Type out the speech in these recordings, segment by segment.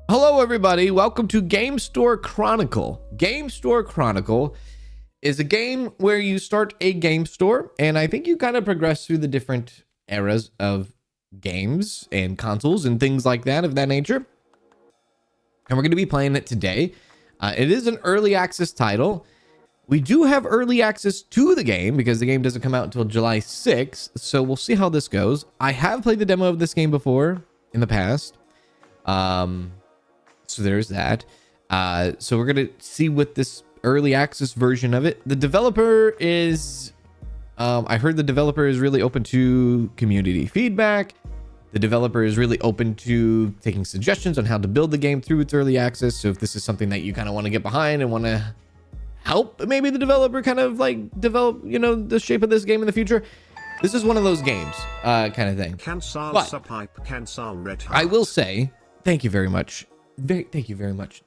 Hello everybody, welcome to Game Store Chronicle. Game Store Chronicle is a game where you start a game store, and I think you kind of progress through the different eras of games and consoles and things like that of that nature. And we're going to be playing it today. It is an early access title. We do have early access to the game because the game doesn't come out until July 6th, so we'll see how this goes. I have played the demo of this game before in the past. So there's that. So we're going to see what this early access version of it. The developer is, I heard the developer is really open to community feedback. The developer is really open to taking suggestions on how to build the game through its early access. So if this is something that you kind of want to get behind and want to help maybe the developer kind of like develop, you know, the shape of this game in the future, this is one of those games kind of thing. But I will say, thank you very much. Thank you very much,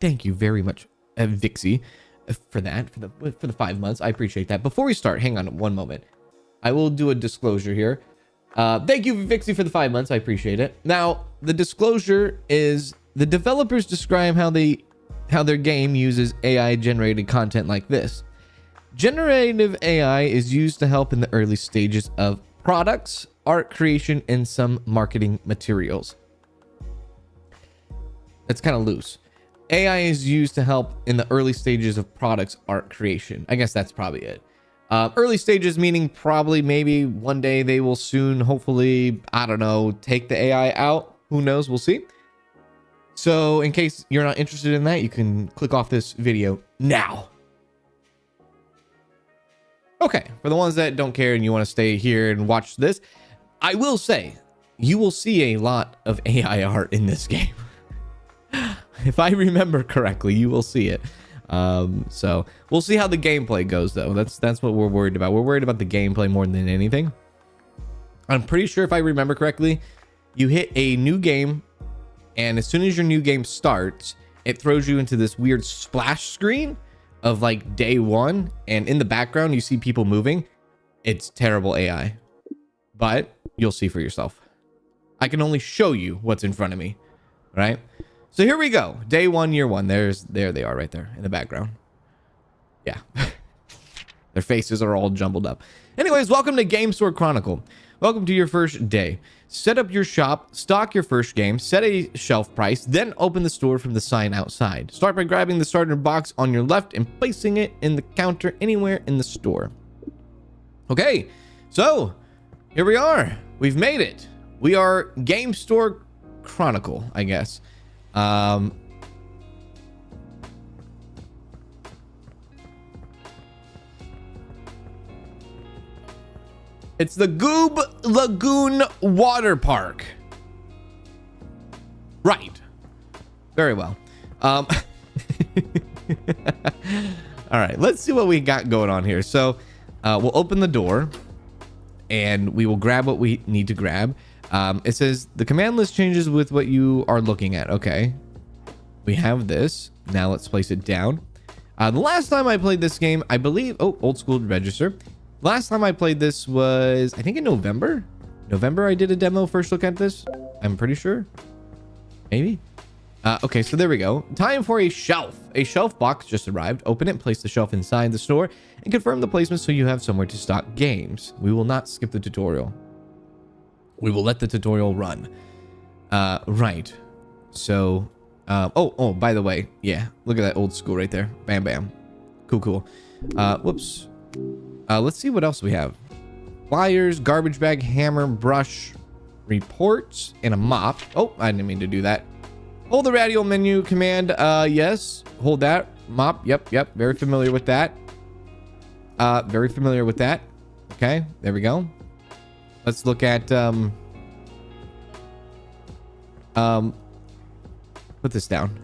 Vixie, for that, for the 5 months. I appreciate that. Before we start, hang on one moment. I will do a disclosure here. Thank you, Vixie, for the 5 months. I appreciate it. Now, the disclosure is the developers describe how their game uses AI generated content like this. Generative AI is used to help in the early stages of products, art creation, and some marketing materials. That's kind of loose. AI is used to help in the early stages of products art creation. I guess that's probably it. Early stages meaning probably maybe one day they will soon, hopefully, I don't know, take the AI out. Who knows? We'll see. So in case you're not interested in that, you can click off this video now. Okay, for the ones that don't care and you want to stay here and watch this, I will say you will see a lot of AI art in this game. If I remember correctly, you will see it. So we'll see how the gameplay goes, though. That's what we're worried about. We're worried about the gameplay more than anything. I'm pretty sure if I remember correctly, you hit a new game, and as soon as your new game starts, it throws you into this weird splash screen of like day one, and in the background you see people moving. It's terrible AI, but you'll see for yourself. I can only show you what's in front of me, right? So here we go. Day one, year one. There they are right there in the background. Yeah. Their faces are all jumbled up. Anyways, welcome to Game Store Chronicle. Welcome to your first day. Set up your shop, stock your first game, set a shelf price, then open the store from the sign outside. Start by grabbing the starter box on your left and placing it in the counter anywhere in the store. Okay, so here we are. We've made it. We are Game Store Chronicle, I guess. It's the Goob Lagoon Water Park. Right. Very well. All right, let's see what we got going on here. So we'll open the door and we will grab what we need to grab. It says the command list changes with what you are looking at. Okay, we have this. Now let's place it down. The last time I played this game, I believe, old school register. Last time I played this was, I think in November. I did a demo, first look at this. I'm pretty sure. Maybe. Okay, so there we go. Time for a shelf. A shelf box just arrived. Open it, place the shelf inside the store, and confirm the placement so you have somewhere to stock games. We will not skip the tutorial. We will let the tutorial run. Right. So, by the way, yeah, look at that old school right there. Bam, bam. Cool. Whoops. Let's see what else we have. Pliers, garbage bag, hammer, brush, reports, and a mop. Oh, I didn't mean to do that. Hold the radio menu command. Yes. Hold that. Mop. Yep. Very familiar with that. Okay, there we go. Let's look at put this down.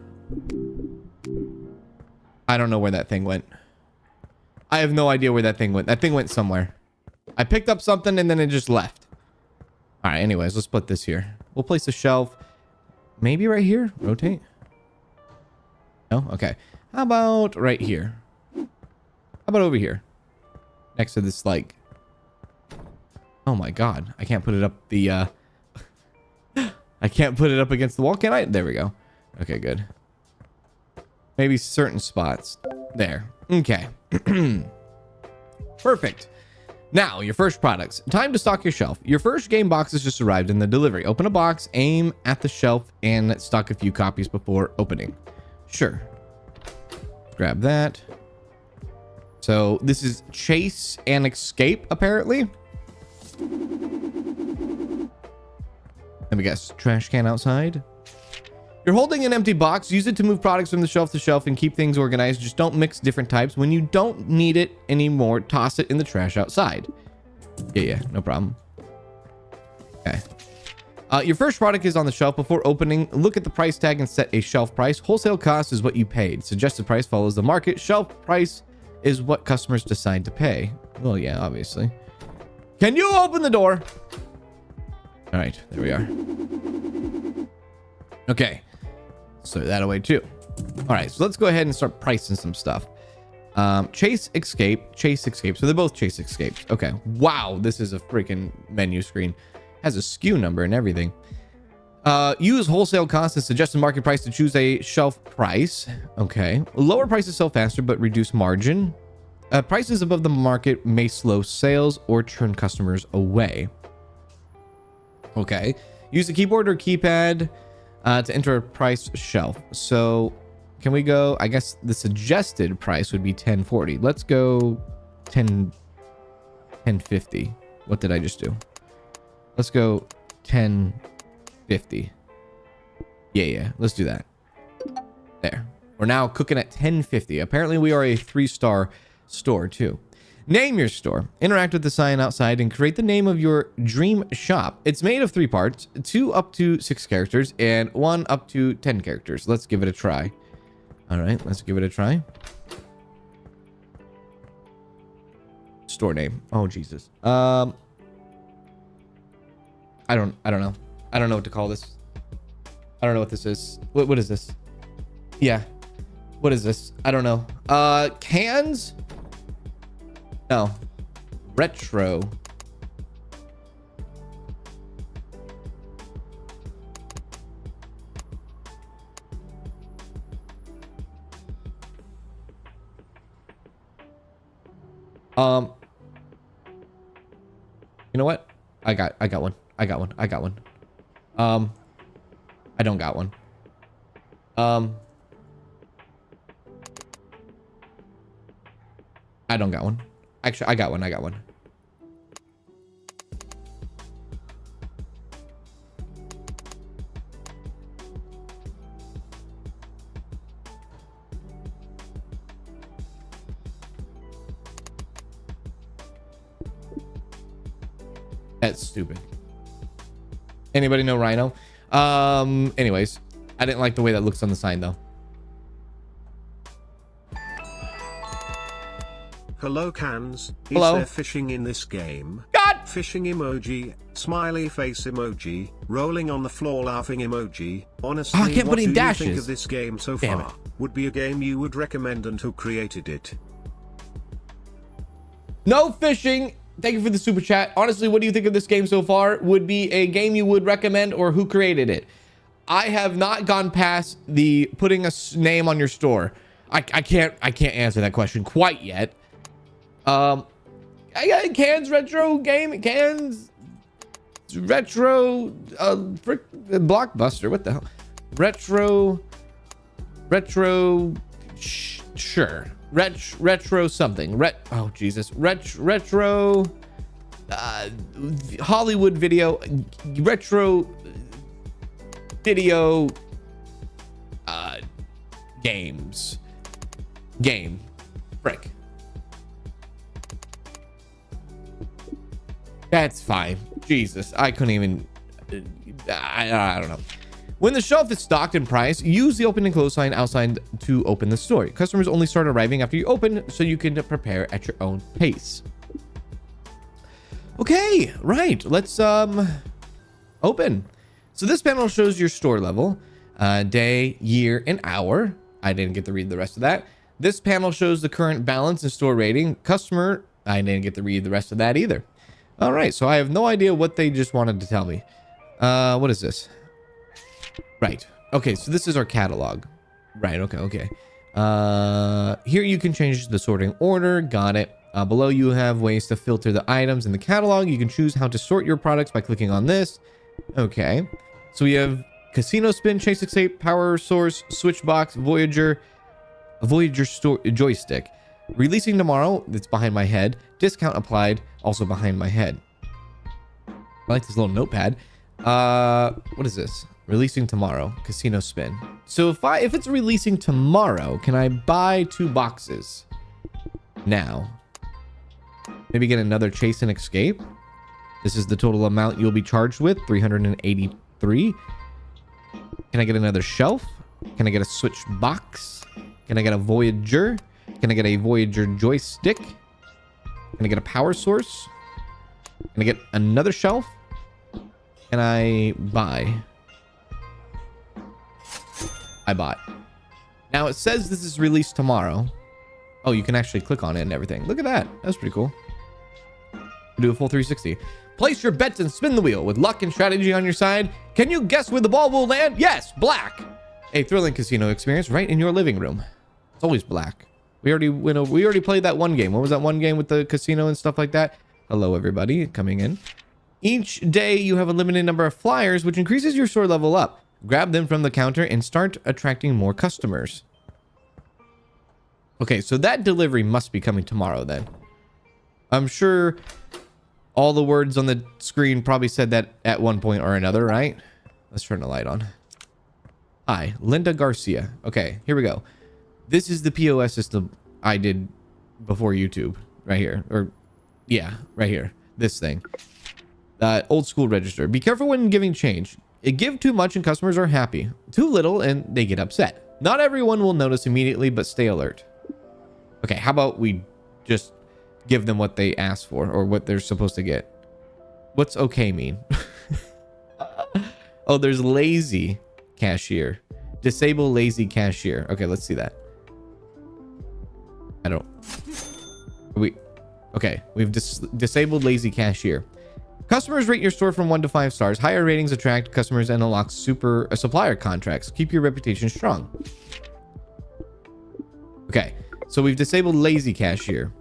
I don't know where that thing went. I have no idea where that thing went. That thing went somewhere. I picked up something and then it just left. All right, anyways, let's put this here. We'll place a shelf maybe right here. Rotate. No? Okay. How about right here? How about over here? Next to this, like, oh my god, I can't put it up the I can't put it up against the wall, can I? There we go. Okay, good. Maybe certain spots. There. Okay. Perfect. Now, your first products. Time to stock your shelf. Your first game box has just arrived in the delivery. Open a box, aim at the shelf, and stock a few copies before opening. Sure. Grab that. So this is chase and escape, apparently. Let me guess. Trash can outside. You're holding an empty box. Use it to move products from the shelf to shelf and keep things organized. Just don't mix different types. When you don't need it anymore, toss it in the trash outside. Yeah, no problem. Okay. Your first product is on the shelf. Before opening, look at the price tag and set a shelf price. Wholesale cost is what you paid. Suggested price follows the market. Shelf price is what customers decide to pay. Well, yeah, obviously. Can you open the door? All right, there we are. Okay. So that away too. All right, so let's go ahead and start pricing some stuff. Chase escape. So they're both chase escapes. Okay. Wow, this is a freaking menu screen. Has a SKU number and everything. Use wholesale cost and suggested market price to choose a shelf price. Okay. Lower prices sell faster but reduce margin. Prices above the market may slow sales or turn customers away. Okay. Use the keyboard or keypad to enter a price shelf. So can we go? I guess the suggested price would be 1040. Let's go 1050. What did I just do? Let's go 1050. Yeah. Let's do that. There. We're now cooking at 1050. Apparently we are a 3-star store too. Name your store. Interact with the sign outside and create the name of your dream shop. It's made of 3 parts, 2 up to 6 characters and 1 up to 10 characters. Let's give it a try. All right, let's give it a try. Store name. Oh, Jesus. I don't know. I don't know what to call this. I don't know what this is. What is this? Yeah. What is this? I don't know. Cans? No. Retro. You know what? I got one. I don't got one. I don't got one. Actually, I got one. That's stupid. Anybody know Rhino? Anyways, I didn't like the way that looks on the sign though. Hello, Cans. Hello. Is there fishing in this game? God! Fishing emoji, smiley face emoji, rolling on the floor laughing emoji. Honestly, I can't what put in do dashes. you think of this game so Damn far? it. Would be a game you would recommend and who created it? No fishing. Thank you for the super chat. Honestly, what do you think of this game so far? Would be a game you would recommend or who created it? I have not gone past the putting a name on your store. I can't answer that question quite yet. I got Cans retro game, Cans retro blockbuster. What the hell? Retro sure. Retro something. Oh Jesus. Retro Hollywood video. Retro video games. Game. Frick. That's fine. Jesus. I couldn't even I don't know. When the shelf is stocked and priced, use the open and close sign outside to open the store. Customers only start arriving after you open, so you can prepare at your own pace. Okay, right. Let's open. So this panel shows your store level, day, year, and hour. I didn't get to read the rest of that. This panel shows the current balance and store rating. Customer, I didn't get to read the rest of that either. All right, so I have no idea what they just wanted to tell me. What is this? Right. Okay, so this is our catalog. Right, okay. Here you can change the sorting order. Got it. Below you have ways to filter the items in the catalog. You can choose how to sort your products by clicking on this. Okay. So we have Casino Spin, Chase Escape, Power Source, Switch Box, Voyager, Joystick. Releasing tomorrow. It's behind my head. Discount applied. Also behind my head. I like this little notepad. What is this? Releasing tomorrow. Casino Spin. So if it's releasing tomorrow, can I buy 2 boxes now? Maybe get another Chase and Escape. This is the total amount you'll be charged with, 383. Can I get another shelf? Can I get a Switch Box? Can I get a Voyager? Can I get a Voyager Joystick? Can I get a Power Source? Can I get another shelf? Can I buy? I bought. Now it says this is released tomorrow. Oh, you can actually click on it and everything. Look at that. That's pretty cool. Do a full 360. Place your bets and spin the wheel with luck and strategy on your side. Can you guess where the ball will land? Yes, black. A thrilling casino experience right in your living room. It's always black. We already played that one game. What was that one game with the casino and stuff like that? Hello, everybody coming in. Each day you have a limited number of flyers, which increases your store level up. Grab them from the counter and start attracting more customers. Okay, so that delivery must be coming tomorrow then. I'm sure all the words on the screen probably said that at one point or another, right? Let's turn the light on. Hi, Linda Garcia. Okay, here we go. This is the POS system I did before YouTube. Right here. Or, yeah, right here. This thing. Old school register. Be careful when giving change. Give too much and customers are happy. Too little and they get upset. Not everyone will notice immediately, but stay alert. Okay, how about we just give them what they asked for or what they're supposed to get? What's okay mean? Oh, there's lazy cashier. Disable lazy cashier. Okay, let's see that. Okay, we've disabled lazy cashier. Customers rate your store from 1 to 5 stars. Higher ratings attract customers and unlock supplier contracts. Keep your reputation strong. Okay, so we've disabled lazy cashier,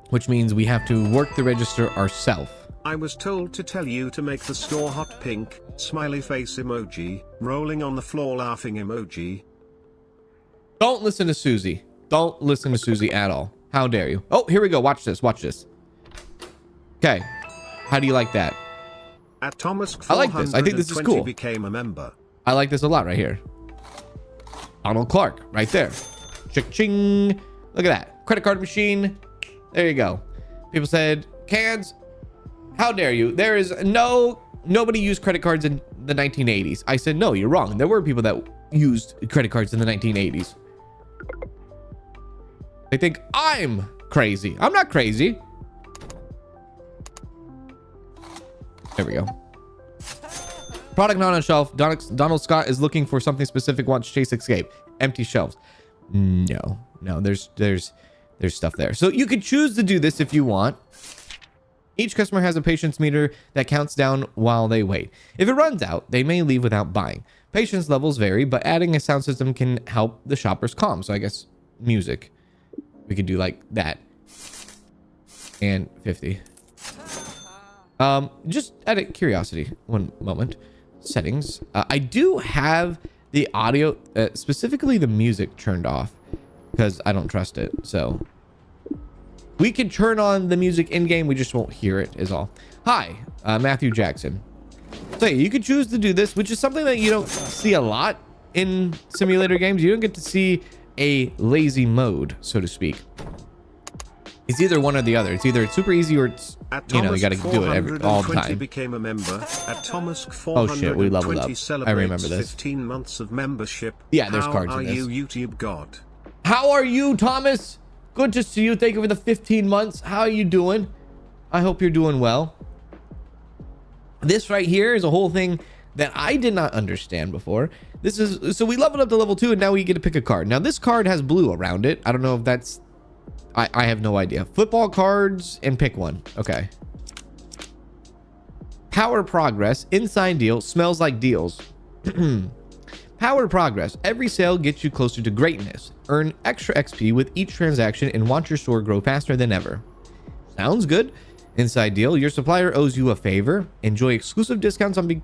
which means we have to work the register ourselves. I was told to tell you to make the store hot pink, smiley face emoji, rolling on the floor laughing emoji. Don't listen to Susie. Don't listen to Susie at all. How dare you? Oh, here we go. Watch this. Watch this. Okay. How do you like that? At Thomas, I like this. I think this is cool. Became a member. I like this a lot right here. Donald Clark right there. Cha-ching. Look at that. Credit card machine. There you go. People said, Cans, how dare you? There is nobody used credit cards in the 1980s. I said, no, you're wrong. There were people that used credit cards in the 1980s. They think I'm crazy. I'm not crazy. There we go. Product not on shelf. Donald Scott is looking for something specific. Wants Chase Escape. Empty shelves. No, there's stuff there. So you could choose to do this if you want. Each customer has a patience meter that counts down while they wait. If it runs out, they may leave without buying. Patience levels vary, but adding a sound system can help the shoppers calm. So I guess music. We could do like that. And 50. Just out of curiosity, one moment. Settings. I do have the audio, specifically the music, turned off because I don't trust it. So we can turn on the music in game. We just won't hear it is all. Hi, Matthew Jackson. So yeah, you could choose to do this, which is something that you don't see a lot in simulator games. You don't get to see a lazy mode, so to speak. It's either one or the other. It's either super easy or it's, you know, you got to do it all the time. Became a member at Thomas. Oh shit, we leveled up. I remember this. 15 months of membership. Yeah, there's cards in this. How are you, YouTube God? How are you, Thomas? Good to see you. Thank you for the 15 months. How are you doing? I hope you're doing well. This right here is a whole thing that I did not understand before. This is, so we leveled up to level 2 and now we get to pick a card. Now this card has blue around it. I don't know if that's, I have no idea. Football cards and pick one. Okay. Power progress. Inside deal. Smells like deals. Power progress. Every sale gets you closer to greatness. Earn extra XP with each transaction and watch your store grow faster than ever. Sounds good. Inside deal. Your supplier owes you a favor. Enjoy exclusive discounts on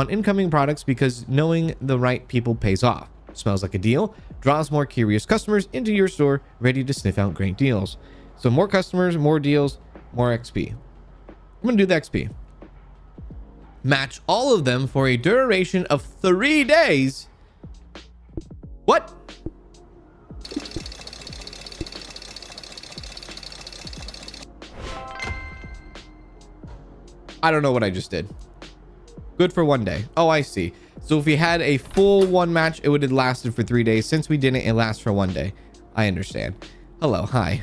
incoming products because knowing the right people pays off. Smells like a deal. Draws more curious customers into your store ready to sniff out great deals. So more customers, more deals, more XP. I'm going to do the XP. Match all of them for a duration of 3 days. What? I don't know what I just did. Good for 1 day. Oh, I see. So if we had a full one match, it would have lasted for 3 days. Since we didn't, it lasts for 1 day. I understand. Hello. Hi.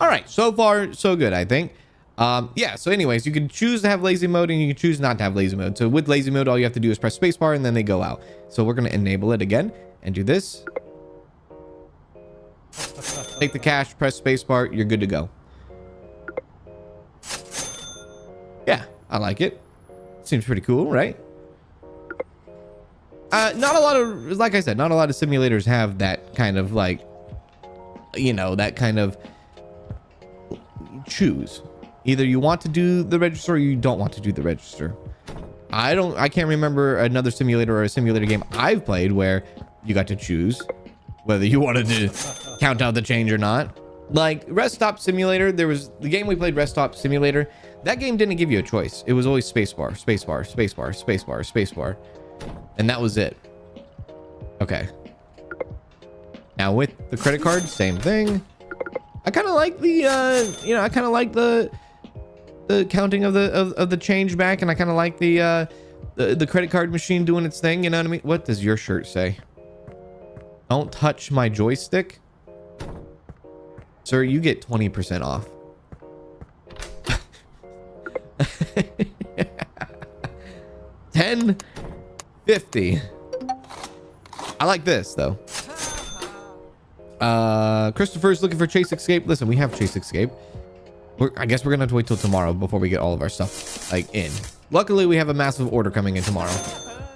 All right. So far, so good, I think. Yeah. So anyways, you can choose to have lazy mode and you can choose not to have lazy mode. So with lazy mode, all you have to do is press spacebar and then they go out. So we're going to enable it again and do this. Take the cash, press spacebar. You're good to go. Yeah, I like it. Seems pretty cool, right? Not a lot of, like I said, not a lot of simulators have that kind of like, you know, that kind of choose. Either you want to do the register or you don't want to do the register. I can't remember another simulator or a simulator game I've played where you got to choose whether you wanted to count out the change or not. Like Rest Stop Simulator, there was the game we played, Rest Stop Simulator. That game didn't give you a choice. It was always spacebar, spacebar, spacebar, spacebar, spacebar. And that was it. Okay. Now with the credit card, same thing. I kind of like the, you know, I kind of like the counting of the change back. And I kind of like the credit card machine doing its thing. You know what I mean? What does your shirt say? Don't touch my joystick. Sir, you get 20% off. $10.50. I like this though. Christopher's looking for Chase Escape. Listen, we have Chase Escape. I guess we're gonna have to wait till tomorrow before we get all of our stuff like in. Luckily, we have a massive order coming in tomorrow.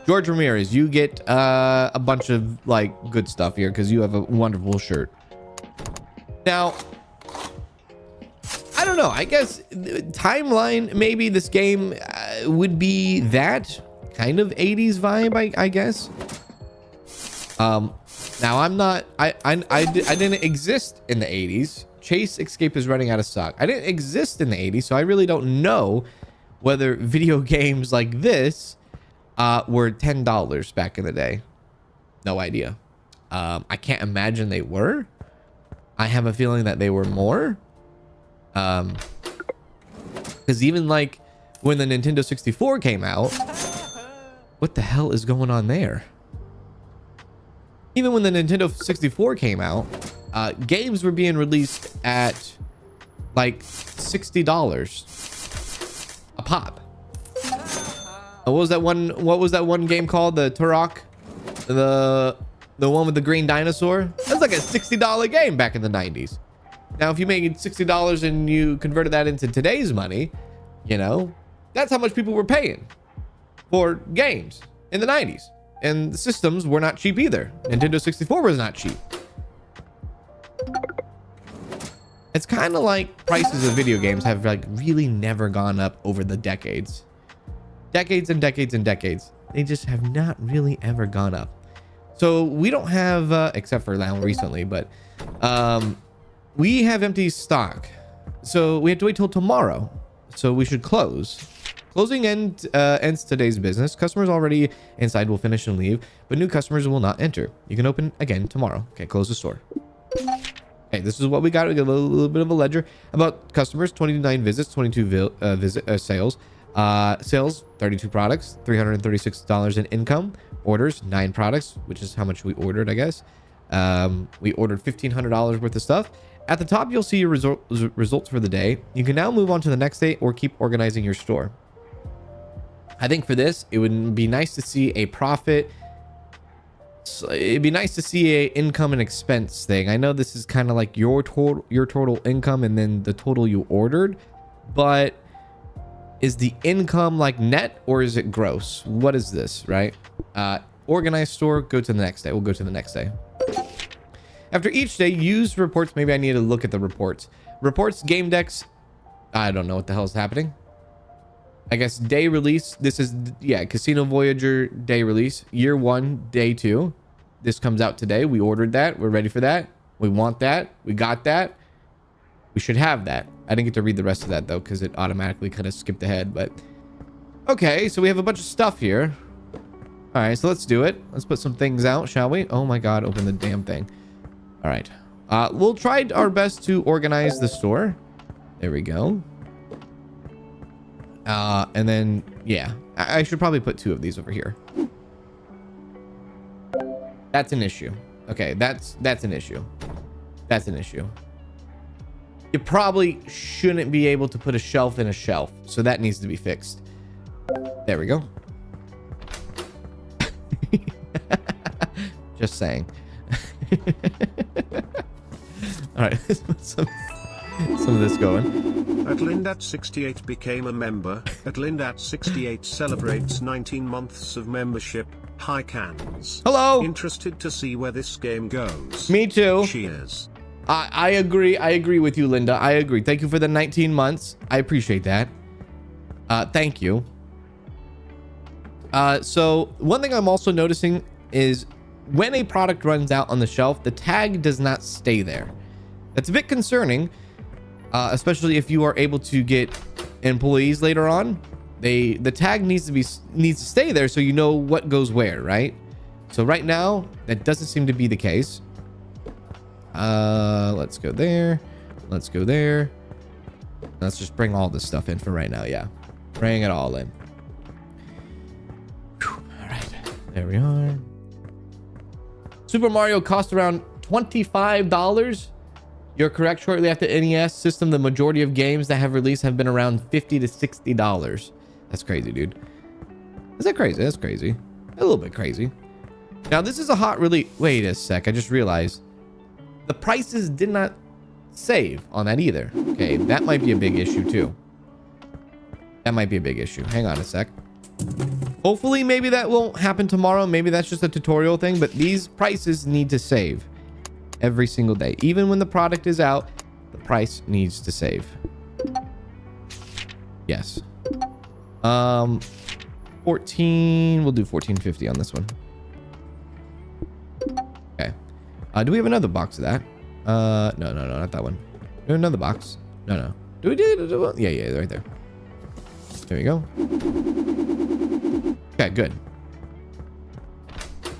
George Ramirez, you get a bunch of like good stuff here because you have a wonderful shirt. Now, I don't know. I guess timeline, maybe this game would be that kind of 80s vibe, I guess. Now I'm not, I didn't exist in the 80s. Chase Escape is running out of stock. I didn't exist in the 80s, so I really don't know whether video games like this were $10 back in the day. No idea. I can't imagine they were. I have a feeling that they were more. Because even like when the Nintendo 64 came out, what the hell is going on there? Even when the Nintendo 64 came out, games were being released at like $60 a pop. What was that one game called? The Turok? The one with the green dinosaur? That's like a $60 game back in the 90s. Now, if you made $60 and you converted that into today's money, you know, that's how much people were paying for games in the 90s. And the systems were not cheap either. Nintendo 64 was not cheap. It's kind of like prices of video games have like really never gone up over the decades. Decades and decades and decades. They just have not really ever gone up. So we don't have, except for now recently, but we have empty stock. So we have to wait till tomorrow. So we should close. Closing ends today's business. Customers already inside will finish and leave, but new customers will not enter. You can open again tomorrow. Okay, close the store. Okay, this is what we got. We got a little bit of a ledger about customers. 29 visits, 22 sales. Sales, 32 products, $336 in income. Orders, 9 products, which is how much we ordered, I guess. We ordered $1,500 worth of stuff. At the top, you'll see your results for the day. You can now move on to the next day or keep organizing your store. I think for this, it would be nice to see a profit. It'd be nice to see a income and expense thing. I know this is kind of like your total income and then the total you ordered, but is the income like net or is it gross? What is this, right? Organized store, go to the next day. We'll go to the next day. After each day, use reports. Maybe I need to look at the reports. Reports, game decks. I don't know what the hell is happening. I guess day release. This is, yeah, Casino Voyager day release. Year 1, day 2. This comes out today. We ordered that. We're ready for that. We want that. We got that. We should have that. I didn't get to read the rest of that though, because it automatically kind of skipped ahead. But okay, so we have a bunch of stuff here. All right, so let's do it. Let's put some things out, shall we? Oh my God, open the damn thing. All right. We'll try our best to organize the store. There we go. And then, yeah, I should probably put 2 of these over here. That's an issue. Okay, that's an issue. That's an issue. You probably shouldn't be able to put a shelf in a shelf, so that needs to be fixed. There we go. Just saying. All right, let's put some of this going. At Lindat68 became a member. At Lindat68 celebrates 19 months of membership. Hi Cans. Hello. Interested to see where this game goes. Me too. Cheers. I agree. I agree with you, Linda. I agree. Thank you for the 19 months. I appreciate that. Thank you. So one thing I'm also noticing is when a product runs out on the shelf, the tag does not stay there. That's a bit concerning, especially if you are able to get employees later on. The tag needs to stay there so you know what goes where, right? So right now, that doesn't seem to be the case. Let's go there. Let's go there. Let's just bring all this stuff in for right now. Yeah, bring it all in. Whew. All right, there we are. Super Mario cost around $25. You're correct. Shortly after NES system, the majority of games that have released have been around $50 to $60. That's crazy, dude. Is that crazy? That's crazy. A little bit crazy. Now, this is a hot release. Wait a sec. I just realized the prices did not save on that either. Okay, that might be a big issue too. That might be a big issue. Hang on a sec. Hopefully, maybe that won't happen tomorrow. Maybe that's just a tutorial thing, but these prices need to save every single day. Even when the product is out, the price needs to save. Yes. 14, we'll do 14.50 on this one. Okay. Do we have another box of that? No, not that one. Do we have another box? No. Do we do? Yeah, right there. There we go. Okay, good.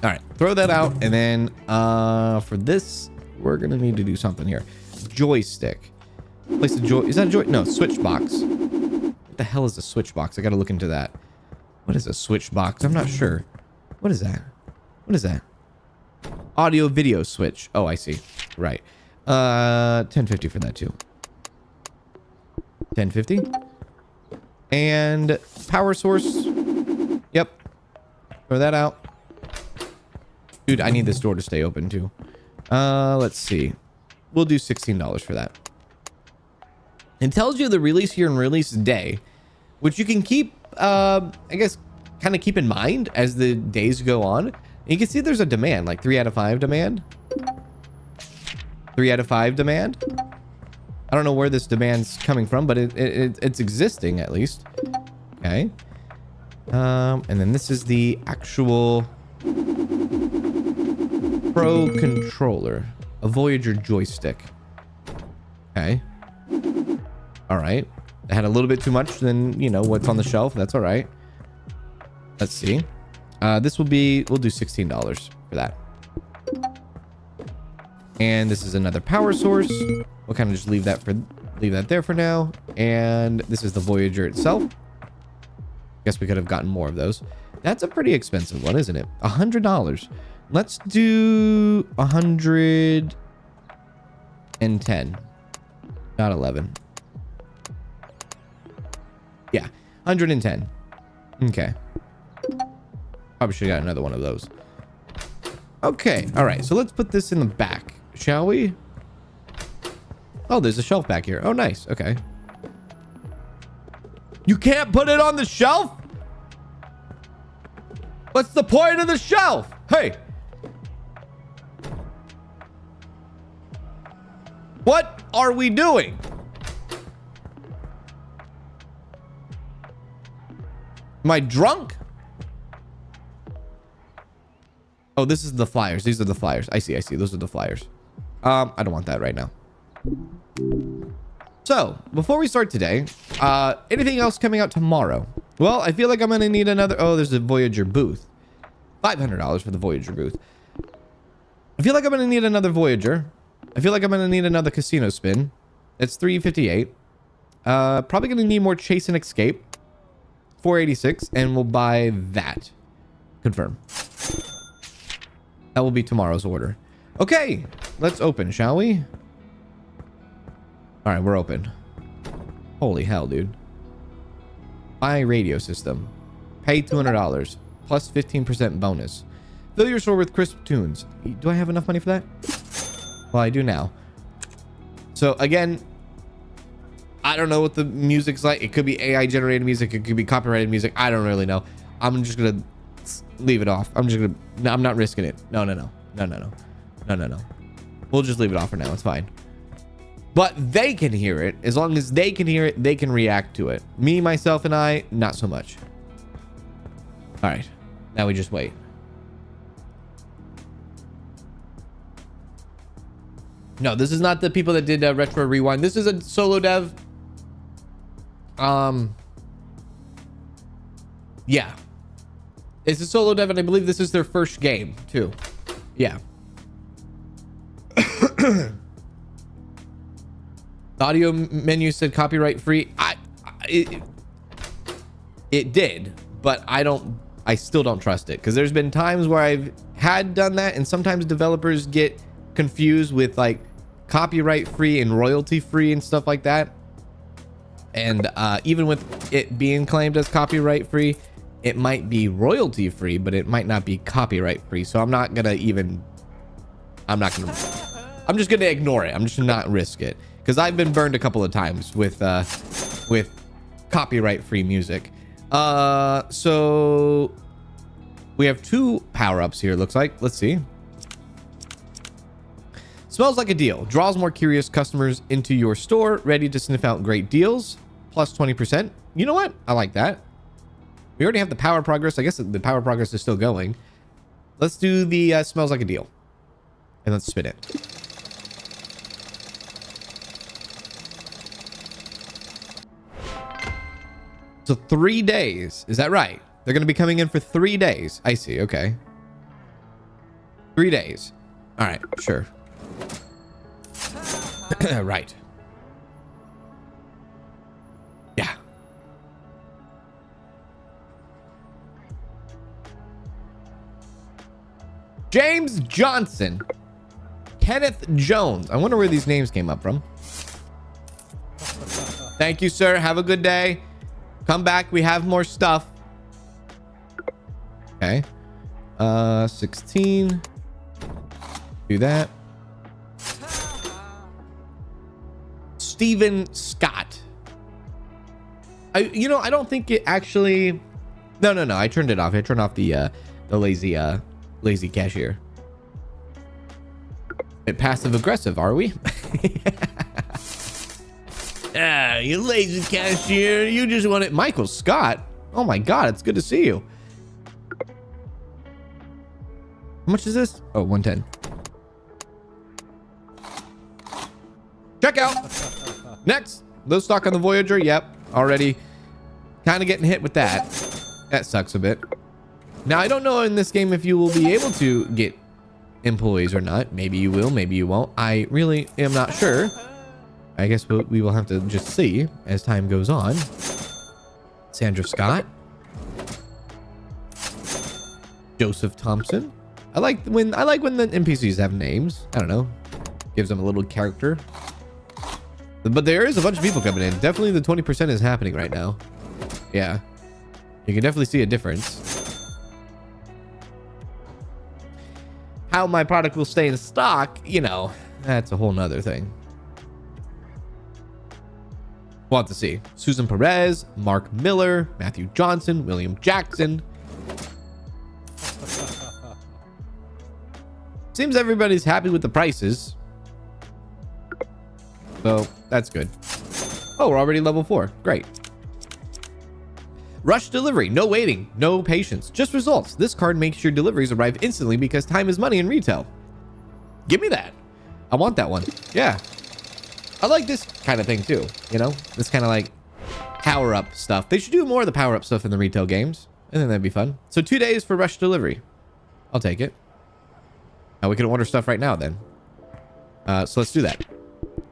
All right, throw that out, and then for this, we're gonna need to do something here. Joystick. Place the joy. Is that a joy? No, switch box. What the hell is a switch box? I gotta look into that. What is a switch box? I'm not sure. What is that? What is that? Audio video switch. Oh, I see. Right. 1050 for that too. 1050. And power source. Yep. Throw that out. Dude, I need this door to stay open too. Let's see. We'll do $16 for that. It tells you the release year and release day, which you can keep, I guess, kind of keep in mind as the days go on. And you can see there's a demand, like 3 out of 5 demand. 3 out of 5 demand. I don't know where this demand's coming from, but it's existing at least. Okay. And then this is the actual Pro controller, a Voyager joystick. Okay. All right. I had a little bit too much than, you know, what's on the shelf. That's all right. Let's see. This will be, we'll do $16 for that. And this is another power source. We'll kind of just leave that there for now. And this is the Voyager itself. Guess we could have gotten more of those. That's a pretty expensive one, isn't it? $100. Let's do 110. Not 11. Yeah, 110. Okay. Probably should have got another one of those. Okay, all right. So let's put this in the back, shall we? Oh, there's a shelf back here. Oh, nice. Okay. You can't put it on the shelf? What's the point of the shelf? Hey. What are we doing? Am I drunk? Oh, this is the flyers. These are the flyers. I see. Those are the flyers. I don't want that right now. So, before we start today, anything else coming out tomorrow? Well, I feel like I'm going to need another... Oh, there's a Voyager booth. $500 for the Voyager booth. I feel like I'm going to need another Voyager. I feel like I'm going to need another casino spin. It's $358. Probably going to need more Chase and Escape. $486. And we'll buy that. Confirm. That will be tomorrow's order. Okay. Let's open, shall we? All right, we're open. Holy hell, dude. Buy radio system. Pay $200. Plus 15% bonus. Fill your store with crisp tunes. Do I have enough money for that? Well, I do now. So, again, I don't know what the music's like. It could be AI generated music. It could be copyrighted music. I don't really know. I'm just going to leave it off. I'm just going to... No, I'm not risking it. No. We'll just leave it off for now. It's fine. But they can hear it. As long as they can hear it, they can react to it. Me, myself, and I, not so much. All right. Now we just wait. No, this is not the people that did Retro Rewind. This is a solo dev. Yeah. It's a solo dev, and I believe this is their first game, too. Yeah. The audio menu said copyright free. It did, but I still don't trust it, because there's been times where I've had done that, and sometimes developers get confused with like copyright free and royalty free and stuff like that. And even with it being claimed as copyright free, it might be royalty free, but it might not be copyright free. So I'm just gonna ignore it. I'm just not risk it, because I've been burned a couple of times with copyright free music. So we have 2 power-ups here, looks like. Let's see. Smells like a deal. Draws more curious customers into your store, ready to sniff out great deals. Plus 20%. You know what? I like that. We already have the power progress. I guess the power progress is still going. Let's do the smells like a deal. And let's spin it. So 3 days. Is that right? They're going to be coming in for 3 days. I see. Okay. 3 days. All right. Sure. Right. Yeah. James Johnson. Kenneth Jones. I wonder where these names came up from. Thank you, sir. Have a good day. Come back. We have more stuff. Okay. 16. Do that. Steven Scott. I don't think it actually... No. I turned it off. I turned off the lazy cashier. Bit passive aggressive, are we? Ah, you lazy cashier. You just want it. Michael Scott. Oh my God, it's good to see you. How much is this? Oh, 110. Check out. Next. Low stock on the Voyager. Yep. Already kind of getting hit with that. That sucks a bit. Now, I don't know in this game if you will be able to get employees or not. Maybe you will. Maybe you won't. I really am not sure. I guess we will have to just see as time goes on. Sandra Scott. Joseph Thompson. I like when the NPCs have names. I don't know. Gives them a little character. But there is a bunch of people coming in. Definitely the 20% is happening right now. Yeah. You can definitely see a difference. How my product will stay in stock, that's a whole nother thing. We'll have to see. Susan Perez, Mark Miller, Matthew Johnson, William Jackson. Seems everybody's happy with the prices. So that's good. Oh, we're already level 4. Great. Rush delivery. No waiting. No patience. Just results. This card makes your deliveries arrive instantly because time is money in retail. Give me that. I want that one. Yeah. I like this kind of thing too, you know, this kind of like power up stuff. They should do more of the power up stuff in the retail games. I think that'd be fun. So 2 days for rush delivery. I'll take it. Now we can order stuff right now then. So let's do that.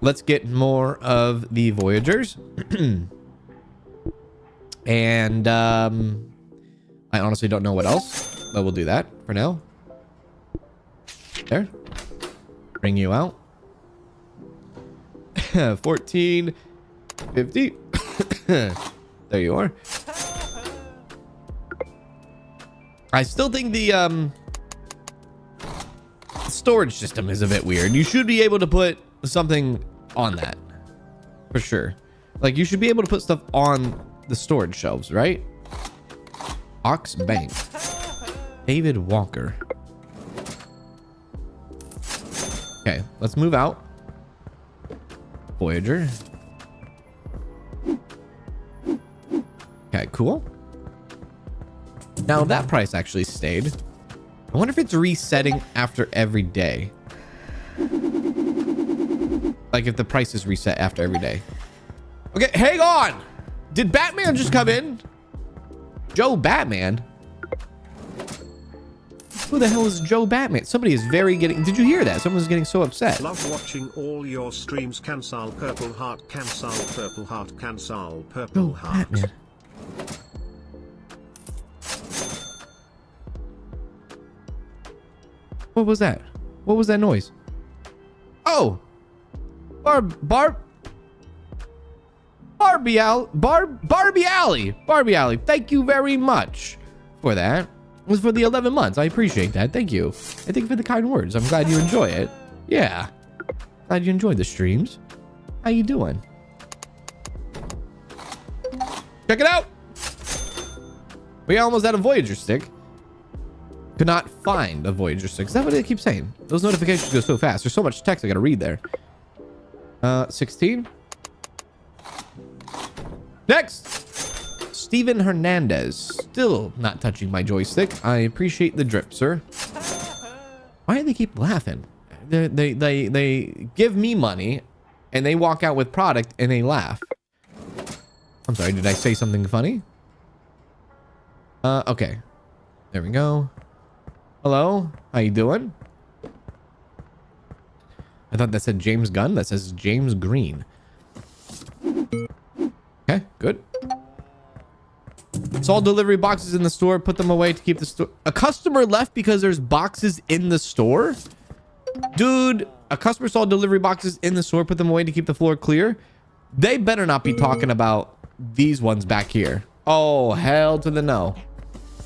Let's get more of the Voyagers. And I honestly don't know what else, but we'll do that for now. There. Bring you out. 1450. There you are. I still think the storage system is a bit weird. You should be able to put something on that for sure. Like you should be able to put stuff on the storage shelves, right? Ox Bank. David Walker. Okay, let's move out. Voyager. Okay, cool. Now that price actually stayed. I wonder if it's resetting after every day. Like if the price is reset after every day. Okay, hang on. Did Batman just come in? Joe Batman? Who the hell is Joe Batman? Somebody is very getting... Did you hear that? Someone's getting so upset. Love watching all your streams. Cancel purple heart. Cancel purple heart. Cancel purple heart. Batman. What was that? What was that noise? Oh! Barbie Alley. Thank you very much for that. It was for the 11 months. I appreciate that. Thank you. And thank you for the kind words. I'm glad you enjoy it. Yeah. Glad you enjoyed the streams. How you doing? Check it out. We almost had a Voyager stick. Could not find a Voyager stick. Is that what they keep saying? Those notifications go so fast. There's so much text I gotta read there. 16. Next. Steven Hernandez. Still not touching my joystick. I appreciate the drip, sir. Why do they keep laughing? They give me money and they walk out with product and they laugh. I'm sorry, did I say something funny? Okay. There we go. Hello, how you doing? I thought that said James Gunn. That says James Green. Okay, good. Saw delivery boxes in the store. Put them away to keep the store. A customer left because there's boxes in the store? Dude, a customer saw delivery boxes in the store. Put them away to keep the floor clear. They better not be talking about these ones back here. Oh, hell to the no.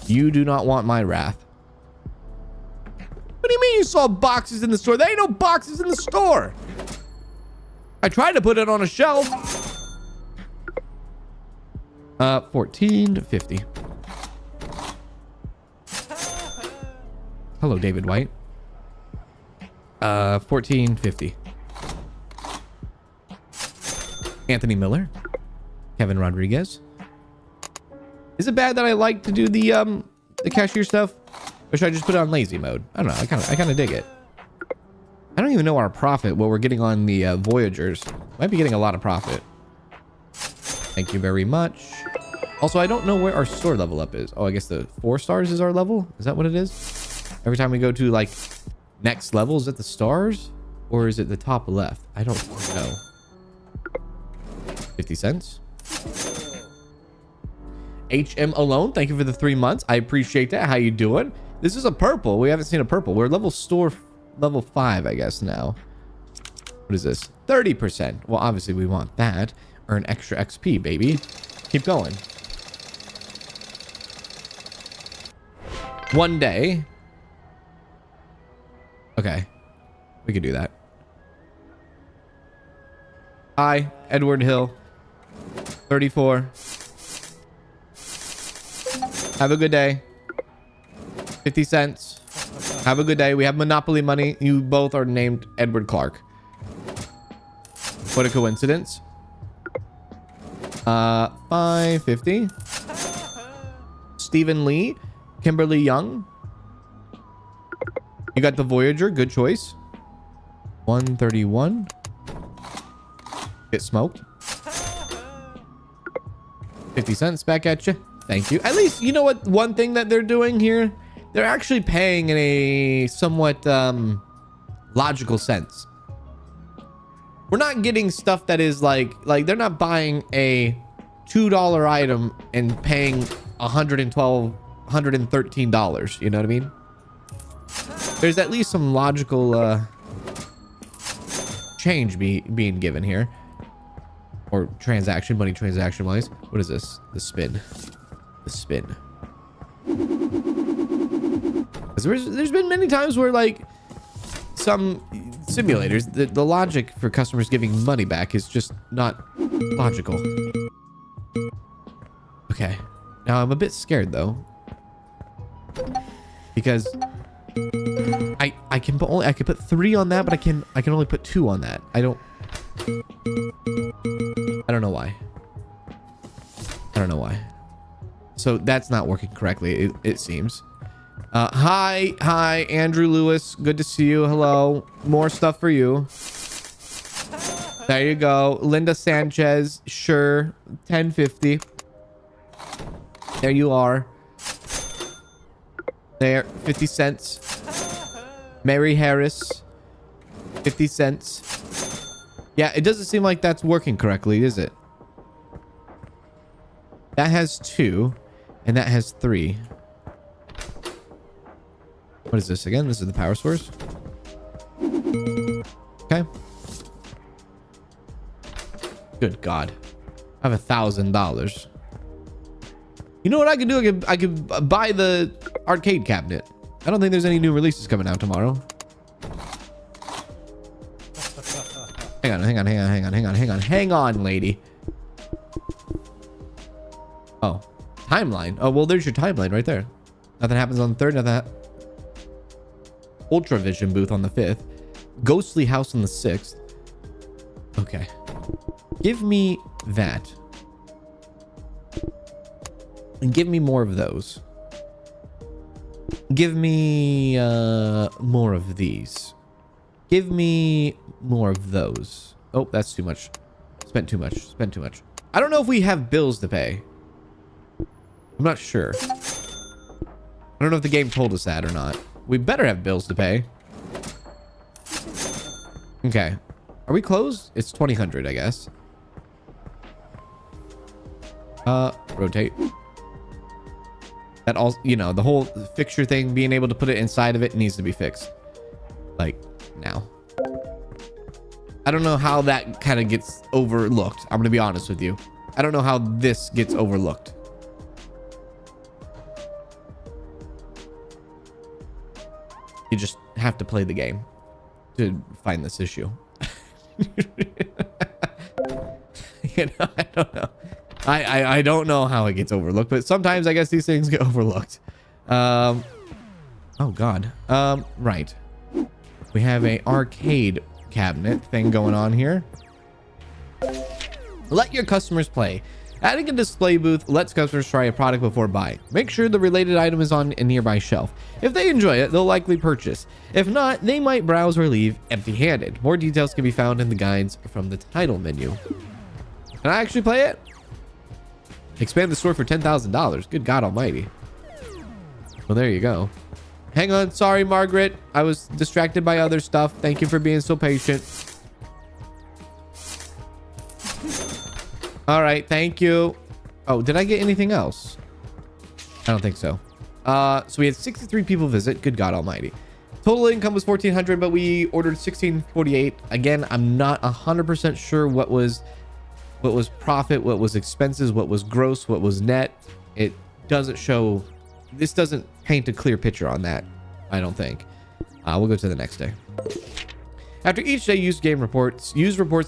You do not want my wrath. What do you mean you saw boxes in the store? There ain't no boxes in the store. I tried to put it on a shelf. 1450. Hello, David White. 1450. Anthony Miller. Kevin Rodriguez. Is it bad that I like to do the cashier stuff? Or should I just put it on lazy mode? I don't know. I kind of dig it. I don't even know our profit, what we're getting on the Voyagers. Might be getting a lot of profit. Thank you very much. Also, I don't know where our store level up is. Oh, I guess the 4 stars is our level. Is that what it is? Every time we go to like next level, is it the stars? Or is it the top left? I don't know. 50 cents. HM Alone, thank you for the 3 months. I appreciate that. How you doing? This is a purple. We haven't seen a purple. We're level 5, I guess, now. What is this? 30%. Well, obviously we want that. Earn extra XP, baby. Keep going. 1 day. Okay. We could do that. Hi, Edward Hill. 34. Have a good day. 50 cents. Have a good day. We have Monopoly money. You both are named Edward Clark. What a coincidence. 550. Stephen Lee. Kimberly Young. You got the Voyager. Good choice. 131. Get smoked. 50 cents back at you. Thank you. At least, you know what? One thing that they're doing here, they're actually paying in a somewhat logical sense. We're not getting stuff that is like they're not buying a $2 item and paying $113. You know what I mean? There's at least some logical change being given here. Or money transaction wise. What is this? The spin. The spin. There's been many times where like some simulators, the logic for customers giving money back is just not logical. Okay. Now I'm a bit scared though. Because I can put 3 on that, but I can only put 2 on that. I don't know why. I don't know why. So that's not working correctly, it seems. Hi, Andrew Lewis. Good to see you. Hello. More stuff for you. There you go. Linda Sanchez. Sure. 1050. There you are. There. 50 cents. Mary Harris. 50 cents. Yeah, it doesn't seem like that's working correctly, is it? That has 2, and that has 3. What is this again? This is the power source. Okay. Good God. I have $1,000. You know what I could do? I could buy the arcade cabinet. I don't think there's any new releases coming out tomorrow. Hang on, lady. Oh, timeline. Oh, well, there's your timeline right there. Nothing happens on the 3rd. Nothing. Ultravision booth on the 5th. Ghostly house on the 6th. Okay. Give me that. And give me more of those. Give me more of these. Give me more of those. Oh, that's too much. Spent too much. Spent too much. I don't know if we have bills to pay. I'm not sure. I don't know if the game told us that or not. We better have bills to pay. Okay. Are we closed? It's 2000, I guess. Rotate. That all, you know, the whole fixture thing, being able to put it inside of it needs to be fixed. Like, now. I don't know how that kind of gets overlooked. I'm going to be honest with you. I don't know how this gets overlooked. You just have to play the game to find this issue. You know, I don't know. I don't know how it gets overlooked, but sometimes I guess these things get overlooked. Oh God. Right. We have a arcade cabinet thing going on here. Let your customers play. Adding a display booth lets customers try a product before buying. Make sure the related item is on a nearby shelf. If they enjoy it, they'll likely purchase. If not, they might browse or leave empty-handed. More details can be found in the guides from the title menu. Can I actually play it? Expand the store for $10,000. Good God almighty. Well, there you go. Hang on. Sorry, Margaret. I was distracted by other stuff. Thank you for being so patient. All right. Thank you. Oh, did I get anything else? I don't think so. So we had 63 people visit. Good God almighty. Total income was 1,400, but we ordered 1,648. Again, I'm not 100% sure what was profit, what was expenses, what was gross, what was net. It doesn't show. This doesn't paint a clear picture on that, I don't think. We'll go to the next day. After each day, use reports,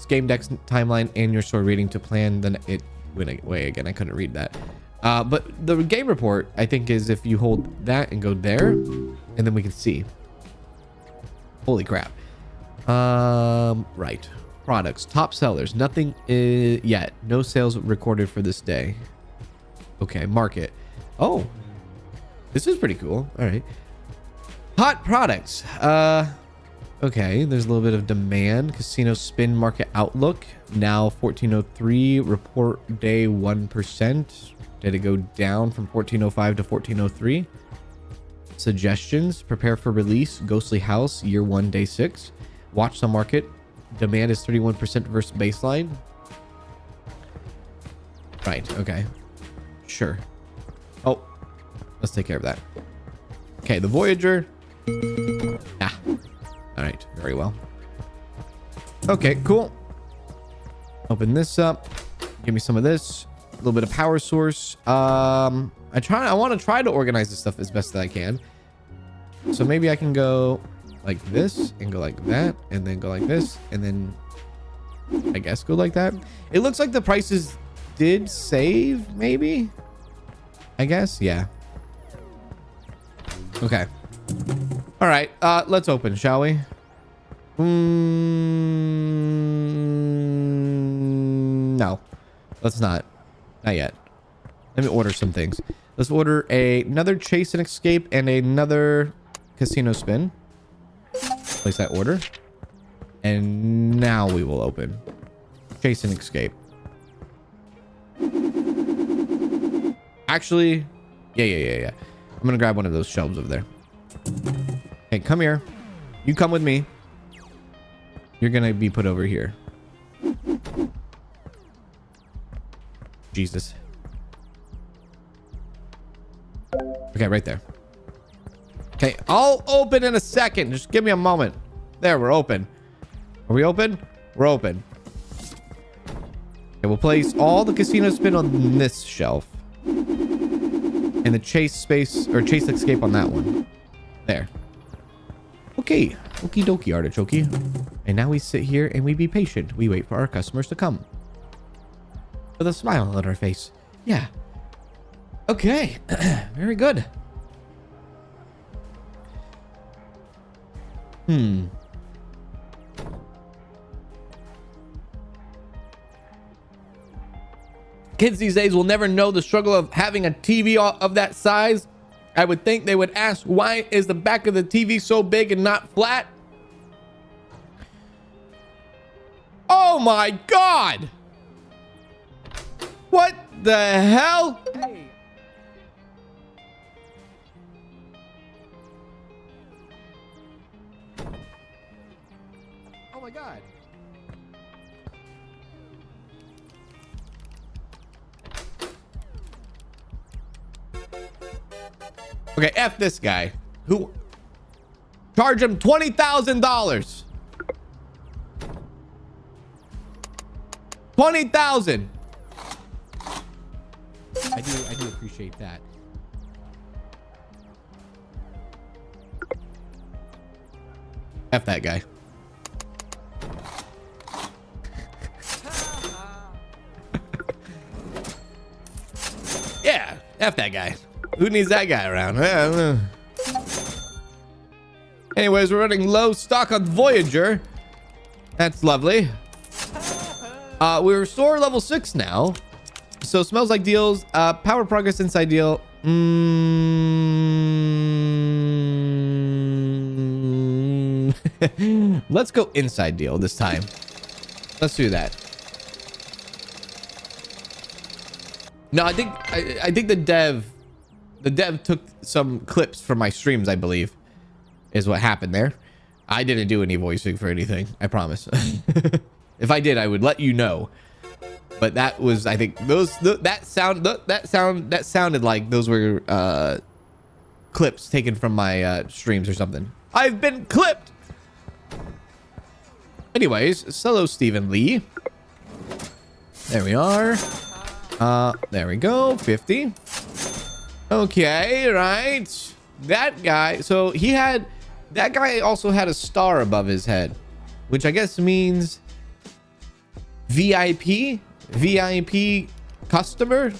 game decks, timeline, and your store reading to plan went away again. I couldn't read that. But the game report, I think, is if you hold that and go there, and then we can see. Holy crap. Right. Products. Top sellers. Nothing yet. No sales recorded for this day. Okay. Market. Oh. This is pretty cool. All right. Hot products. Okay. There's a little bit of demand. Casino spin market outlook. Now 1403. Report day 1%. Did it go down from 1405 to 1403? Suggestions. Prepare for release. Ghostly House. Year 1, day 6. Watch the market. Demand is 31% versus baseline. Right. Okay. Sure. Oh. Let's take care of that. Okay. The Voyager. Ah. All right. Very well. Okay. Cool. Open this up. Give me some of this. A little bit of power source. I want to try to organize this stuff as best that I can. So maybe I can go like this and go like that and then go like this and then I guess go like that. It looks like the prices did save, maybe. I guess, yeah. Okay. All right, let's open, shall we? No, let's not. Not yet. Let me order some things. Let's order another chase and escape and another casino spin. Place that order. And now we will open. Chase and escape. Actually, yeah. I'm gonna grab one of those shelves over there. Okay, come here. You come with me. You're gonna be put over here. Jesus. Okay, right there. Okay, I'll open in a second. Just give me a moment. There, we're open. Are we open? We're open. Okay, we'll place all the casino spin on this shelf. And the chase space, or chase escape on that one. There. Okay. Okie dokie, artichoke. And now we sit here and we be patient. We wait for our customers to come. With a smile on our face. Yeah. Okay. Very good. Kids these days will never know the struggle of having a TV of that size. I would think they would ask, why is the back of the TV so big and not flat? Oh my God! What the hell? Hey. Oh my God. Okay, F this guy. Who? Charge him $20,000. 20,000. I do appreciate that. F that guy. Yeah, F that guy. Who needs that guy around? Anyways, we're running low stock on Voyager. That's lovely. We restore level 6 now. So smells like deals. Power progress inside deal. Let's go inside deal this time. Let's do that. No, I think the dev took some clips from my streams, I believe, is what happened there. I didn't do any voicing for anything, I promise. If I did, I would let you know. But that was, I think, that sounded like those were clips taken from my streams or something. I've been clipped. Anyways, hello, Stephen Lee. There we are. There we go. 50. Okay, right. That guy. So that guy also had a star above his head, which I guess means VIP customer?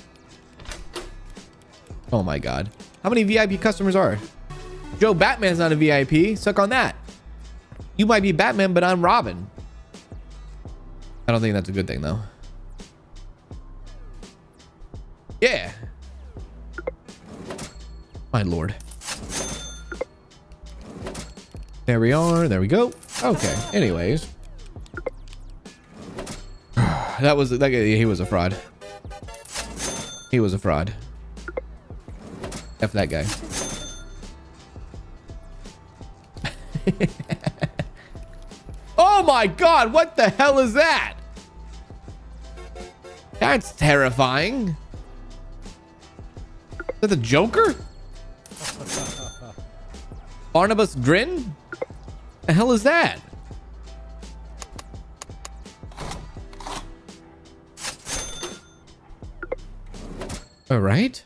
Oh my God. How many VIP customers are? Joe Batman's not a VIP. Suck on that. You might be Batman, but I'm Robin. I don't think that's a good thing though. Yeah. My Lord. There we are. There we go. Okay. Anyways. That guy, he was a fraud. He was a fraud. F that guy. Oh my God, what the hell is that? That's terrifying. Is that the Joker? Barnabas Grin? The hell is that? All right.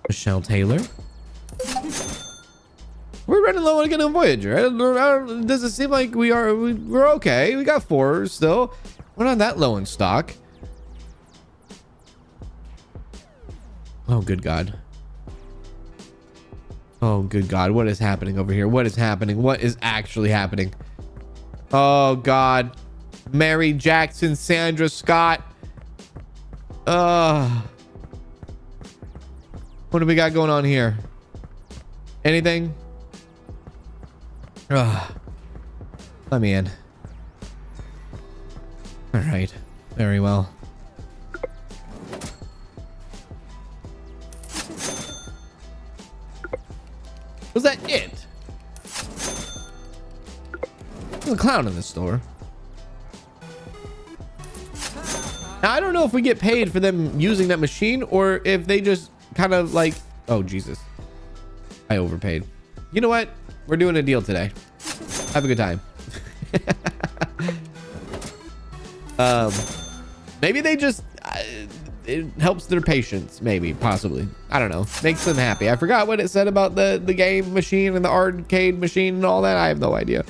Michelle Taylor. We're running low again on Voyager. Does it seem like we're okay? We got 4 still. We're not that low in stock. Oh, good God. Oh, good God. What is happening over here? What is happening? What is actually happening? Oh, God. Mary Jackson, Sandra Scott. What do we got going on here? Anything? Let me in. All right. Very well. Was that it? There's a clown in the store. Now, I don't know if we get paid for them using that machine or if they just kind of like... Oh, Jesus. I overpaid. You know what? We're doing a deal today. Have a good time. Maybe they just... it helps their patience, maybe, possibly. I don't know. Makes them happy. I forgot what it said about the game machine and the arcade machine and all that. I have no idea.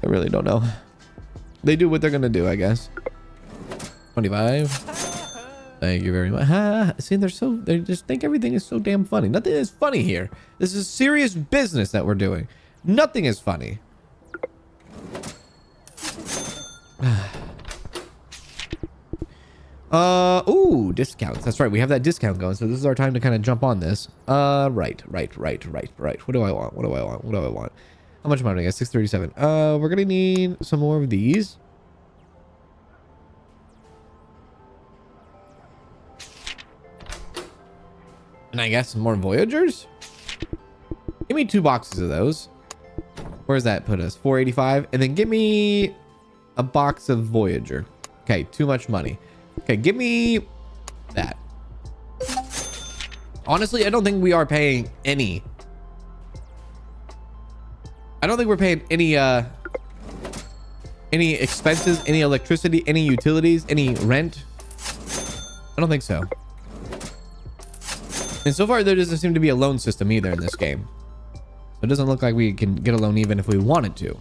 I really don't know. They do what they're gonna do, I guess. 25. Thank you very much. See, they just think everything is so damn funny. Nothing is funny here. This is serious business that we're doing. Nothing is funny. Ooh, discounts. That's right. We have that discount going. So this is our time to kind of jump on this. Right. What do I want? How much money? I got 637. We're going to need some more of these. And I guess some more Voyagers. Give me 2 boxes of those. Where's that put us? 485. And then give me a box of Voyager. Okay, too much money. Okay, give me that. Honestly, I don't think we are paying any. I don't think we're paying any expenses, any electricity, any utilities, any rent. I don't think so. And so far, there doesn't seem to be a loan system either in this game. It doesn't look like we can get a loan even if we wanted to.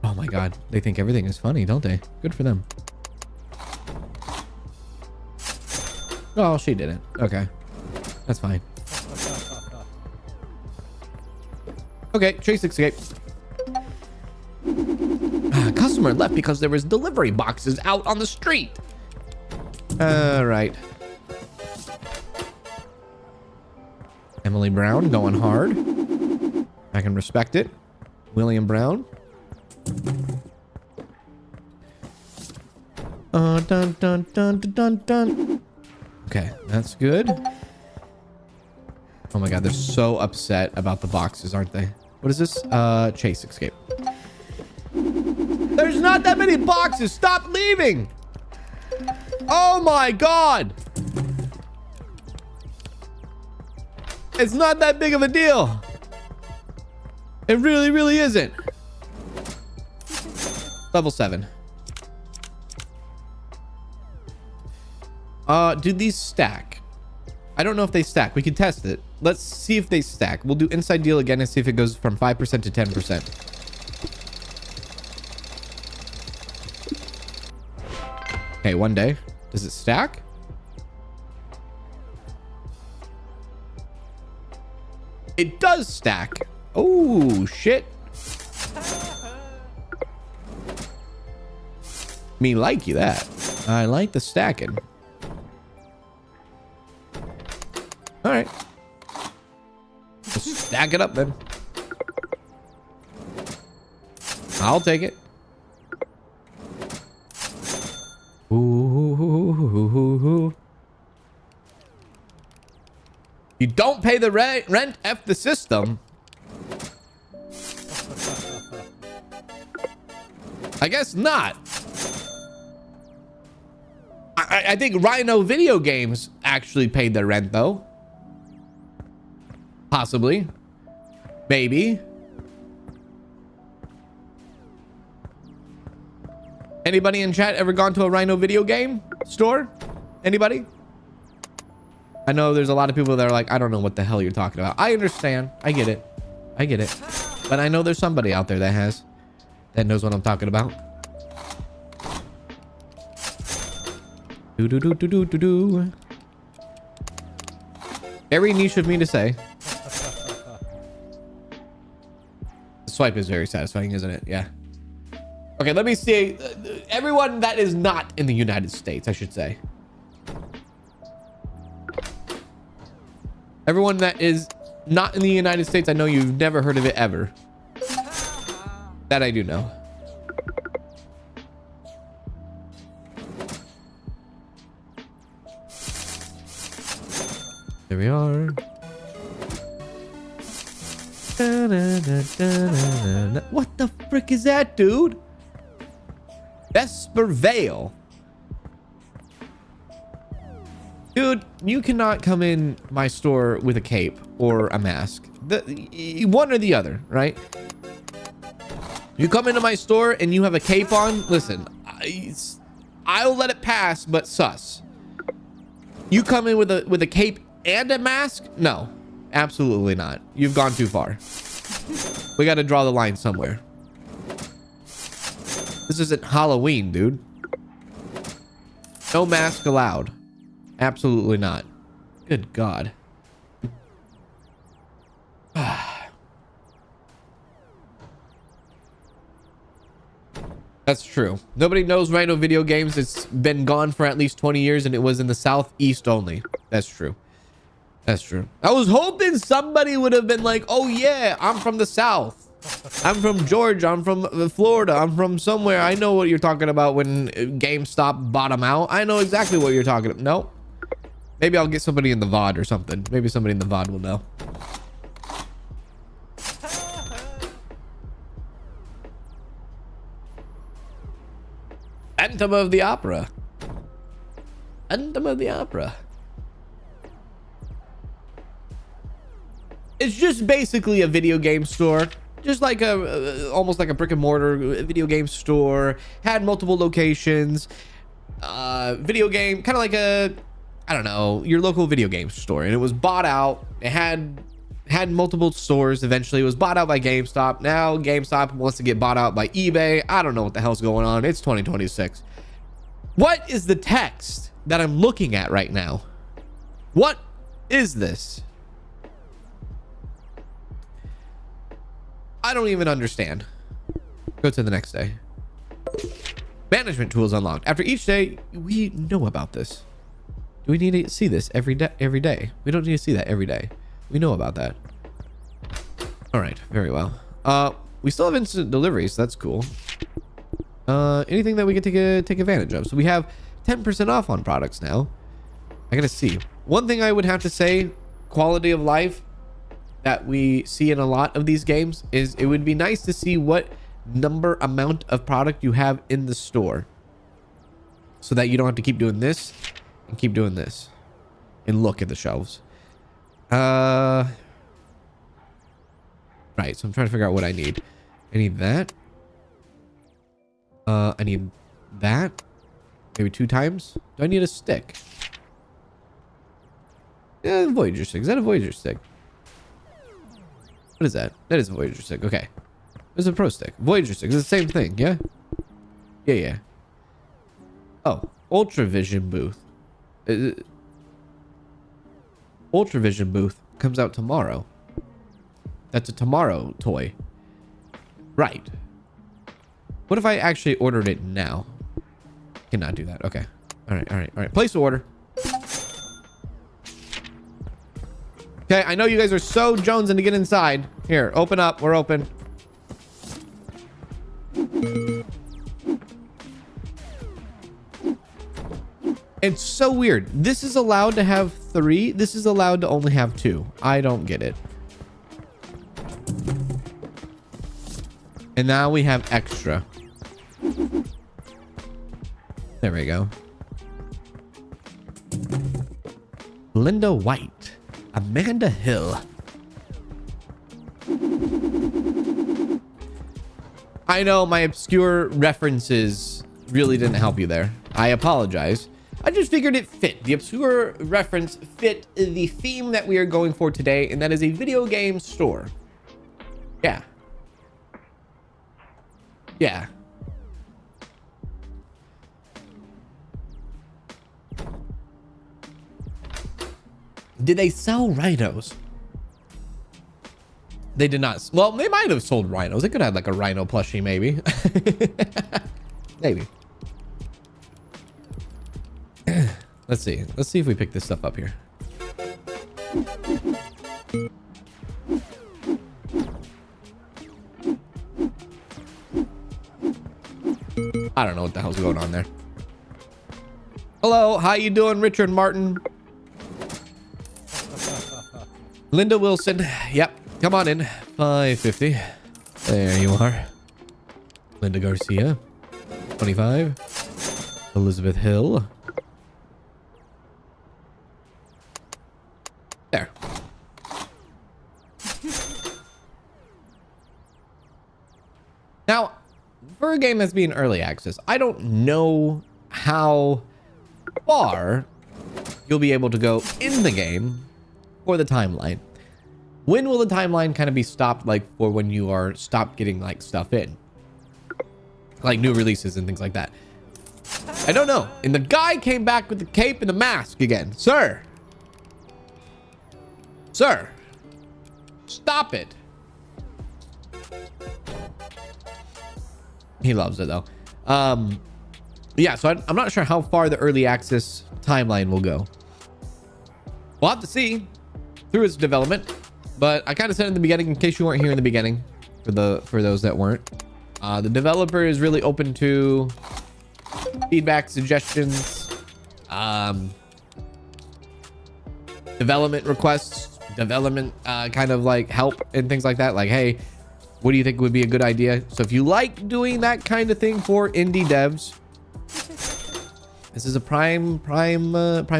Oh my God. They think everything is funny, don't they? Good for them. Oh, she didn't. Okay. That's fine. Okay, chase escape. Customer left because there was delivery boxes out on the street. Right. Emily Brown going hard. I can respect it. William Brown. Dun, dun, dun, dun, dun. Okay, that's good. Oh my God, they're so upset about the boxes, aren't they? What is this? Chase escape. There's not that many boxes. Stop leaving. Oh my God. It's not that big of a deal. It really, really isn't. Level 7. Do these stack? I don't know if they stack. We can test it. Let's see if they stack. We'll do inside deal again and see if it goes from 5% to 10%. Okay, one day. Does it stack? It does stack. Oh, shit. Me like you that. I like the stacking. All right. Let's stack it up then. I'll take it. Ooh. You don't pay the rent, F the system. I guess not. I think Rhino Video Games actually paid their rent though. Possibly. Maybe. Anybody in chat ever gone to a Rhino Video Game store? Anybody? I know there's a lot of people that are like, I don't know what the hell you're talking about. I understand. I get it. I get it. But I know there's somebody out there that knows what I'm talking about. Do. Very niche of me to say. The swipe is very satisfying, isn't it? Yeah. Okay, let me see. Everyone that is not in the United States, I should say. Everyone that is not in the United States, I know you've never heard of it ever. That I do know. There we are. What the frick is that, dude? Vesper Vale. Dude, you cannot come in my store with a cape or a mask. One or the other, right? You come into my store and you have a cape on, listen, I'll let it pass, but sus. You come in with a cape and a mask? No, absolutely not. You've gone too far. We got to draw the line somewhere. This isn't Halloween, dude. No mask allowed. Absolutely not. Good God. That's true. Nobody knows Rhino Video Games. It's been gone for at least 20 years and it was in the Southeast only. That's true. That's true. I was hoping somebody would have been like, oh yeah, I'm from the South. I'm from Georgia. I'm from Florida. I'm from somewhere. I know what you're talking about when GameStop bottom out. I know exactly what you're talking about. No. Maybe I'll get somebody in the VOD or something. Maybe somebody in the VOD will know. Phantom of the Opera. Phantom of the Opera. It's just basically a video game store. Just like almost like a brick and mortar video game store. Had multiple locations. Video game, kind of like I don't know, your local video game store. And it was bought out. It had multiple stores. Eventually it was bought out by GameStop. Now GameStop wants to get bought out by eBay. I don't know what the hell's going on. It's 2026. What is the text that I'm looking at right now? What is this? I don't even understand. Go to the next day. Management tools unlocked. After each day, we know about this. Do we need to see this every day? We don't need to see that every day. We know about that. All right, very well. We still have instant delivery, so that's cool. Anything that we can take advantage of. So we have 10% off on products now. I gotta see. One thing I would have to say, quality of life that we see in a lot of these games is it would be nice to see what amount of product you have in the store, so that you don't have to keep doing this and keep doing this and look at the shelves. Right, so I'm trying to figure out what I need. I need that. I need that. Maybe 2 times. Do I need a stick? Yeah, Voyager stick. Is that a Voyager stick? What is that? That is a Voyager stick. Okay. There's a Pro stick. Voyager stick. It's the same thing, yeah? Yeah. Oh. Ultravision booth. Ultravision booth comes out tomorrow. That's a tomorrow toy. Right. What if I actually ordered it now? Cannot do that. Okay. All right. Place the order. Okay, I know you guys are so jonesing to get inside. Here, open up. We're open. It's so weird. This is allowed to have 3. This is allowed to only have 2. I don't get it. And now we have extra. There we go. Linda White. Amanda Hill. I know my obscure references really didn't help you there. I apologize. I just figured it fit. The obscure reference fit the theme that we are going for today, and that is a video game store. Yeah. Yeah. Did they sell rhinos? They did not. Well, they might have sold rhinos. They could have like a rhino plushie, maybe. Maybe. Let's see. Let's see if we pick this stuff up here. I don't know what the hell's going on there. Hello, how you doing, Richard Martin? Linda Wilson. Yep. Come on in. 550. There you are. Linda Garcia. 25. Elizabeth Hill. There. Now, for a game that's being early access, I don't know how far you'll be able to go in the game for the timeline. When will the timeline kind of be stopped, like for when you are stopped getting like stuff in, like new releases and things like that? I don't know. And the guy came back with the cape and the mask again. Sir, stop it. He loves it though. Yeah, so I'm not sure how far the early access timeline will go. We'll have to see through its development, but I kind of said in the beginning, in case you weren't here in the beginning, for those that weren't, the developer is really open to feedback, suggestions, development requests, development kind of like help and things like that. Like, hey, what do you think would be a good idea? So if you like doing that kind of thing for indie devs, this is a prime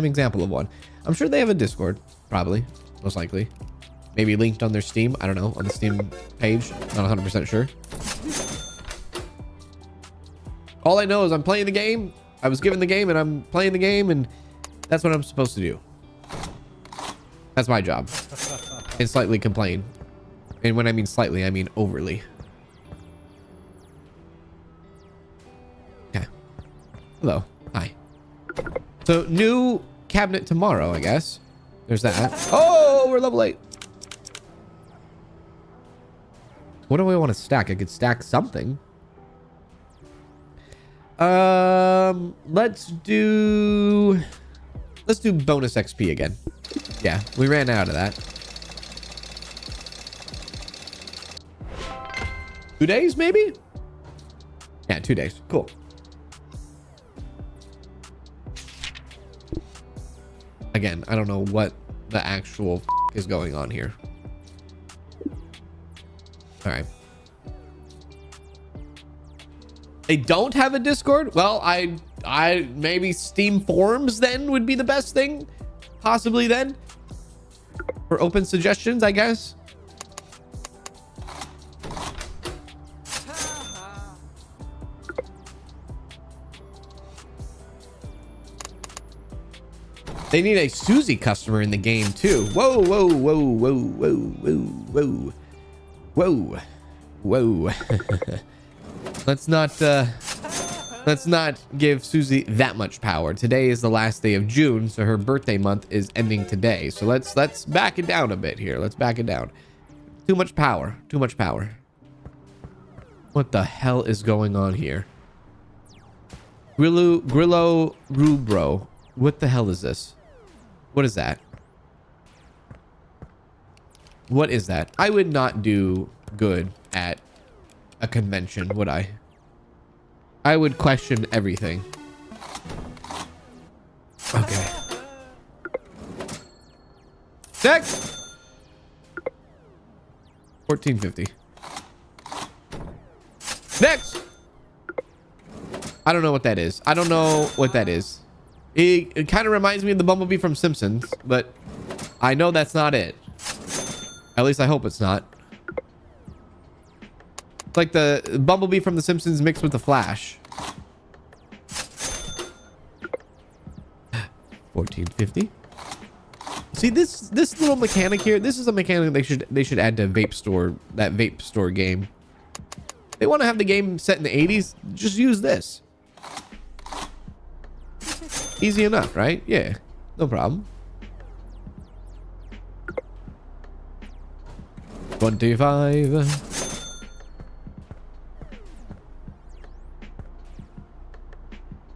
example of one. I'm sure they have a Discord, probably, most likely. Maybe linked on their Steam. I don't know, on the Steam page. Not 100% sure. All I know is I'm playing the game. I was given the game and I'm playing the game, and that's what I'm supposed to do. That's my job. And slightly complain. And when I mean slightly, I mean overly. Okay. Hello. Hi. So new cabinet tomorrow, I guess. There's that. Oh, we're level 8. What do I want to stack? I could stack something. Let's do bonus XP again. Yeah, we ran out of that. 2 days, maybe? Yeah, 2 days. Cool. Again, I don't know what the actual is going on here. All right. They don't have a Discord? Well, I maybe Steam forums then would be the best thing. Possibly then. For open suggestions, I guess. They need a Susie customer in the game too. Whoa, whoa, whoa, whoa, whoa, whoa, whoa, whoa, whoa. Let's not Let's not give Susie that much power. Today is the last day of June, so her birthday month is ending today. So let's back it down a bit here. Let's back it down. Too much power. Too much power. What the hell is going on here? Grillo Rubro. What the hell is this? What is that? What is that? I would not do good at a convention, would I? I would question everything. Okay. Next! 1450. Next! I don't know what that is. I don't know what that is. It kind of reminds me of the Bumblebee from Simpsons, but I know that's not it. At least I hope it's not. It's like the Bumblebee from the Simpsons mixed with the Flash. 1450. See this little mechanic here. This is a mechanic they should add to vape store game. They want to have the game set in the 80s. Just use this. Easy enough, right? Yeah, no problem. 25.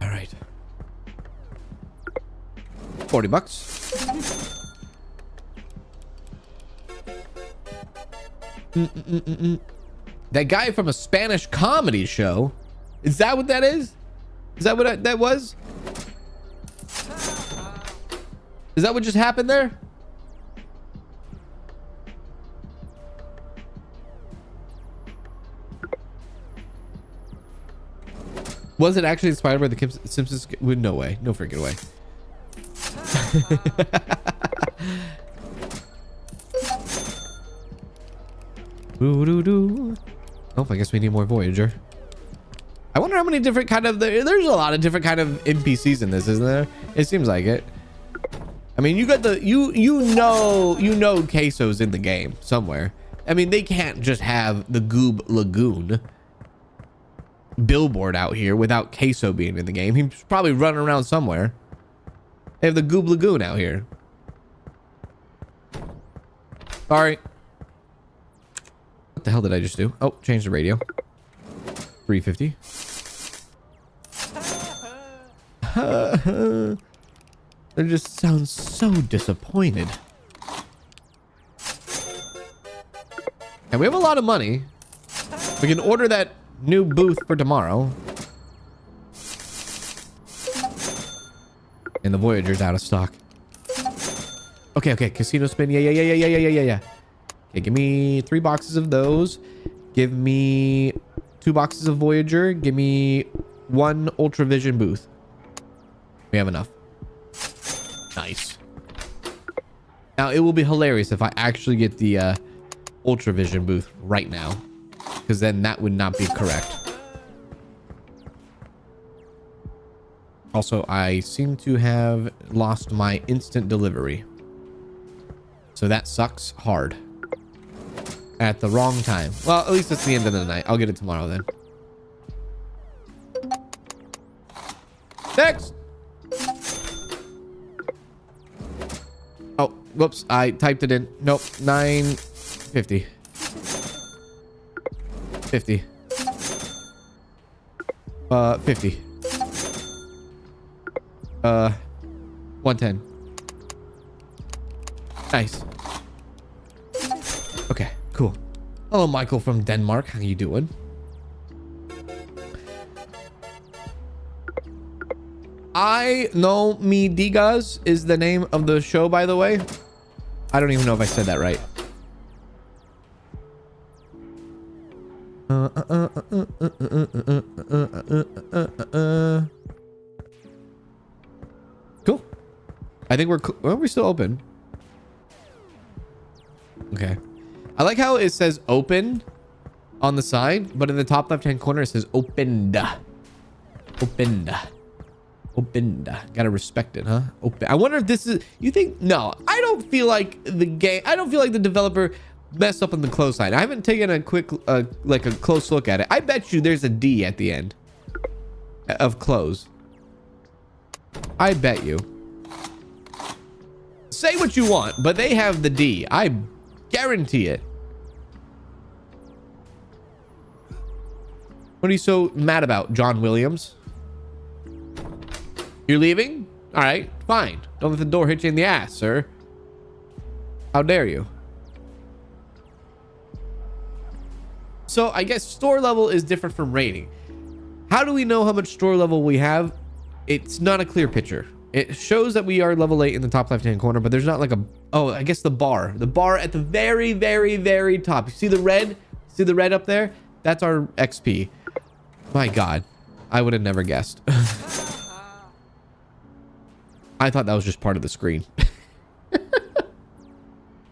All right. 40 bucks. That guy from a Spanish comedy show. Is that what that is? Is that what that was? Is that what just happened there? Was it actually inspired by the Simpsons? No way. No freaking way. Oh, I guess we need more Voyager. I wonder how many different kind of... There's a lot of different kind of NPCs in this, isn't there? It seems like it. I mean, you got the... You know Queso's in the game somewhere. I mean, they can't just have the Goob Lagoon billboard out here without Queso being in the game. He's probably running around somewhere. They have the Goob Lagoon out here. Sorry. What the hell did I just do? Oh, change the radio. 350. They just sound so disappointed. And we have a lot of money. We can order that new booth for tomorrow. And the Voyager's out of stock. Okay, casino spin. Yeah. Okay, give me 3 boxes of those. Give me 2 boxes of Voyager. Give me 1 Ultravision booth. We have enough. Nice. Now, it will be hilarious if I actually get the Ultravision booth right now. Because then that would not be correct. Also, I seem to have lost my instant delivery. So that sucks hard. At the wrong time. Well, at least it's the end of the night. I'll get it tomorrow then. Next! Oh, whoops. I typed it in. Nope. 950. 50. 50. 110. Nice. Okay, cool. Hello, Michael from Denmark. How you doing? I Know Me Digas is the name of the show, by the way. I don't even know if I said that right. Cool. I think we're still open. Okay. I like how it says open on the side, but in the top left-hand corner it says opened. Opened. Opened. Gotta respect it, huh? Open. I wonder if this is... You think... No, I don't feel like the game... I don't feel like the developer messed up on the close side. I haven't taken a quick, like a close look at it. I bet you there's a D at the end. of clothes. I bet you. Say what you want, but they have the D. I guarantee it. What are you so mad about, John Williams? You're leaving? All right, fine. Don't let the door hit you in the ass, sir. How dare you? So I guess store level is different from rating. How do we know how much store level we have? It's not a clear picture. It shows that we are level 8 in the top left-hand corner, but there's not like a... Oh, I guess the bar. The bar at the very, very, very top. You see the red? See the red up there? That's our XP. My God. I would have never guessed. I thought that was just part of the screen.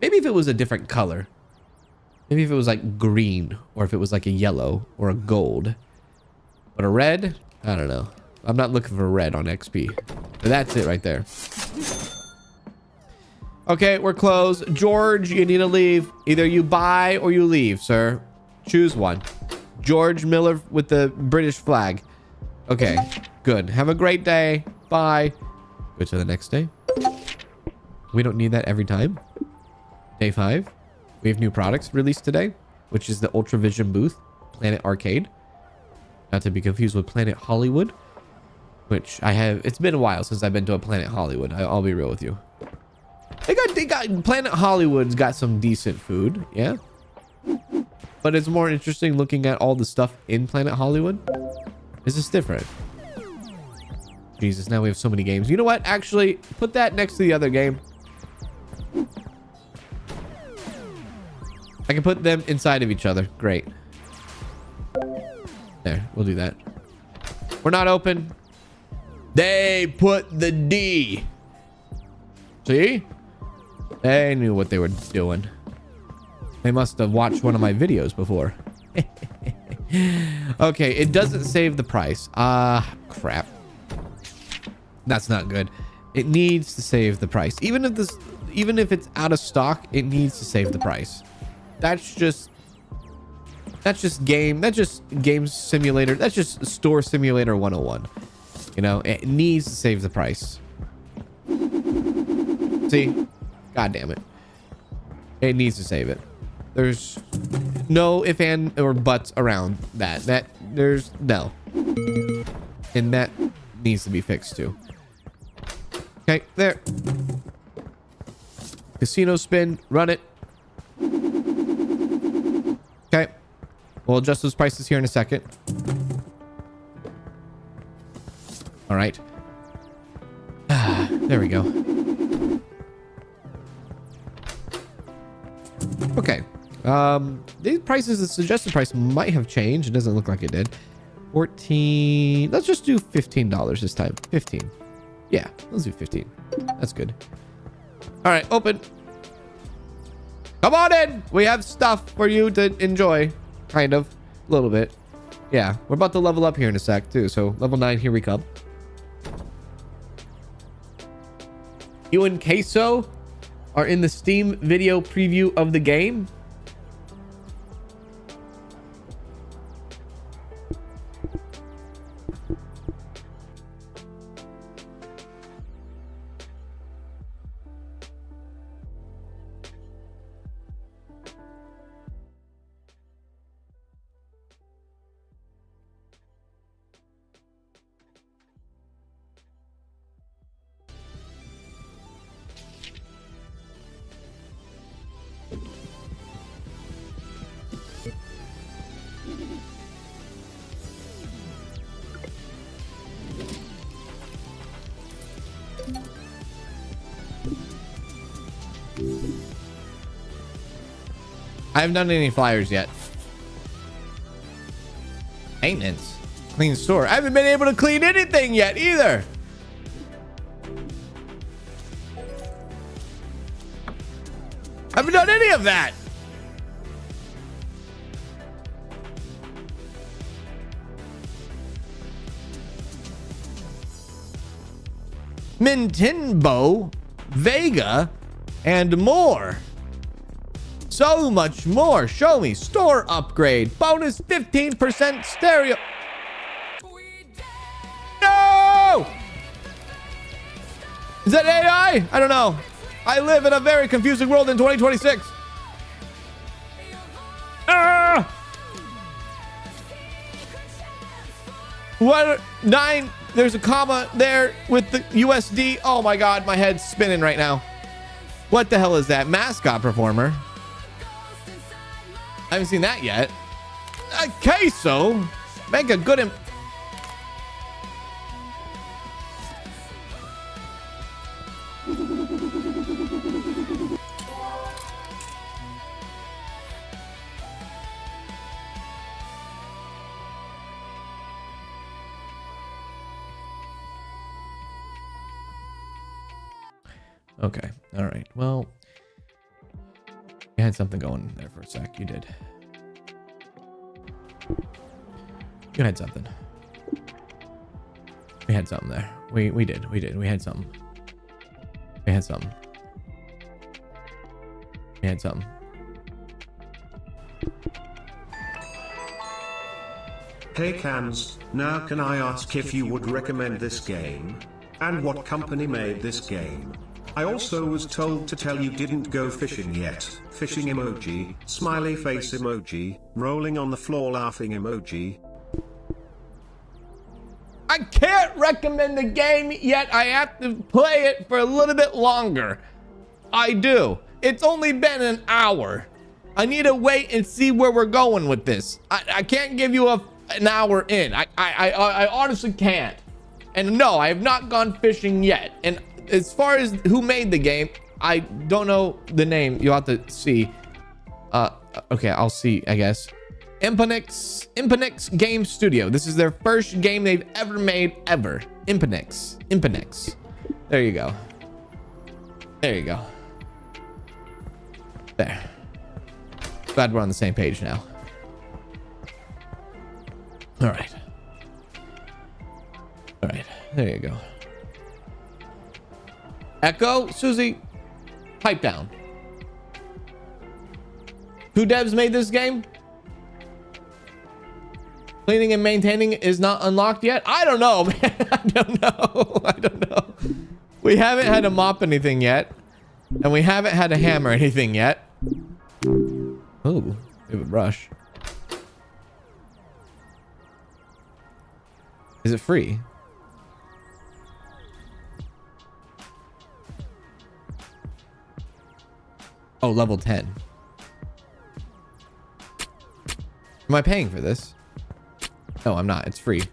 Maybe if it was a different color. Maybe if it was like green, or if it was like a yellow or a gold. But a red? I don't know. I'm not looking for red on XP. But that's it right there. Okay, we're closed. George, you need to leave. Either you buy or you leave, sir. Choose one. George Miller with the British flag. Okay, good. Have a great day. Bye. Go to the next day. We don't need that every time. Day 5. We have new products released today, which is the Ultravision booth, Planet Arcade. Not to be confused with Planet Hollywood, which I have. It's been a while since I've been to a Planet Hollywood. I'll be real with you. They got Planet Hollywood's got some decent food, yeah. But it's more interesting looking at all the stuff in Planet Hollywood. Is this different? Jesus, now we have so many games. You know what? Actually, put that next to the other game. I can put them inside of each other. Great. There, we'll do that. We're not open. They put the D. See? They knew what they were doing. They must have watched one of my videos before. Okay, it doesn't save the price. Crap. That's not good. It needs to save the price. Even if it's out of stock, it needs to save the price. That's just game simulator. That's just store simulator 101. You know, it needs to save the price. See? God damn it. It needs to save it. There's no if and or buts around that. There's no. And that needs to be fixed too. Okay, there. Casino spin, run it. Okay. We'll adjust those prices here in a second. All right. There we go. Okay. These prices, the suggested price might have changed. It doesn't look like it did. 14. Let's just do $15 this time. 15. Yeah, let's do 15. That's good. All right, open. Come on in. We have stuff for you to enjoy. Kind of. A little bit. Yeah, we're about to level up here in a sec too. So level 9, here we come. You and Queso are in the Steam video preview of the game. I haven't done any flyers yet. Maintenance. Clean store. I haven't been able to clean anything yet either. I haven't done any of that. Nintendo, Vega, and more. So much more. Show me. Store upgrade. Bonus 15% stereo. Is that AI? I don't know. I live in a very confusing world in 2026. Ah! What? 9. There's a comma there with the USD. Oh my God, my head's spinning right now. What the hell is that? Mascot performer. I haven't seen that yet. Queso. Make a good Okay. All right. Well, you had something going there for a sec. You did. You had something. We had something there. We did. We had something. We had something. We had something. Hey Cans, now can I ask if you would recommend this game? And what company made this game? I also was told to tell you didn't go fishing yet. Fishing emoji, smiley face emoji, rolling on the floor laughing emoji. I can't recommend the game yet. I have to play it for a little bit longer. I do. It's only been an hour. I need to wait and see where we're going with this. I can't give you an hour in. I honestly can't. And no, I have not gone fishing yet. And as far as who made the game, I don't know the name. You'll have to see. Okay, I'll see, I guess. Impenix Game Studio. This is their first game they've ever made, ever. Impenix. There you go. There you go. There. Glad we're on the same page now. All right. All right. There you go. Echo, Susie, pipe down. Who devs made this game? Cleaning and maintaining is not unlocked yet? I don't know, man. I don't know. We haven't had to mop anything yet. And we haven't had to hammer anything yet. Oh, it would rush. Is it free? Oh, level 10. Am I paying for this? No, I'm not. It's free.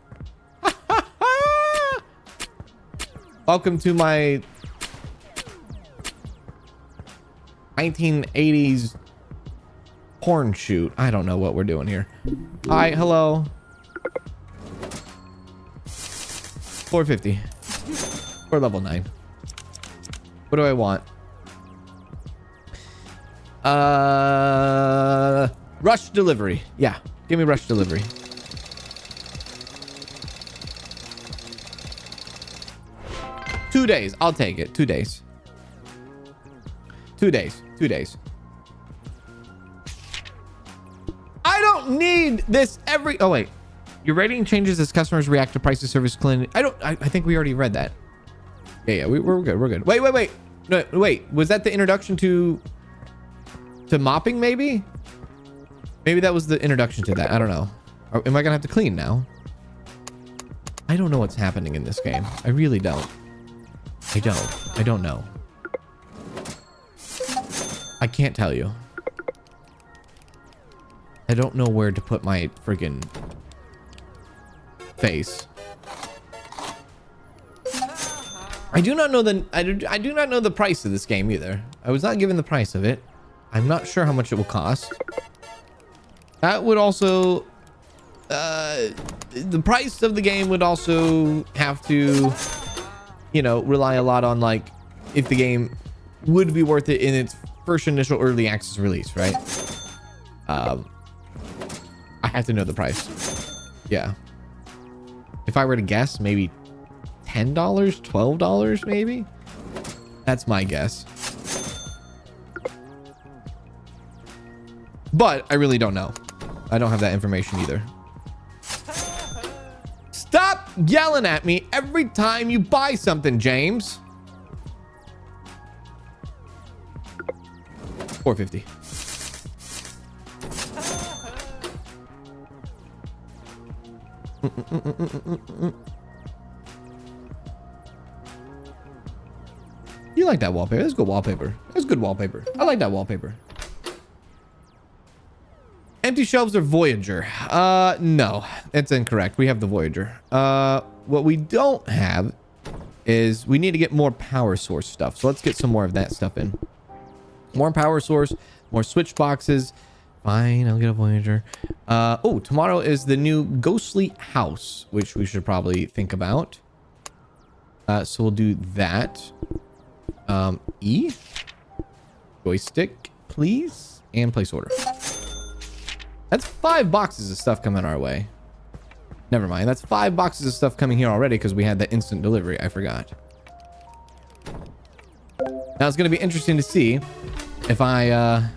Welcome to my 1980s porn shoot. I don't know what we're doing here. Hi, hello. 450. Or level 9. What do I want? Rush delivery. Yeah, give me rush delivery. Two days. I'll take it. 2 days. 2 days. 2 days. I don't need this every... Oh, wait. Your rating changes as customers react to price of service clean. I think we already read that. Yeah, we're good. We're good. Wait. No, wait. Was that the introduction to mopping, maybe? Maybe that was the introduction to that. I don't know. Am I gonna have to clean now? I don't know what's happening in this game. I really don't. I don't know. I can't tell you. I don't know where to put my friggin' face. I do not know the price of this game either. I was not given the price of it. I'm not sure how much it will cost. That would also... the price of the game would also have to, you know, rely a lot on, like, if the game would be worth it in its first initial early access release, right? I have to know the price. Yeah. If I were to guess, maybe $10, $12 maybe? That's my guess. But I really don't know. I don't have that information either. Stop yelling at me every time you buy something, James. 450. You like that wallpaper? That's good wallpaper. That's good wallpaper. I like that wallpaper. Empty shelves are Voyager. No, it's incorrect. We have the Voyager. What we don't have is we need to get more power source stuff. So let's get some more of that stuff in. More power source, more switch boxes. Fine, I'll get a Voyager. Oh, tomorrow is the new Ghostly House, which we should probably think about. So we'll do that. E. Joystick, please. And place order. That's 5 boxes of stuff coming our way. Never mind. That's 5 boxes of stuff coming here already because we had the instant delivery. I forgot. Now it's going to be interesting to see if I...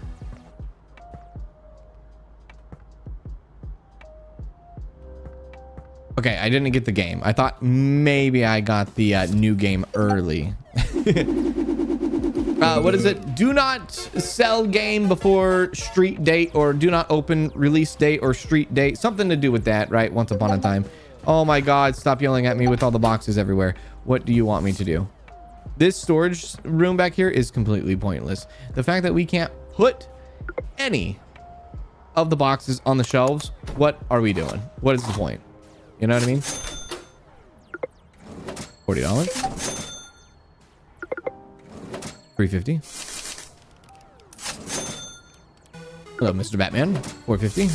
Okay, I didn't get the game. I thought maybe I got the new game early. What is it? Do not sell game before street date, or do not open release date or street date. Something to do with that, right? Once upon a time. Oh my God, stop yelling at me with all the boxes everywhere. What do you want me to do? This storage room back here is completely pointless. The fact that we can't put any of the boxes on the shelves, what are we doing? What is the point? You know what I mean? $40. $350. Hello, Mr. Batman. $450.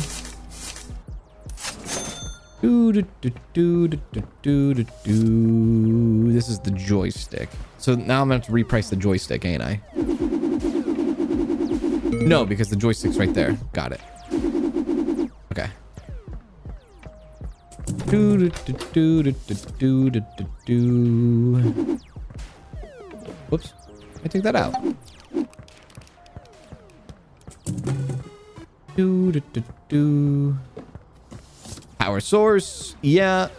This is the joystick. So now I'm gonna have to reprice the joystick, ain't I? No, because the joystick's right there. Got it. Okay. Whoops. I take that out. Power source. Yeah.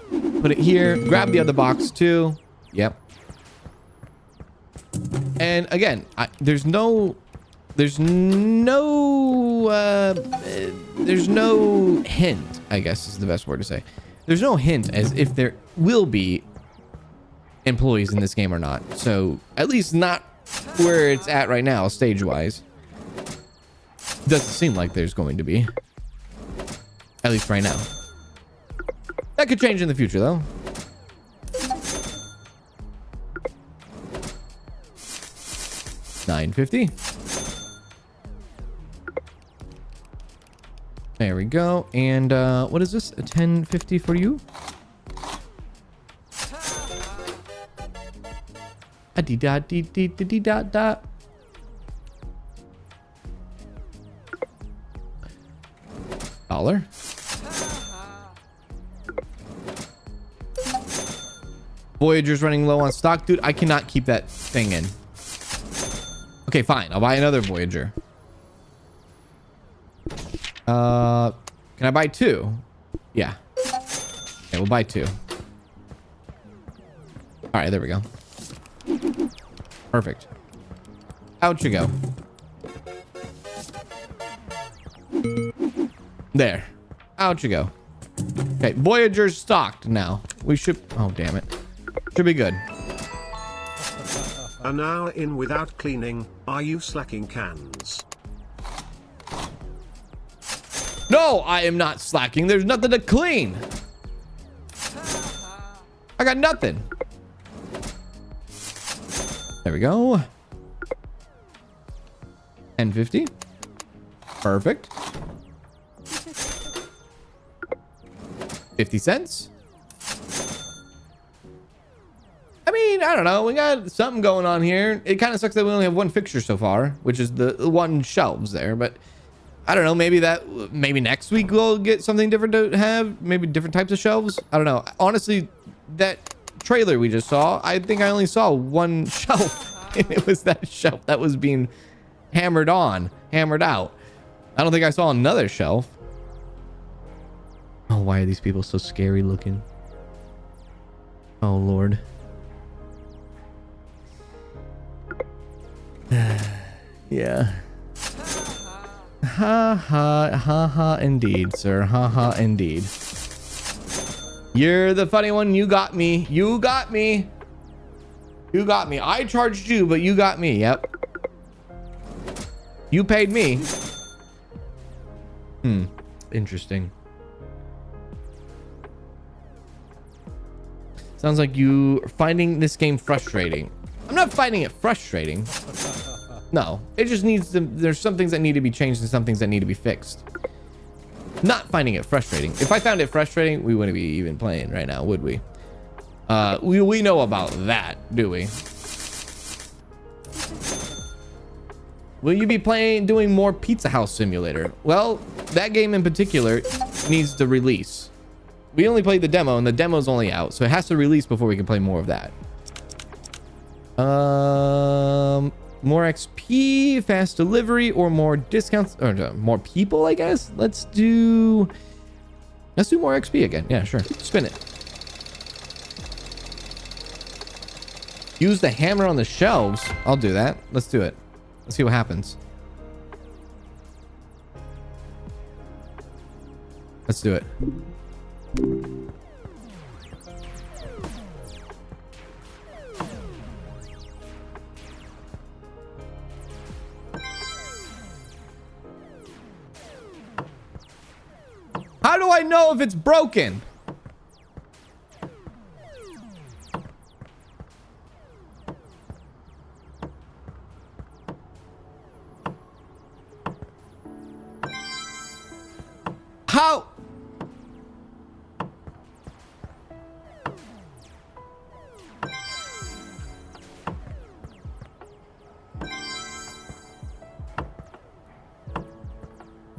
Put it here. Grab the other box too. Yep. And again, there's no hint, I guess is the best word to say. There's no hint as if there will be employees in this game or not. So at least not where it's at right now, stage-wise. Doesn't seem like there's going to be. At least right now. That could change in the future, though. $9.50. There we go. And what is this? A $10.50 for you? A dee da dee dee dee dee da da. $1. Voyager's running low on stock. Dude, I cannot keep that thing in. Okay, fine. I'll buy another Voyager. Can I buy 2? Yeah. Okay, we'll buy 2. All right, there we go. Perfect. Out you go. There. Out you go. Okay, Voyager's stocked now. We should... Oh, damn it. Should be good. An hour in without cleaning. Are you slacking, Cans? No, I am not slacking. There's nothing to clean. I got nothing. There we go. $10.50. Perfect. 50 cents. I mean, I don't know. We got something going on here. It kind of sucks that we only have one fixture so far, which is the one shelves there. But I don't know. Maybe next week we'll get something different to have. Maybe different types of shelves. I don't know. Honestly, that trailer we just saw, I think I only saw one shelf. And it was that shelf that was being hammered out. I don't think I saw another shelf. Oh, why are these people so scary looking? Oh, Lord. Yeah. Ha ha ha ha indeed, sir. Ha ha indeed. You're the funny one. You got me. You got me. You got me. I charged you, but you got me. Yep. You paid me. Interesting. Sounds like you are finding this game frustrating. I'm not finding it frustrating. No, it just needs to, there's some things that need to be changed and some things that need to be fixed. Not finding it frustrating. If I found it frustrating, we wouldn't be even playing right now, would we? We know about that, do we? Will you be doing more Pizza House Simulator? Well, that game in particular needs to release. We only played the demo and the demo's only out, so it has to release before we can play more of that. More XP, fast delivery, or more discounts, or no, more people, I guess. Let's do more XP again. Yeah, sure. Spin it. Use the hammer on the shelves. I'll do that. Let's do it. Let's see what happens. Let's do it. How do I know if it's broken? How?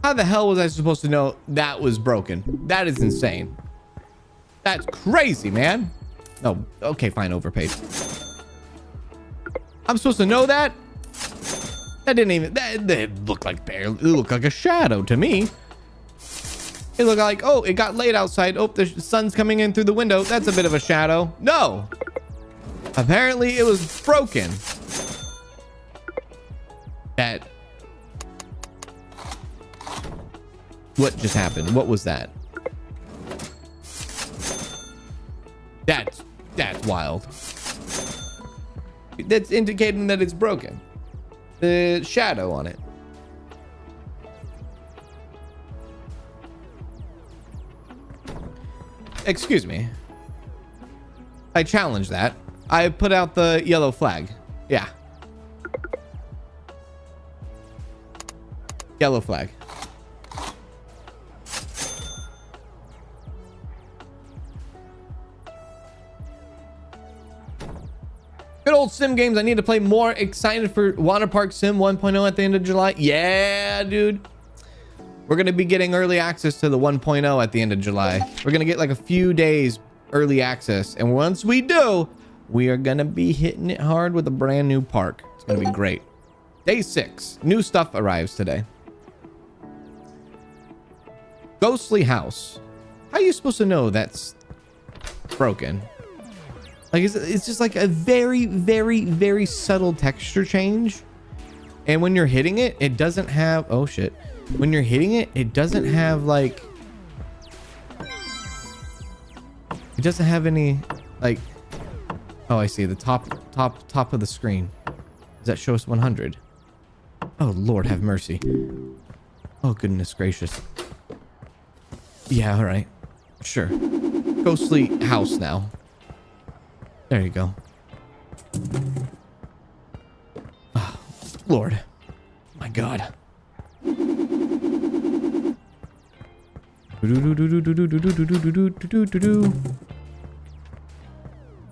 How the hell was I supposed to know that was broken? That is insane. That's crazy, man. No, okay, fine, overpaid. I'm supposed to know that? That didn't even, that looked like barely, it looked like a shadow to me. It looked like, oh, it got late outside. Oh, the sun's coming in through the window. That's a bit of a shadow. No. Apparently it was broken. That. What just happened? What was that? That's wild. That's indicating that it's broken. The shadow on it. Excuse me. I challenge that. I put out the yellow flag. Yeah. Yellow flag. Good old sim games. I need to play more. Excited for Water Park Sim 1.0 at the end of July. Yeah, dude. We're going to be getting early access to the 1.0 at the end of July. We're going to get like a few days early access. And once we do, we are going to be hitting it hard with a brand new park. It's going to be great. Day 6. New stuff arrives today. Ghostly house. How are you supposed to know that's broken? Like, it's just like a very, very, very subtle texture change. And when you're hitting it, it doesn't have... Oh, shit. When you're hitting it, it doesn't have like... It doesn't have any, like... Oh, I see. The top of the screen. Does that show us 100? Oh, Lord have mercy. Oh, goodness gracious. Yeah, all right. Sure. Ghostly house now. There you go. Oh, Lord. My God.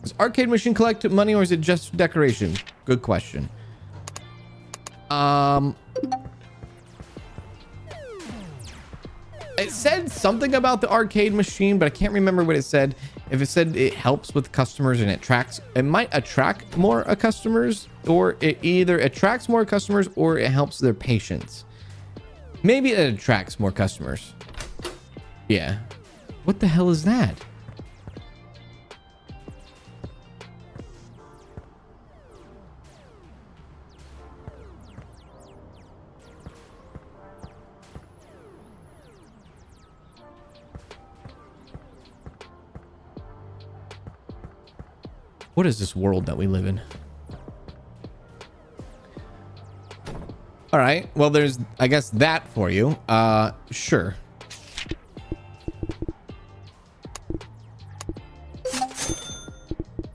Does arcade machine collect money or is it just decoration? Good question. It said something about the arcade machine, but I can't remember what it said. If it said it helps with customers and it might attract more customers, or it either attracts more customers or it helps their patience. Maybe it attracts more customers. Yeah. What the hell is that? What is this world that we live in? All right. Well, there's, I guess, that for you. Sure.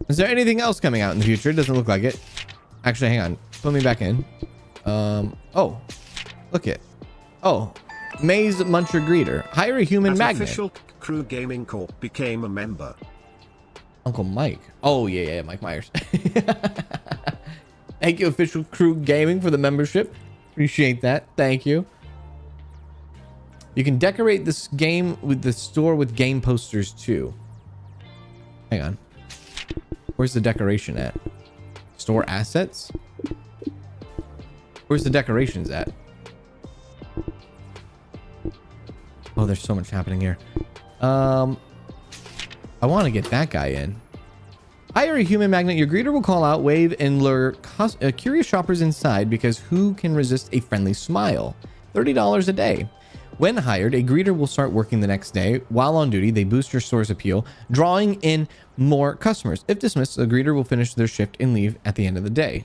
Is there anything else coming out in the future? It doesn't look like it. Actually, hang on. Put me back in. Oh, look it. Oh, Maze Muncher Greeter. Hire a human As magnet. Official Crew Gaming Corp became a member. Uncle Mike. Oh, yeah, Mike Myers. Thank you, Official Crew Gaming, for the membership. Appreciate that. Thank you. You can decorate this game with the store with game posters too. Hang on. Where's the decoration at? Store assets? Where's the decorations at? Oh, there's so much happening here. I want to get that guy in. Hire a human magnet. Your greeter will call out, wave, and lure curious shoppers inside because who can resist a friendly smile? $30 a day. When hired, a greeter will start working the next day. While on duty, they boost your store's appeal, drawing in more customers. If dismissed, the greeter will finish their shift and leave at the end of the day.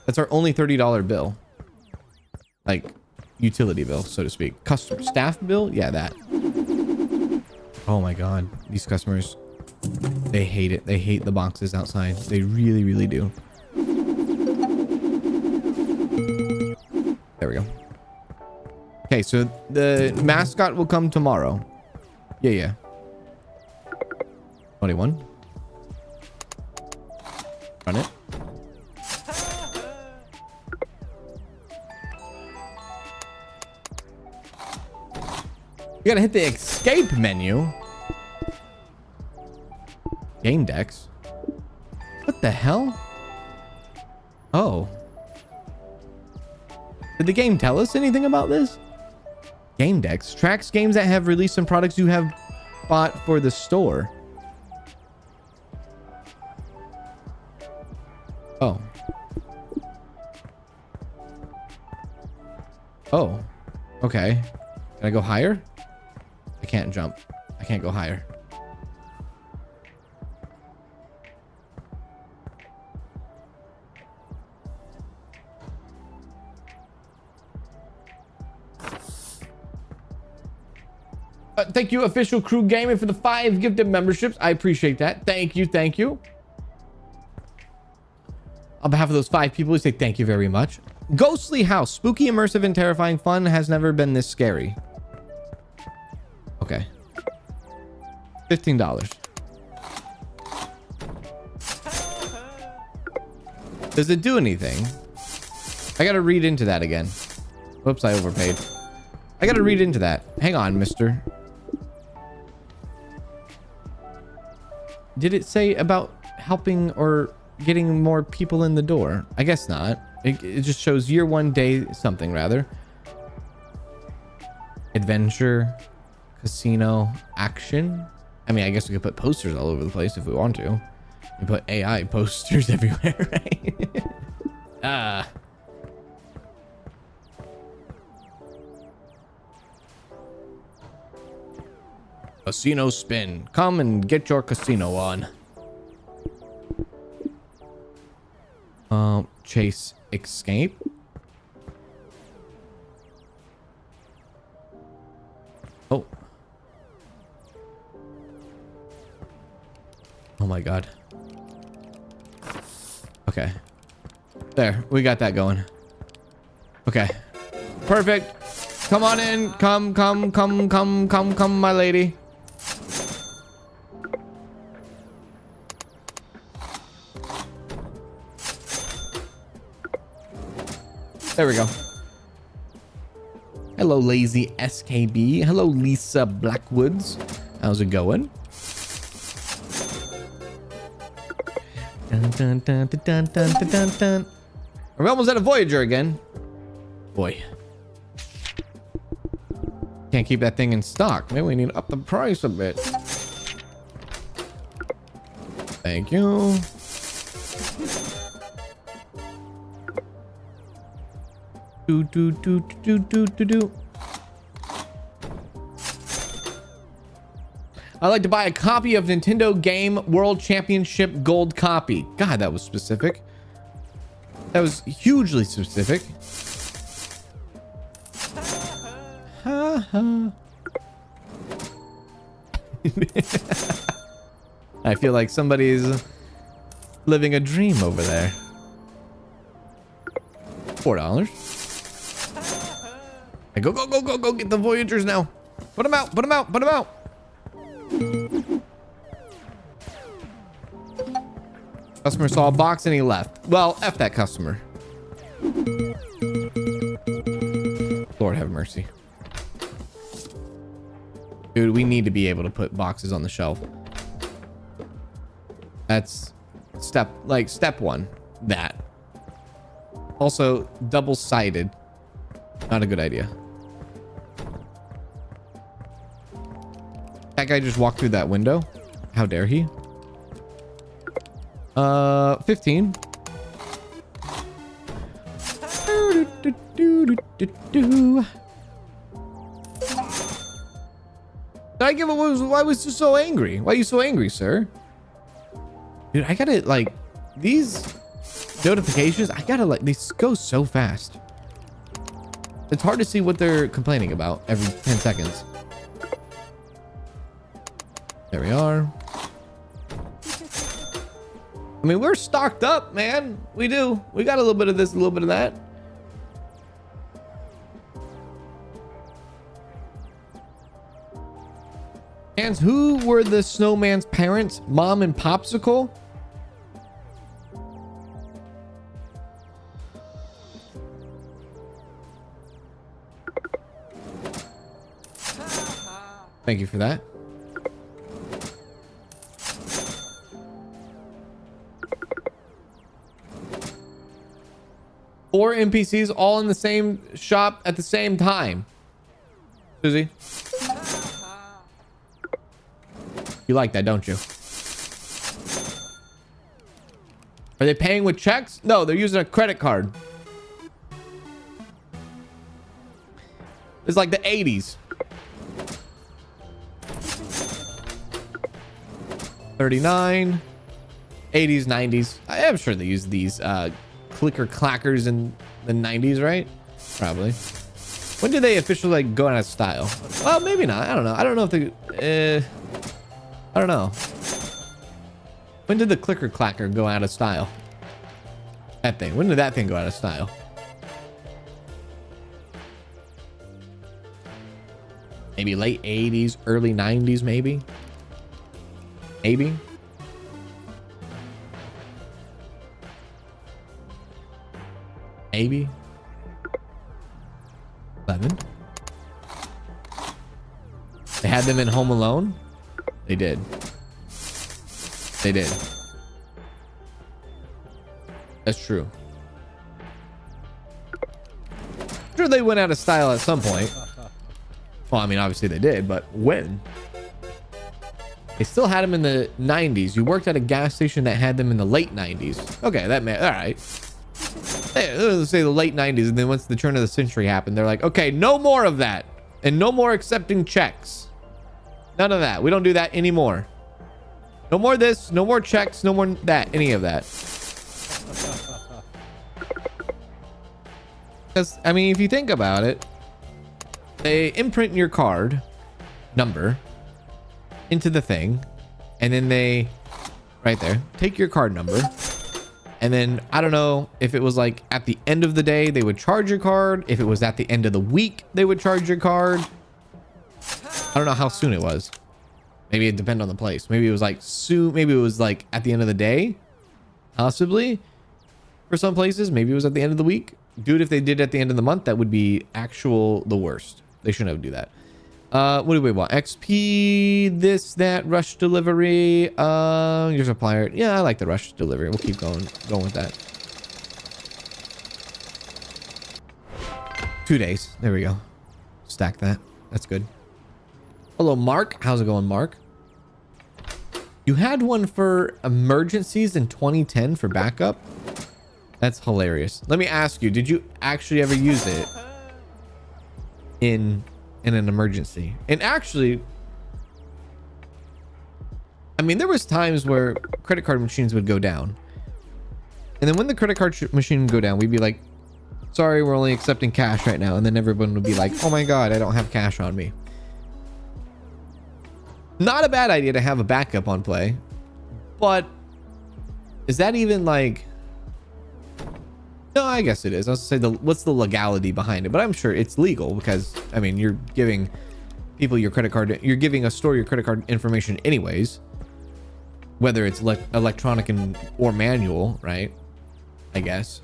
That's our only $30 bill. Like, utility bill, so to speak. Customer staff bill? Yeah, that. Oh my god. These customers, they hate it. They hate the boxes outside. They really, really do. There we go. Okay, so the mascot will come tomorrow. Yeah. 21. Run it. You gotta hit the escape menu. Game decks. What the hell? Oh. Did the game tell us anything about this? Game decks. Tracks games that have released and products you have bought for the store. Oh. Oh. Okay. Can I go higher? I can't jump. I can't go higher. Thank you, Official Crew Gaming, for the 5 gifted memberships. I appreciate that. Thank you. Thank you. On behalf of those 5 people, we say thank you very much. Ghostly House. Spooky, immersive, and terrifying fun has never been this scary. Okay. $15. Does it do anything? I gotta read into that again. Whoops, I overpaid. I gotta read into that. Hang on, mister. Did it say about helping or getting more people in the door? I guess not. It just shows year 1, day something rather. Adventure, casino, action. I mean, I guess we could put posters all over the place if we want to. We put AI posters everywhere, right? Casino spin. Come and get your casino on. Chase escape. Oh. Oh my god. Okay. There, we got that going. Okay. Perfect. Come on in. Come, my lady. There we go. Hello, Lazy SKB. Hello, Lisa Blackwoods. How's it going? Dun, dun, dun, dun, dun, dun, dun, dun. Are we almost at a Voyager again? Boy. Can't keep that thing in stock. Maybe we need to up the price a bit. Thank you. Do. I'd like to buy a copy of Nintendo Game World Championship Gold copy. God, that was specific. That was hugely specific. Ha ha. I feel like somebody's living a dream over there. $4. Hey, go, go, go, go, go. Get the Voyagers now. Put them out. Put them out. Put them out. Customer saw a box and he left. Well, F that customer. Lord have mercy. Dude, we need to be able to put boxes on the shelf. That's step one. That. Also, double-sided. Not a good idea. That guy just walked through that window. How dare he? 15. Did I give it? Why was you so angry? Why are you so angry, sir? Dude, I gotta like these notifications. I gotta like these go so fast. It's hard to see what they're complaining about every 10 seconds. There we are. I mean, we're stocked up, man. We do. We got a little bit of this, a little bit of that. And who were the snowman's parents? Mom and Popsicle? Thank you for that. Four NPCs all in the same shop at the same time. Susie? You like that, don't you? Are they paying with checks? No, they're using a credit card. It's like the 80s. 39. 80s, 90s. I am sure they use these clicker clackers in the 90s, right? Probably. When did they officially like go out of style? Well, maybe not. I don't know. I don't know if they... I don't know. When did the clicker clacker go out of style? That thing. When did that thing go out of style? Maybe late 80s, early 90s, maybe? Maybe? Maybe? 11? They had them in Home Alone? They did. They did. That's true. Sure, they went out of style at some point. Well, I mean, obviously they did, but when? They still had them in the 90s. You worked at a gas station that had them in the late 90s. Okay, that man. All right. Hey, let's say the late 90s, and then once the turn of the century happened, they're like, okay, no more of that, and no more accepting checks. None of that. We don't do that anymore. No more this, no more checks, no more that, any of that. Because, I mean, if you think about it, they imprint your card number into the thing, and then they, right there, take your card number, and then I don't know if it was like at the end of the day, they would charge your card. If it was at the end of the week, they would charge your card. I don't know how soon it was. Maybe it depended on the place. Maybe it was like soon. Maybe it was like at the end of the day, possibly for some places. Maybe it was at the end of the week. Dude, if they did at the end of the month, that would be the worst. They shouldn't have do that. What do we want? XP, this, that, rush delivery. Your supplier. Yeah, I like the rush delivery. We'll keep going with that. 2 days. There we go. Stack that. That's good. Hello, Mark. How's it going, Mark? You had one for emergencies in 2010 for backup? That's hilarious. Let me ask you, did you actually ever use it in an emergency? And actually, mean, there was times where credit card machines would go down. And then when the credit card machine would go down, we'd be like, sorry, we're only accepting cash right now. And then everyone would be like, oh my God, I don't have cash on me. Not a bad idea to have a backup on play. But is that even like... No, I guess it is. I was going to say, what's the legality behind it? But I'm sure it's legal because, I mean, you're giving people your credit card, you're giving a store your credit card information anyways, whether it's electronic or manual, right? I guess.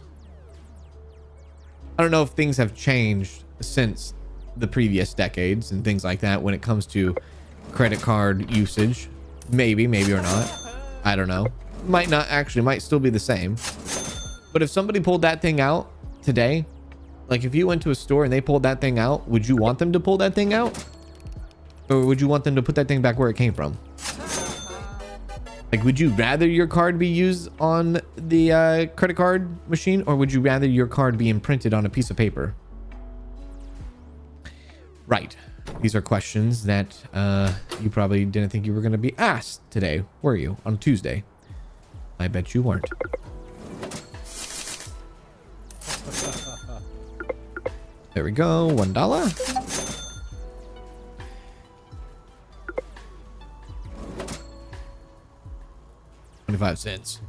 I don't know if things have changed since the previous decades and things like that when it comes to credit card usage. Maybe or not. I don't know. Might not actually, might still be the same. But if somebody pulled that thing out today, like if you went to a store and they pulled that thing out, would you want them to pull that thing out? Or would you want them to put that thing back where it came from? Like, would you rather your card be used on the credit card machine, or would you rather your card be imprinted on a piece of paper? Right. These are questions that you probably didn't think you were going to be asked today, were you? On Tuesday. I bet you weren't. There we go. $1. 25 cents.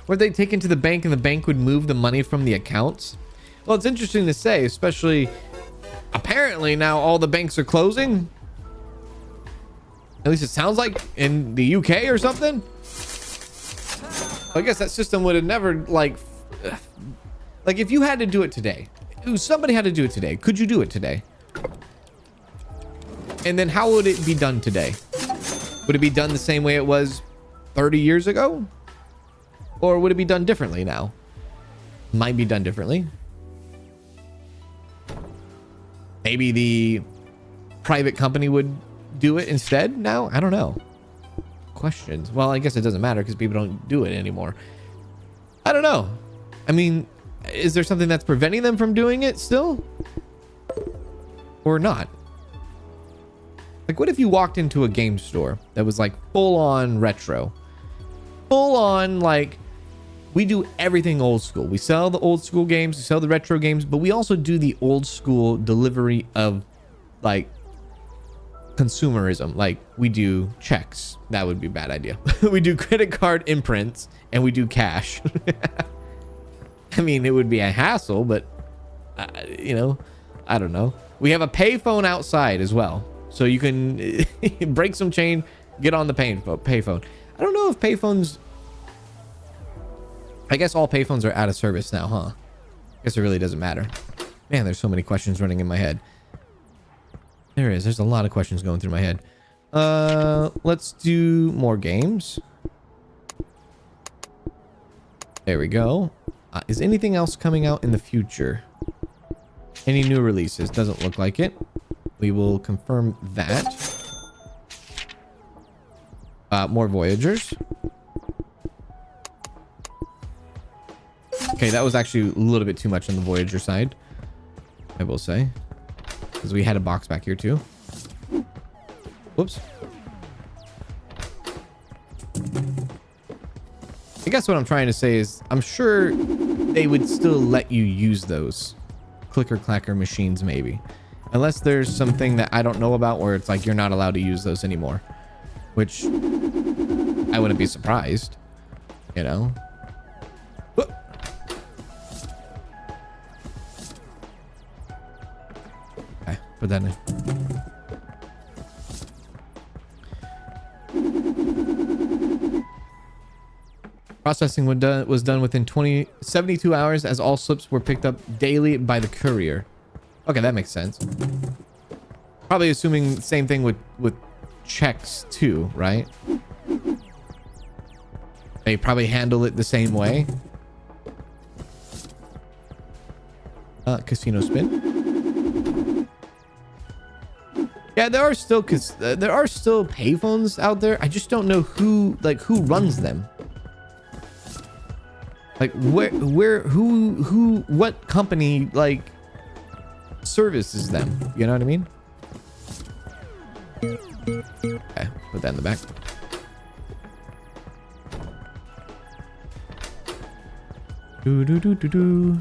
Were they taken to the bank and the bank would move the money from the accounts? Well, it's interesting to say, especially apparently now all the banks are closing. At least it sounds like in the UK or something. I guess that system would have never like if you had to do it today, if somebody had to do it today, could you do it today? And then how would it be done today? Would it be done the same way it was 30 years ago? Or would it be done differently now? Might be done differently. Maybe the private company would do it instead now? I don't know. Questions. Well, I guess it doesn't matter because people don't do it anymore. I don't know. I mean, is there something that's preventing them from doing it still? Or not? Like, what if you walked into a game store that was like full on retro? Full on, like, we do everything old school. We sell the old school games, we sell the retro games, but we also do the old school delivery of like consumerism. Like, we do checks. That would be a bad idea. We do credit card imprints and we do cash. I mean, it would be a hassle, but you know, I don't know. We have a payphone outside as well, so you can break some chain, get on the payphone. I don't know if payphones. I guess all payphones are out of service now, huh? I guess it really doesn't matter. Man, there's so many questions running in my head. There is. There's a lot of questions going through my head. Let's do more games. There we go. Is anything else coming out in the future? Any new releases? Doesn't look like it. We will confirm that. More Voyagers. Okay, that was actually a little bit too much on the Voyager side, I will say, because we had a box back here too. Whoops. I guess what I'm trying to say is I'm sure they would still let you use those clicker clacker machines, maybe, unless there's something that I don't know about where it's like you're not allowed to use those anymore, which I wouldn't be surprised, you know. Okay, put that in. Processing was done within 72 hours as all slips were picked up daily by the courier. Okay, that makes sense. Probably assuming the same thing with checks too, right? They probably handle it the same way. Casino spin. Yeah, there are still payphones out there. I just don't know who runs them. Like what company like services them? You know what I mean? Okay, put that in the back. Do do do do do.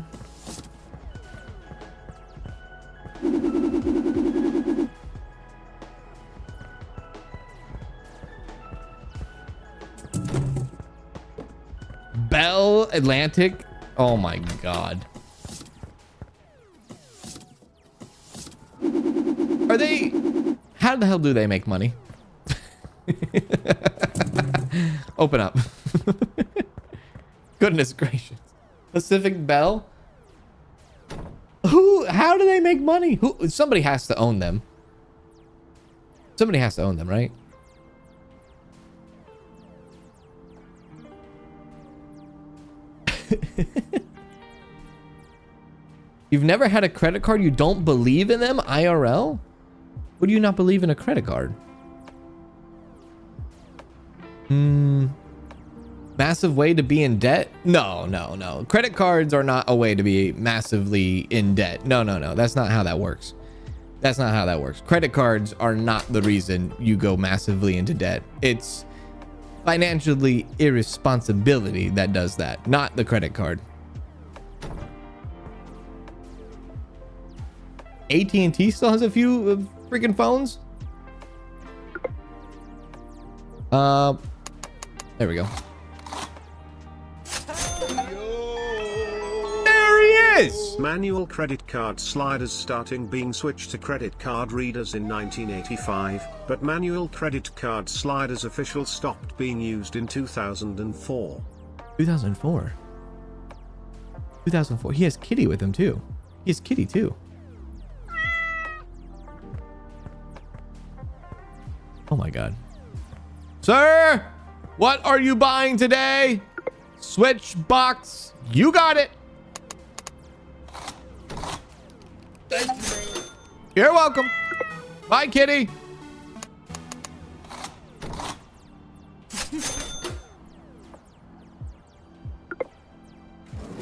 Bell Atlantic. Oh my god. Are they? How the hell do they make money? Open up. Goodness gracious. Pacific Bell? How do they make money? Somebody has to own them. Somebody has to own them, right? You've never had a credit card? You don't believe in them? IRL? What do you not believe in a credit card? Massive way to be in debt? No. Credit cards are not a way to be massively in debt. No. That's not how that works. That's not how that works. Credit cards are not the reason you go massively into debt. It's financially irresponsibility that does that, not the credit card. AT&T still has a few freaking phones. There we go. There he is. Manual credit card sliders starting being switched to credit card readers in 1985, but manual credit card sliders official stopped being used in 2004. 2004. 2004. He has Kitty with him too. He has Kitty too. Oh my god. Sir, what are you buying today? Switch box. You got it. Thank you. You're welcome. Bye, Kitty.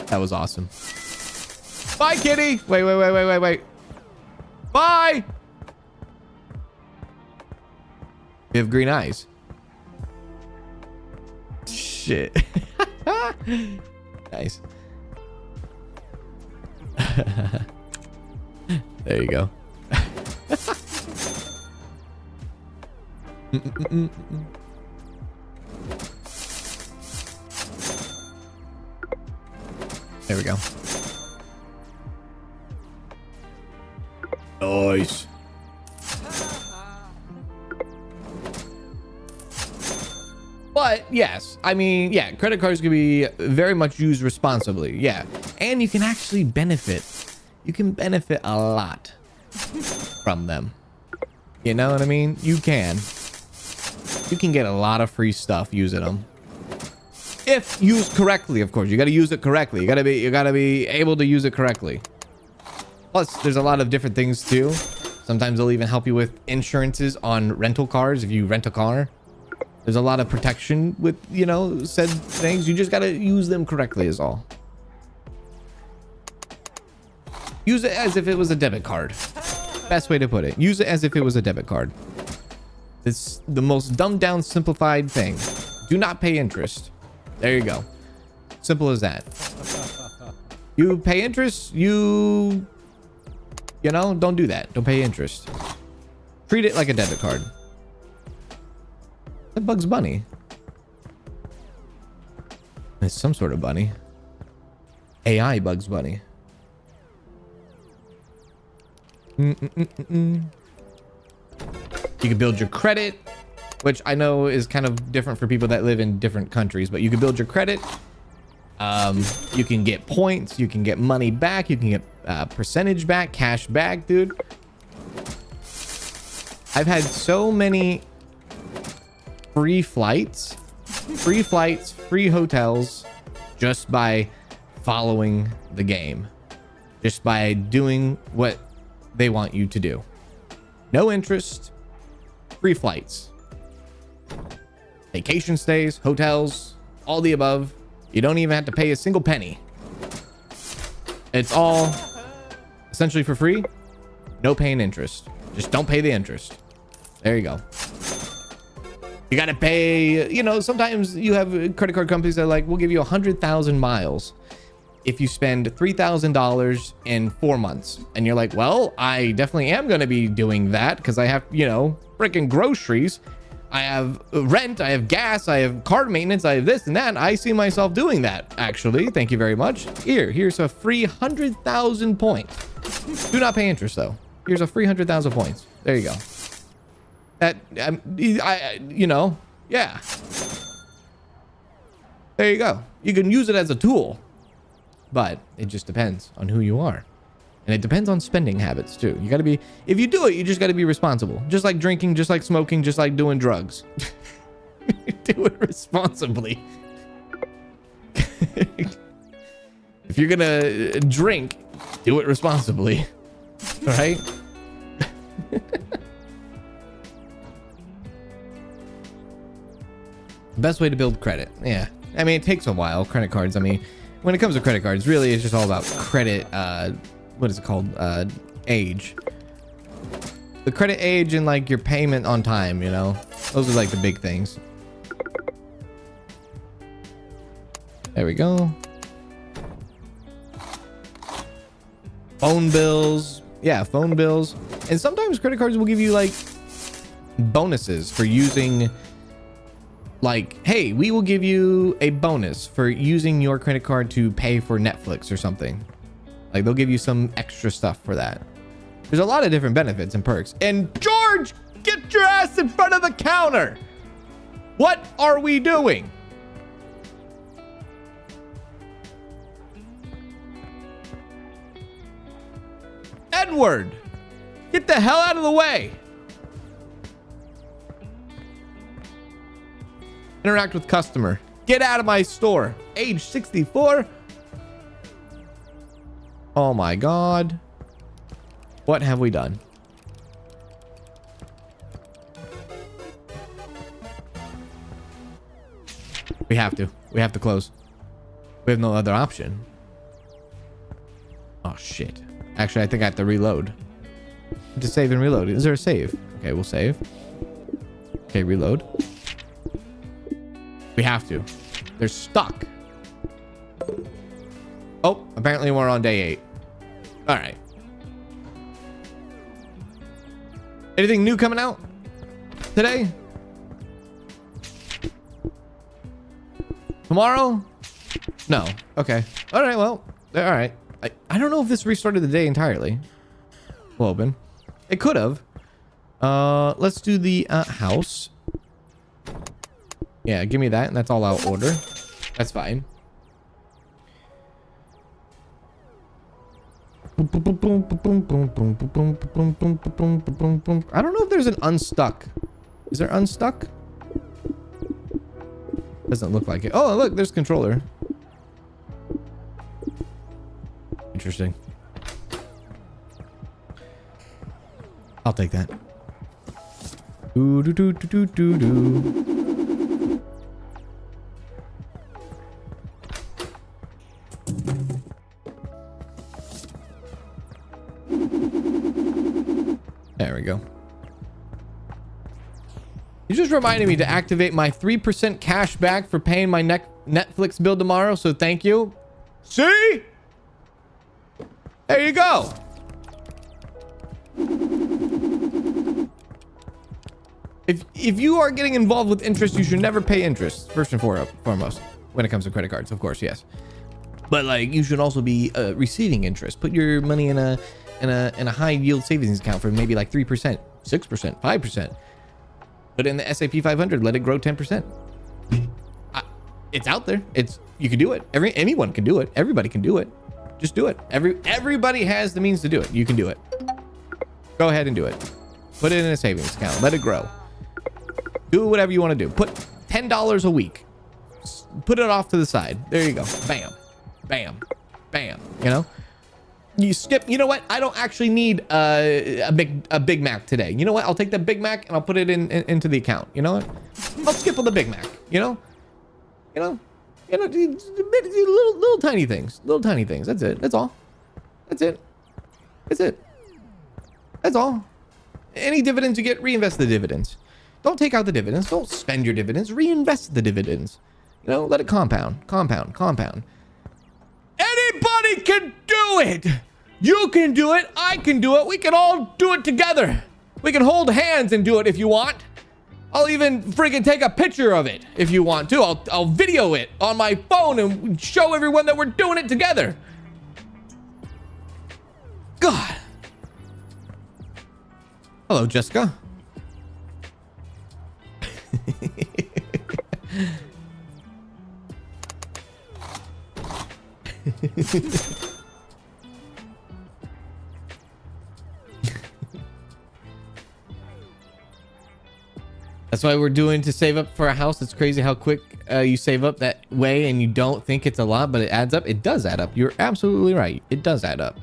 That was awesome. Bye, Kitty. Wait. Bye. You have green eyes. Shit. Nice. There you go. There we go. Nice. But yes, I mean, yeah, credit cards can be very much used responsibly. Yeah. And you can actually benefit. You can benefit a lot from them. You know what I mean? You can. You can get a lot of free stuff using them. If used correctly, of course. You got to use it correctly. You got to be able to use it correctly. Plus, there's a lot of different things too. Sometimes they'll even help you with insurances on rental cars if you rent a car. There's a lot of protection with, you know, said things. You just got to use them correctly is all. Use it as if it was a debit card. Best way to put it. Use it as if it was a debit card. It's the most dumbed down, simplified thing. Do not pay interest. There you go. Simple as that. You pay interest, you know, don't do that. Don't pay interest. Treat it like a debit card. That Bugs Bunny. It's some sort of bunny. AI Bugs Bunny. You can build your credit, which I know is kind of different for people that live in different countries, but you can build your credit. You can get points, you can get money back, you can get percentage back, cash back, dude. I've had so many free flights, free hotels, just by following the game, just by doing what they want you to do. No interest, free flights, vacation stays, hotels, all the above. You don't even have to pay a single penny. It's all essentially for free. No paying interest. Just don't pay the interest. There you go. You got to pay, you know, sometimes you have credit card companies that are like, we'll give you 100,000 miles if you spend $3,000 in 4 months. And you're like, well, I definitely am going to be doing that because I have, you know, freaking groceries. I have rent, I have gas, I have car maintenance, I have this and that. I see myself doing that, actually. Thank you very much. Here's a free 100,000 points. Do not pay interest, though. Here's a free 100,000 points. There you go. That, you know, yeah. There you go. You can use it as a tool, but it just depends on who you are. And it depends on spending habits too. You got to be, if you do it, you just got to be responsible. Just like drinking, just like smoking, just like doing drugs. Do it responsibly. If you're going to drink, do it responsibly. All right? Best way to build credit. Yeah. I mean, it takes a while. Credit cards. I mean, when it comes to credit cards, really, it's just all about credit. What is it called? Age. The credit age and like your payment on time, you know, those are like the big things. There we go. Phone bills. Yeah, phone bills. And sometimes credit cards will give you like bonuses for using, like, hey, we will give you a bonus for using your credit card to pay for Netflix or something. Like, they'll give you some extra stuff for that. There's a lot of different benefits and perks. And George, get your ass in front of the counter. What are we doing? Edward, get the hell out of the way. Interact with customer. Get out of my store. Age 64. Oh my God. What have we done? We have to. We have to close. We have no other option. Oh shit. Actually, I think I have to reload. To save and reload. Is there a save? Okay, we'll save. Okay, reload. We have to. They're stuck. Oh, apparently we're on day 8. All right. Anything new coming out today? Tomorrow? No. Okay. All right. Well, all right. I don't know if this restarted the day entirely. We'll open. It could have. Let's do the house. Yeah, give me that, and that's all I'll order. That's fine. I don't know if there's an unstuck. Is there unstuck? Doesn't look like it. Oh, look, there's controller. Interesting. I'll take that. Do do do do do do. There we go. You just reminded me to activate my 3% cash back for paying my Netflix bill tomorrow, so thank you. See? There you go. If you are getting involved with interest, you should never pay interest, first and foremost, when it comes to credit cards, of course, yes. But like, you should also be receiving interest. Put your money in a high yield savings account for maybe like 3%, 6%, 5%. Put it in the S&P 500, let it grow 10%. It's out there. You can do it. Anyone can do it. Everybody can do it. Just do it. Everybody has the means to do it. You can do it. Go ahead and do it. Put it in a savings account. Let it grow. Do whatever you want to do. Put $10 a week. Put it off to the side. There you go. Bam. Bam. Bam. You know? You skip. You know what? I don't actually need a Big Mac today. You know what? I'll take the Big Mac and I'll put it into the account. You know what? I'll skip on the Big Mac. You know? You know, little tiny things. Little tiny things. That's it. That's all. That's it. That's it. That's all. Any dividends you get, reinvest the dividends. Don't take out the dividends. Don't spend your dividends. Reinvest the dividends. You know, let it compound. Compound. Compound. Anybody can do it. You can do it. I can do it. We can all do it together. We can hold hands and do it if you want. I'll even freaking take a picture of it if you want to. I'll video it on my phone and show everyone that we're doing it together. God. Hello, Jessica. That's why we're doing to save up for a house. It's crazy how quick you save up that way and you don't think it's a lot, but it adds up. It does add up. You're absolutely right. It does add up.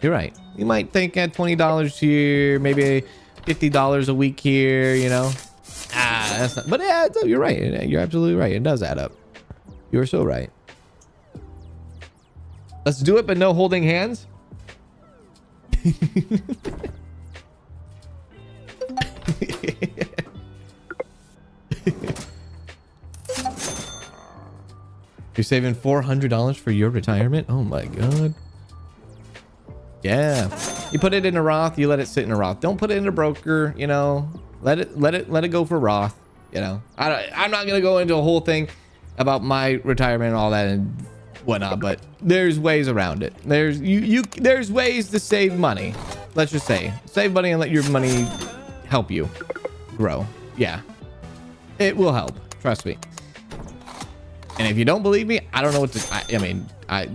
You're right. You might think at $20 here, maybe $50 a week here, you know. That's not, but it adds up. You're right. You're absolutely right. It does add up. You're so right. Let's do it, but no holding hands. You're saving $400 for your retirement? Oh my God. Yeah. You put it in a Roth, you let it sit in a Roth. Don't put it in a broker, you know. Let it go for Roth, you know. I'm not going to go into a whole thing about my retirement and all that and whatnot, but there's ways around it. There's ways to save money. Let's just say save money and let your money help you grow. Yeah. It will help. Trust me. And if you don't believe me, I don't know what to, I mean,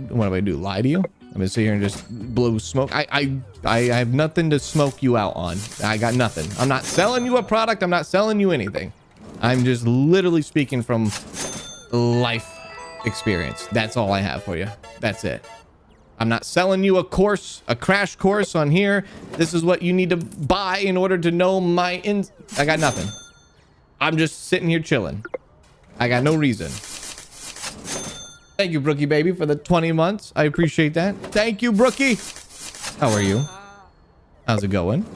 what do I do? Lie to you? I'm gonna sit here and just blow smoke. I have nothing to smoke you out on. I got nothing. I'm not selling you a product. I'm not selling you anything. I'm just literally speaking from life experience. That's all I have for you. That's it. I'm not selling you a course, a crash course on here. This is what you need to buy in order to know my I got nothing. I'm just sitting here chilling. I got no reason. Thank you, Brookie baby, for the 20 months. I appreciate that. Thank you, Brookie. How are you? How's it going?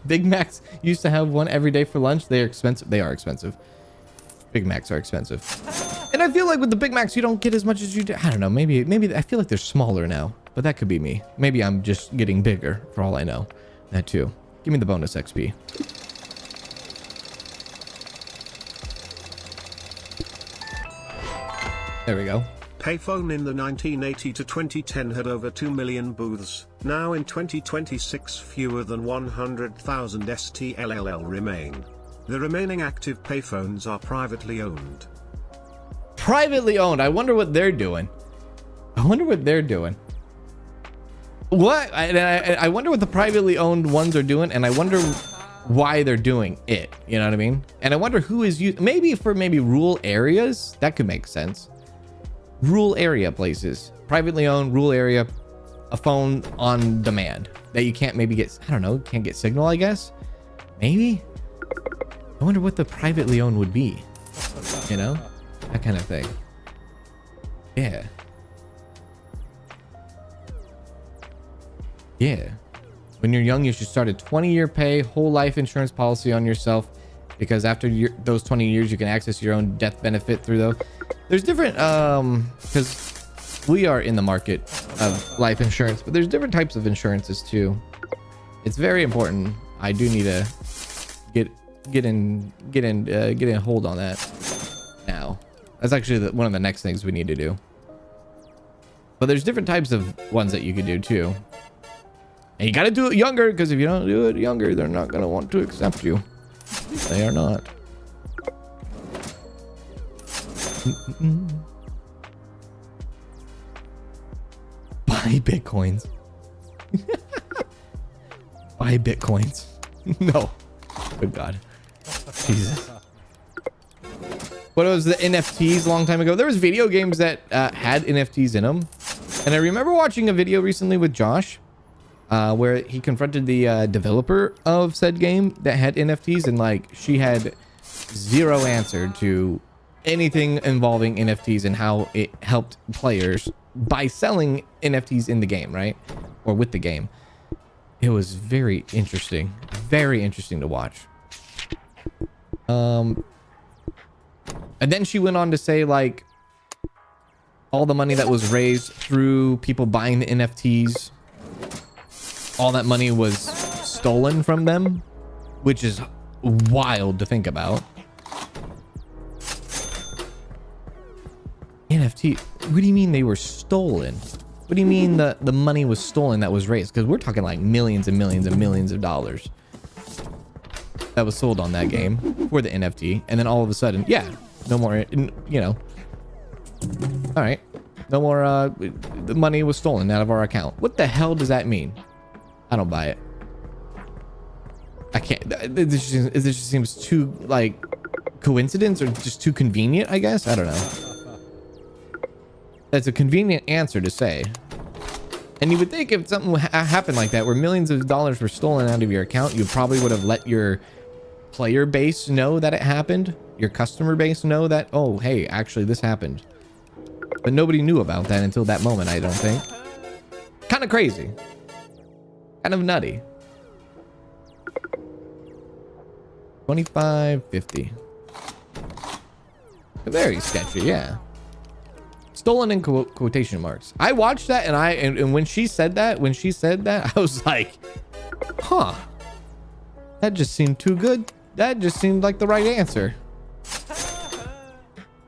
Big Macs used to have one every day for lunch. They are expensive. They are expensive. Big Macs are expensive. And I feel like with the Big Macs, you don't get as much as you do. I don't know. Maybe I feel like they're smaller now, but that could be me. Maybe I'm just getting bigger for all I know. That too. Give me the bonus XP. There we go. Payphone in the 1980 to 2010 had over 2 million booths. Now in 2026 fewer than 100,000 STLLL remain. The remaining active payphones are privately owned. Privately owned. I wonder what they're doing. I wonder what they're doing. What? I wonder what the privately owned ones are doing, and I wonder why they're doing it. You know what I mean? And I wonder who is using. Maybe for rural areas, that could make sense. Rural area places, privately owned, rural area, a phone on demand that you can't maybe get. I don't know. Can't get signal. I guess. Maybe. I wonder what the privately owned would be. You know, that kind of thing. Yeah. Yeah. When you're young, you should start a 20-year pay whole life insurance policy on yourself, because after those 20 years, you can access your own death benefit through those. There's different, because we are in the market of life insurance, but there's different types of insurances too. It's very important. I do need to get in hold on that now. That's actually one of the next things we need to do. But there's different types of ones that you could do too. And you got to do it younger, because if you don't do it younger, they're not going to want to accept you. They are not. Buy Bitcoins. Buy Bitcoins. No. Good God. Jesus. What was the NFTs a long time ago? There was video games that had NFTs in them. And I remember watching a video recently with Josh. where he confronted the developer of said game that had NFTs, and like she had zero answer to anything involving NFTs and how it helped players by selling NFTs in the game, right? Or with the game. It was very interesting to watch. And then she went on to say like all the money that was raised through people buying the NFTs, all that money was stolen from them, which is wild to think about. NFT, what do you mean they were stolen? What do you mean the money was stolen that was raised? Because we're talking like millions and millions and millions of dollars that was sold on that game for the NFT. And then all of a sudden, yeah, no more, you know. All right. No more, the money was stolen out of our account. What the hell does that mean? I don't buy it. I can't, this just seems too like coincidence or just too convenient, I guess. I don't know. That's a convenient answer to say. And you would think if something happened like that, where millions of dollars were stolen out of your account, you probably would have let your player base know that it happened. Your customer base know that, oh, hey, actually this happened. But nobody knew about that until that moment, I don't think. Kind of crazy. Kind of nutty. 25.50. Very sketchy, yeah. Stolen in quotation marks. I watched that and when she said that, I was like, huh. That just seemed too good. That just seemed like the right answer.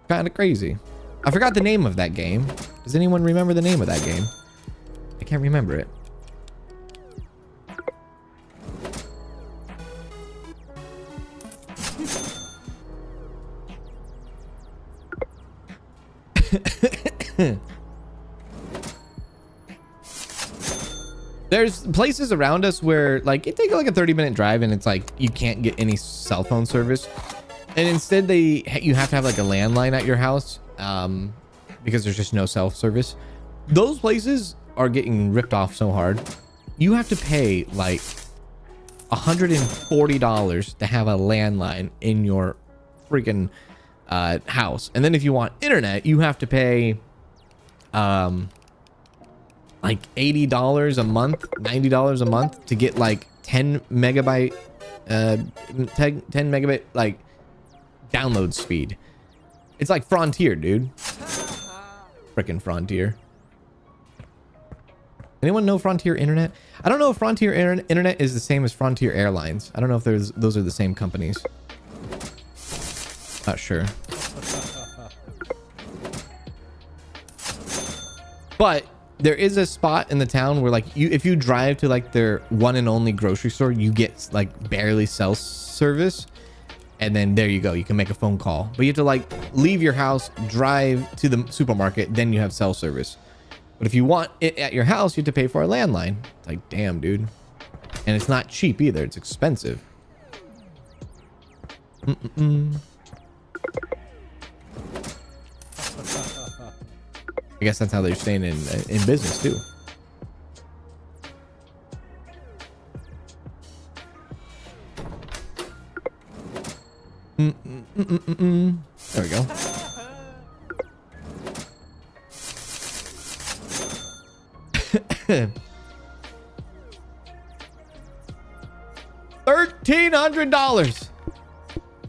Kind of crazy. I forgot the name of that game. Does anyone remember the name of that game? I can't remember it. There's places around us where like it takes like a 30-minute drive and it's like you can't get any cell phone service, and instead you have to have like a landline at your house because there's just no cell service. Those places are getting ripped off so hard. You have to pay like $140 to have a landline in your freaking house, and then if you want internet you have to pay like $80 a month, $90 a month to get like 10 megabit like download speed. It's like Frontier, dude. Freaking Frontier. Anyone know Frontier Internet? I don't know if Frontier Internet is the same as Frontier Airlines. I don't know if those are the same companies. Not sure. But there is a spot in the town where like if you drive to like their one and only grocery store, you get like barely cell service, and then there you go, you can make a phone call, but you have to like leave your house, drive to the supermarket, then you have cell service. But if you want it at your house, you have to pay for a landline. It's like, damn, dude. And it's not cheap either, it's expensive. I guess that's how they're staying in business too. There we go. $1,300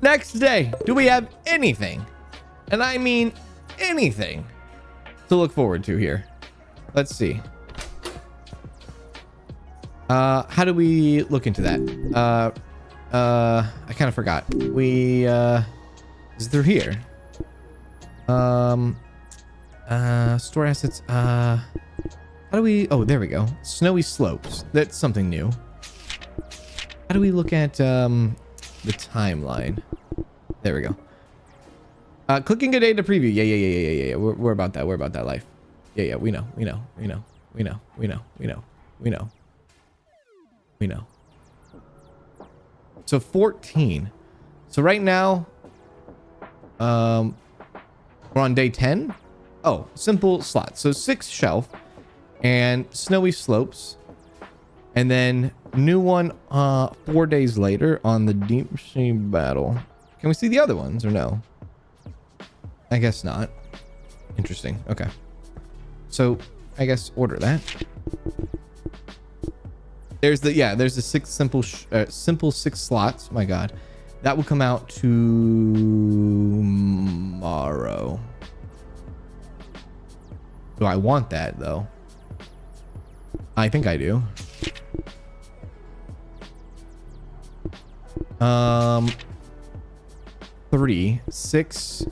next day. Do we have anything? And I mean anything to look forward to here. Let's see. How do we look into that? I kind of forgot. We is through here. Store assets. How do we? Oh, there we go. Snowy slopes. That's something new. How do we look at the timeline? There we go. Clicking a data preview. Yeah. We're about that. We're about that life. Yeah. We know. So 14. So right now, we're on day 10. Oh, simple slots. So 6 shelf and snowy slopes. And then new one 4 days later on the deep sea battle. Can we see the other ones or no? I guess not. Interesting. Okay. So I guess order that. There's the 6 simple 6 slots. My God. That will come out tomorrow. Do I want that though? I think I do. 3, 6.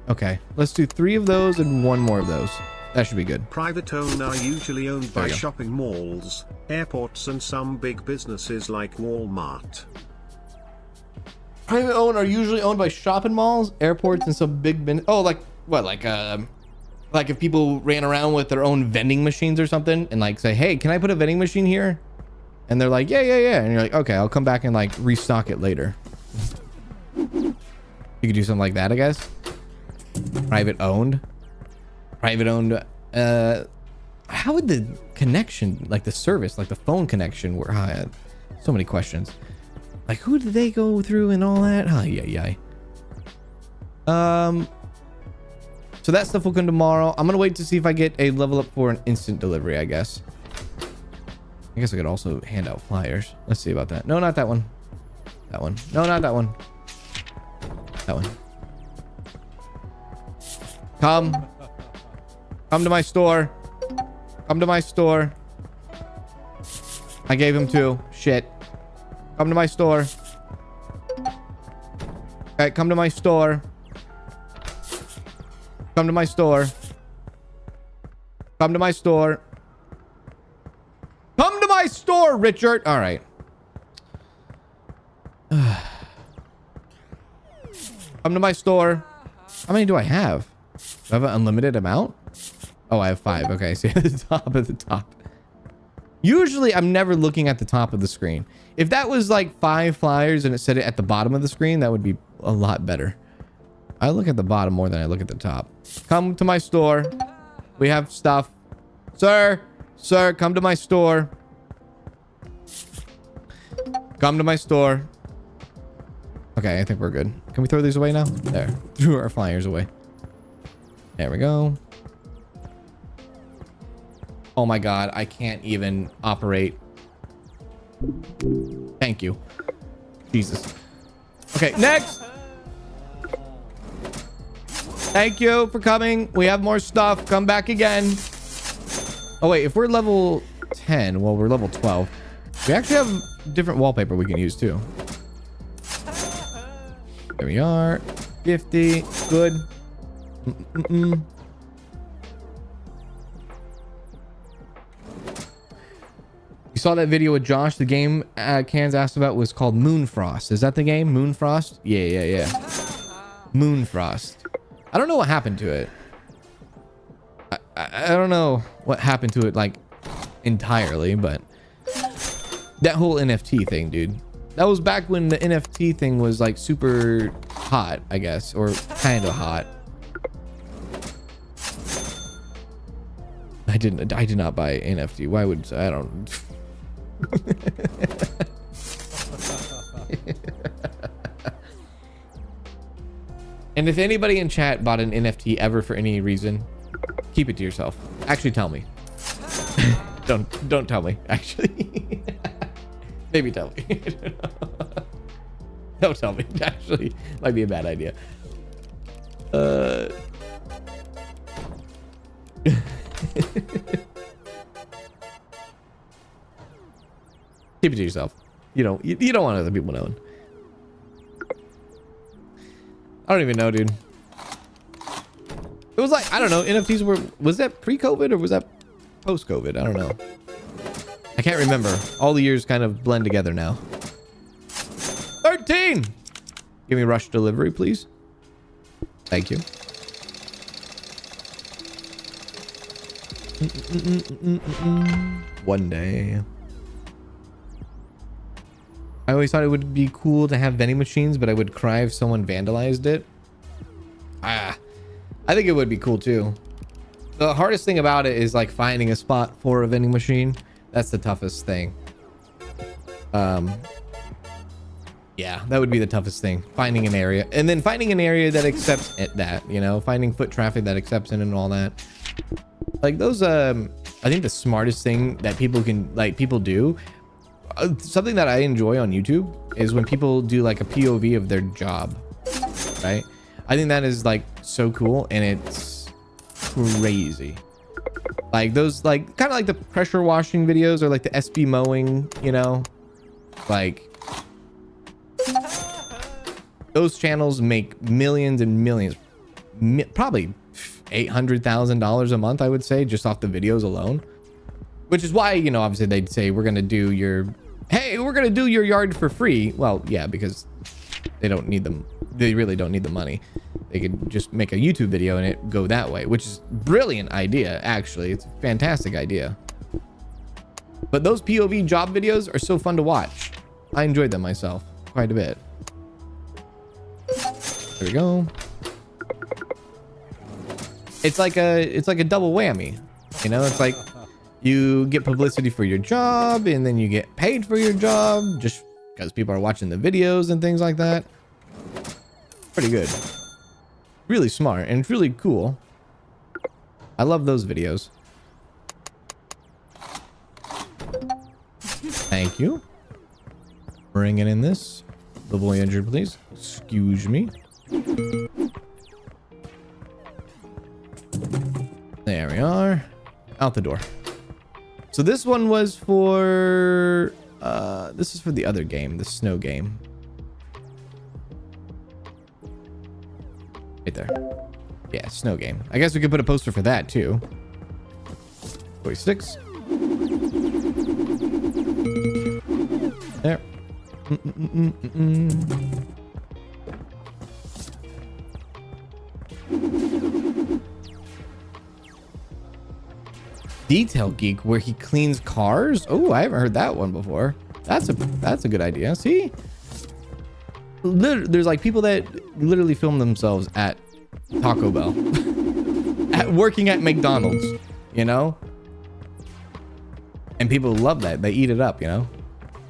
Okay, let's do 3 of those and 1 more of those. That should be good. Private owned are usually owned by shopping malls, airports, and some big businesses like Walmart. Private owned are usually owned by shopping malls, airports, and some big oh, like what? Like if people ran around with their own vending machines or something and like say, hey, can I put a vending machine here? And they're like, yeah. And you're like, okay, I'll come back and like restock it later. You could do something like that, I guess. Private owned. How would the connection, like the service, like the phone connection work? I had so many questions. Like, who did they go through and all that? Oh, yeah. So that stuff will come tomorrow. I'm gonna wait to see if I get a level up for an instant delivery, I guess. I guess I could also hand out flyers. Let's see about that. No, not that one. That one. No, not that one. That one. Come to my store. Come to my store. I gave him 2. Shit. Come to my store. Okay, come to my store. Come to my store. Come to my store. Come to my store, Richard. All right. Come to my store. How many do I have? Do I have an unlimited amount? Oh, I have 5. Okay, see at the top. Usually, I'm never looking at the top of the screen. If that was like 5 flyers and it said it at the bottom of the screen, that would be a lot better. I look at the bottom more than I look at the top. Come to my store. We have stuff. Sir, come to my store. Come to my store. Okay, I think we're good. Can we throw these away now? There. Threw our flyers away. There we go. Oh my God, I can't even operate. Thank you. Jesus. Okay, next. Thank you for coming. We have more stuff. Come back again. Oh wait, if we're level 10, well, we're level 12. We actually have different wallpaper we can use too. There we are. 50. Good. You saw that video with Josh. The game Cans asked about was called Moonfrost. Is that the game? Moonfrost? Yeah. Moonfrost. I don't know what happened to it. I don't know what happened to it like entirely, but that whole NFT thing, dude. That was back when the NFT thing was like super hot, I guess, or kind of hot. I did not buy NFT. Why would I don't And if anybody in chat bought an NFT ever for any reason, keep it to yourself. Actually, tell me. Don't tell me. Actually, maybe tell me. Don't tell me. Actually, might be a bad idea. Keep it to yourself. You don't want other people knowing. I don't even know, dude. It was like, I don't know, NFTs was that pre-COVID or was that post-COVID? I don't know. I can't remember. All the years kind of blend together now. 13! Give me rush delivery, please. Thank you. One day. I always thought it would be cool to have vending machines, but I would cry if someone vandalized it. I think it would be cool too. The hardest thing about it is like finding a spot for a vending machine. That's the toughest thing. Yeah, that would be the toughest thing. Finding an area, and then finding an area that accepts it, that, you know, finding foot traffic that accepts it and all that. Like those, I think the smartest thing that people can, like, people do, something that I enjoy on YouTube is when people do like a POV of their job, right? I think that is like so cool, and it's crazy. Like those, like kind of like the pressure washing videos or like the SB mowing, you know, like those channels make millions and millions, probably $800,000 a month, I would say, just off the videos alone. Which is why, you know, obviously they'd say, we're gonna do your, hey, we're gonna do your yard for free. Well, yeah, because they don't need them. They really don't need the money. They could just make a YouTube video and it go that way, which is brilliant idea. Actually, it's a fantastic idea. But those POV job videos are so fun to watch. I enjoyed them myself quite a bit. There we go. It's like a double whammy, you know. It's like you get publicity for your job, and then you get paid for your job just because people are watching the videos and things like that. Pretty good. Really smart, and it's really cool. I love those videos. Thank you. Bringing in this. The Voyager, please. Excuse me. There we are. Out the door. So this one was for... this is for the other game, the snow game. Right there. Yeah, snow game. I guess we could put a poster for that too. 46. There. Detail Geek, where he cleans cars. Oh, I haven't heard that one before. That's a good idea. See, there's like people that literally film themselves at Taco Bell, at working at McDonald's, you know, and people love that. They eat it up, you know.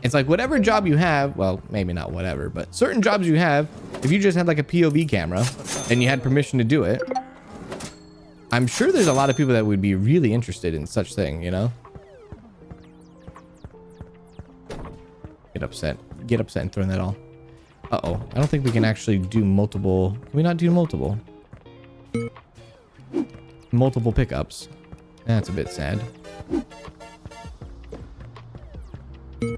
It's like whatever job you have, well, maybe not whatever, but certain jobs you have, if you just had like a POV camera and you had permission to do it, I'm sure there's a lot of people that would be really interested in such thing, you know? Get upset and throw that all. Uh-oh, I don't think we can actually do multiple. Can we not do multiple? Multiple pickups. That's a bit sad. I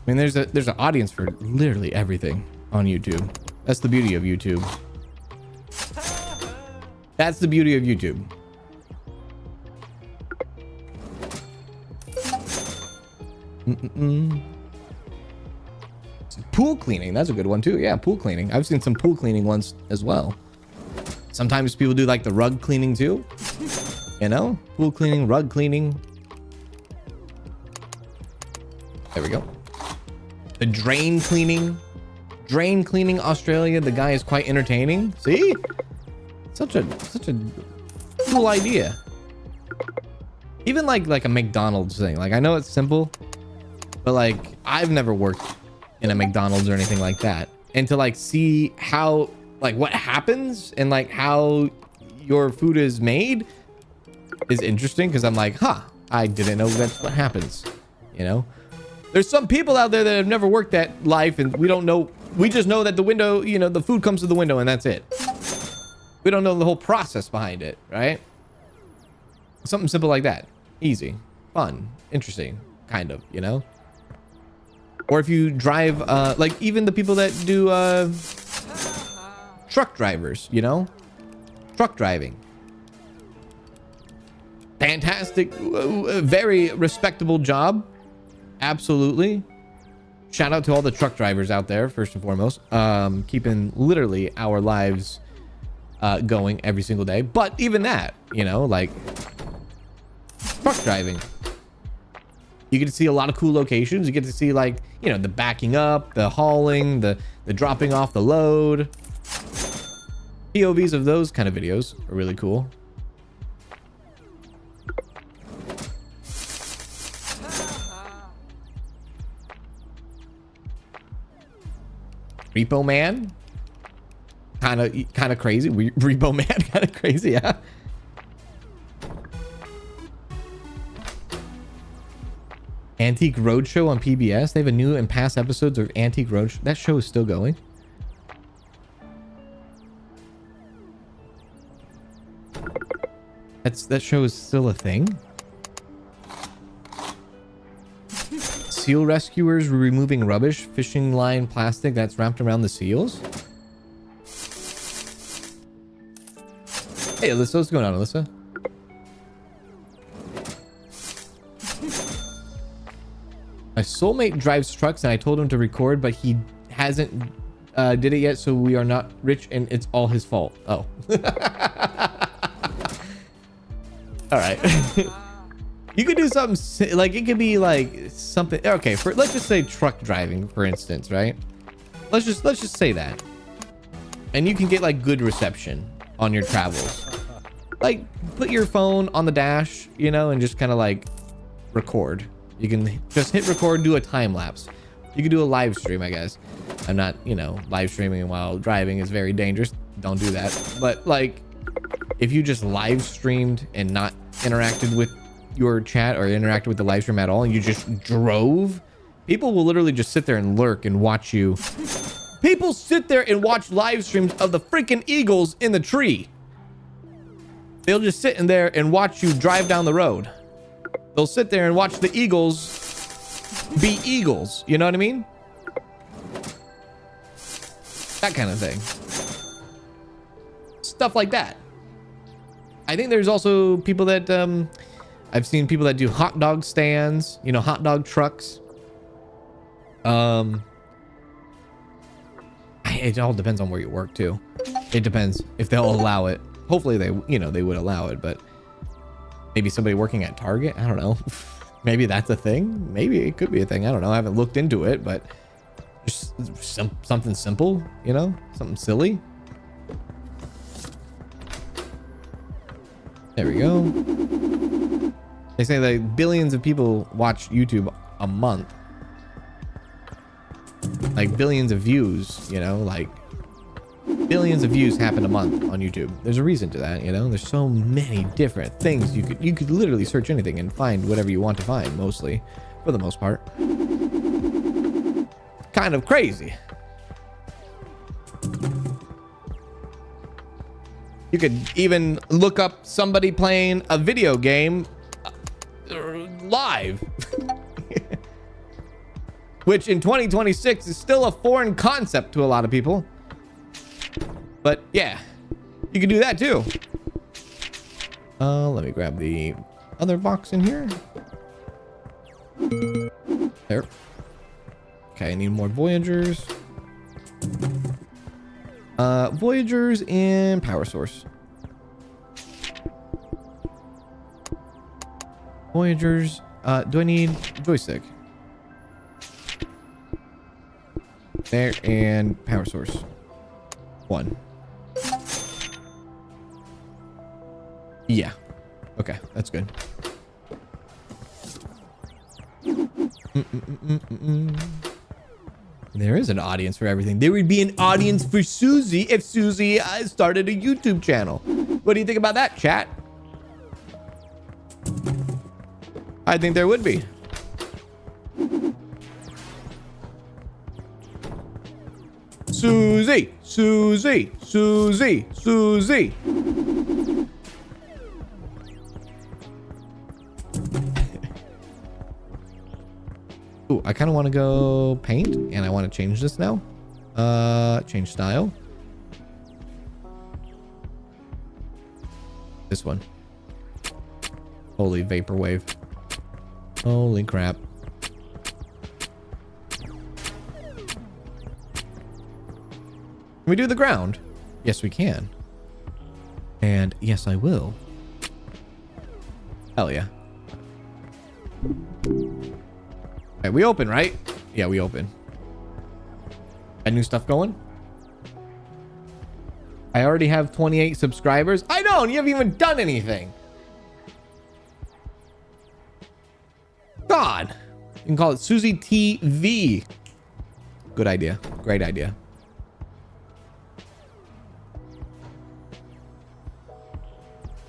mean, there's an audience for literally everything on YouTube. That's the beauty of YouTube. That's the beauty of YouTube. Pool cleaning, that's a good one too. Yeah, pool cleaning. I've seen some pool cleaning ones as well. Sometimes people do like the rug cleaning too. You know, pool cleaning, rug cleaning. There we go. The drain cleaning. Drain cleaning Australia. The guy is quite entertaining. See? Such a cool idea. Even like a McDonald's thing. Like, I know it's simple, but like I've never worked in a McDonald's or anything like that. And to like see how, like, what happens and like how your food is made is interesting, because I'm like, huh, I didn't know that's what happens. You know, there's some people out there that have never worked that life, and we don't know. We just know that the window, you know, the food comes to the window and that's it. We don't know the whole process behind it, right? Something simple like that. Easy, fun, interesting, kind of, you know? Or if you drive, like even the people that do truck drivers, you know? Truck driving. Fantastic, very respectable job. Absolutely. Shout out to all the truck drivers out there, first and foremost. Keeping literally our lives going every single day. But even that, you know, like truck driving, you get to see a lot of cool locations. You get to see, like, you know, the backing up, the hauling, the dropping off the load. POVs of those kind of videos are really cool. Repo Man. Kind of crazy. Repo Man, kind of crazy, yeah. Antique Roadshow on PBS. They have a new and past episodes of Antique Roadshow. That show is still going. That show is still a thing. Seal rescuers removing rubbish, fishing line plastic that's wrapped around the seals. Hey, Alyssa, what's going on, Alyssa? My soulmate drives trucks and I told him to record, but he hasn't did it yet, so we are not rich and it's all his fault. Oh. All right. You could do something like, it could be like something. Okay, let's just say truck driving, for instance, right? Let's just say that. And you can get like good reception on your travels. Like put your phone on the dash, you know, and just kind of like record. You can just hit record, do a time lapse. You could do a live stream, I guess. I'm not, you know, live streaming while driving is very dangerous. Don't do that. But like, if you just live streamed and not interacted with your chat or interacted with the live stream at all, and you just drove, people will literally just sit there and lurk and watch you. People sit there and watch live streams of the freaking eagles in the tree. They'll just sit in there and watch you drive down the road. They'll sit there and watch the eagles be eagles. You know what I mean? That kind of thing. Stuff like that. I think there's also people that I've seen people that do hot dog stands, you know, hot dog trucks. It all depends on where you work too. It depends if they'll allow it. Hopefully they, you know, they would allow it, but maybe somebody working at Target, I don't know. Maybe that's a thing. Maybe it could be a thing. I don't know. I haven't looked into it, but just something simple, you know, something silly. There we go. They say that billions of people watch YouTube a month. Like billions of views, you know, like billions of views happen a month on YouTube. There's a reason to that, you know. There's so many different things. You could literally search anything and find whatever you want to find, mostly, for the most part. Kind of crazy. You could even look up somebody playing a video game live. Which in 2026 is still a foreign concept to a lot of people. But yeah, you can do that too. Let me grab the other box in here. There. Okay, I need more Voyagers. Voyagers and power source. Voyagers. Do I need joystick? There, and power source. 1. Yeah. Okay, that's good. There is an audience for everything. There would be an audience for Susie if Susie started a YouTube channel. What do you think about that, chat? I think there would be. Susie, Susie, Susie, Susie. Ooh, I kind of want to go paint, and I want to change this now. Change style. This one. Holy vaporwave. Holy crap. Can we do the ground? Yes, we can. And yes, I will. Hell yeah. Okay, we open, right? Yeah, we open. Got new stuff going? I already have 28 subscribers. I know, and you haven't even done anything. God. You can call it Susie TV. Good idea. Great idea.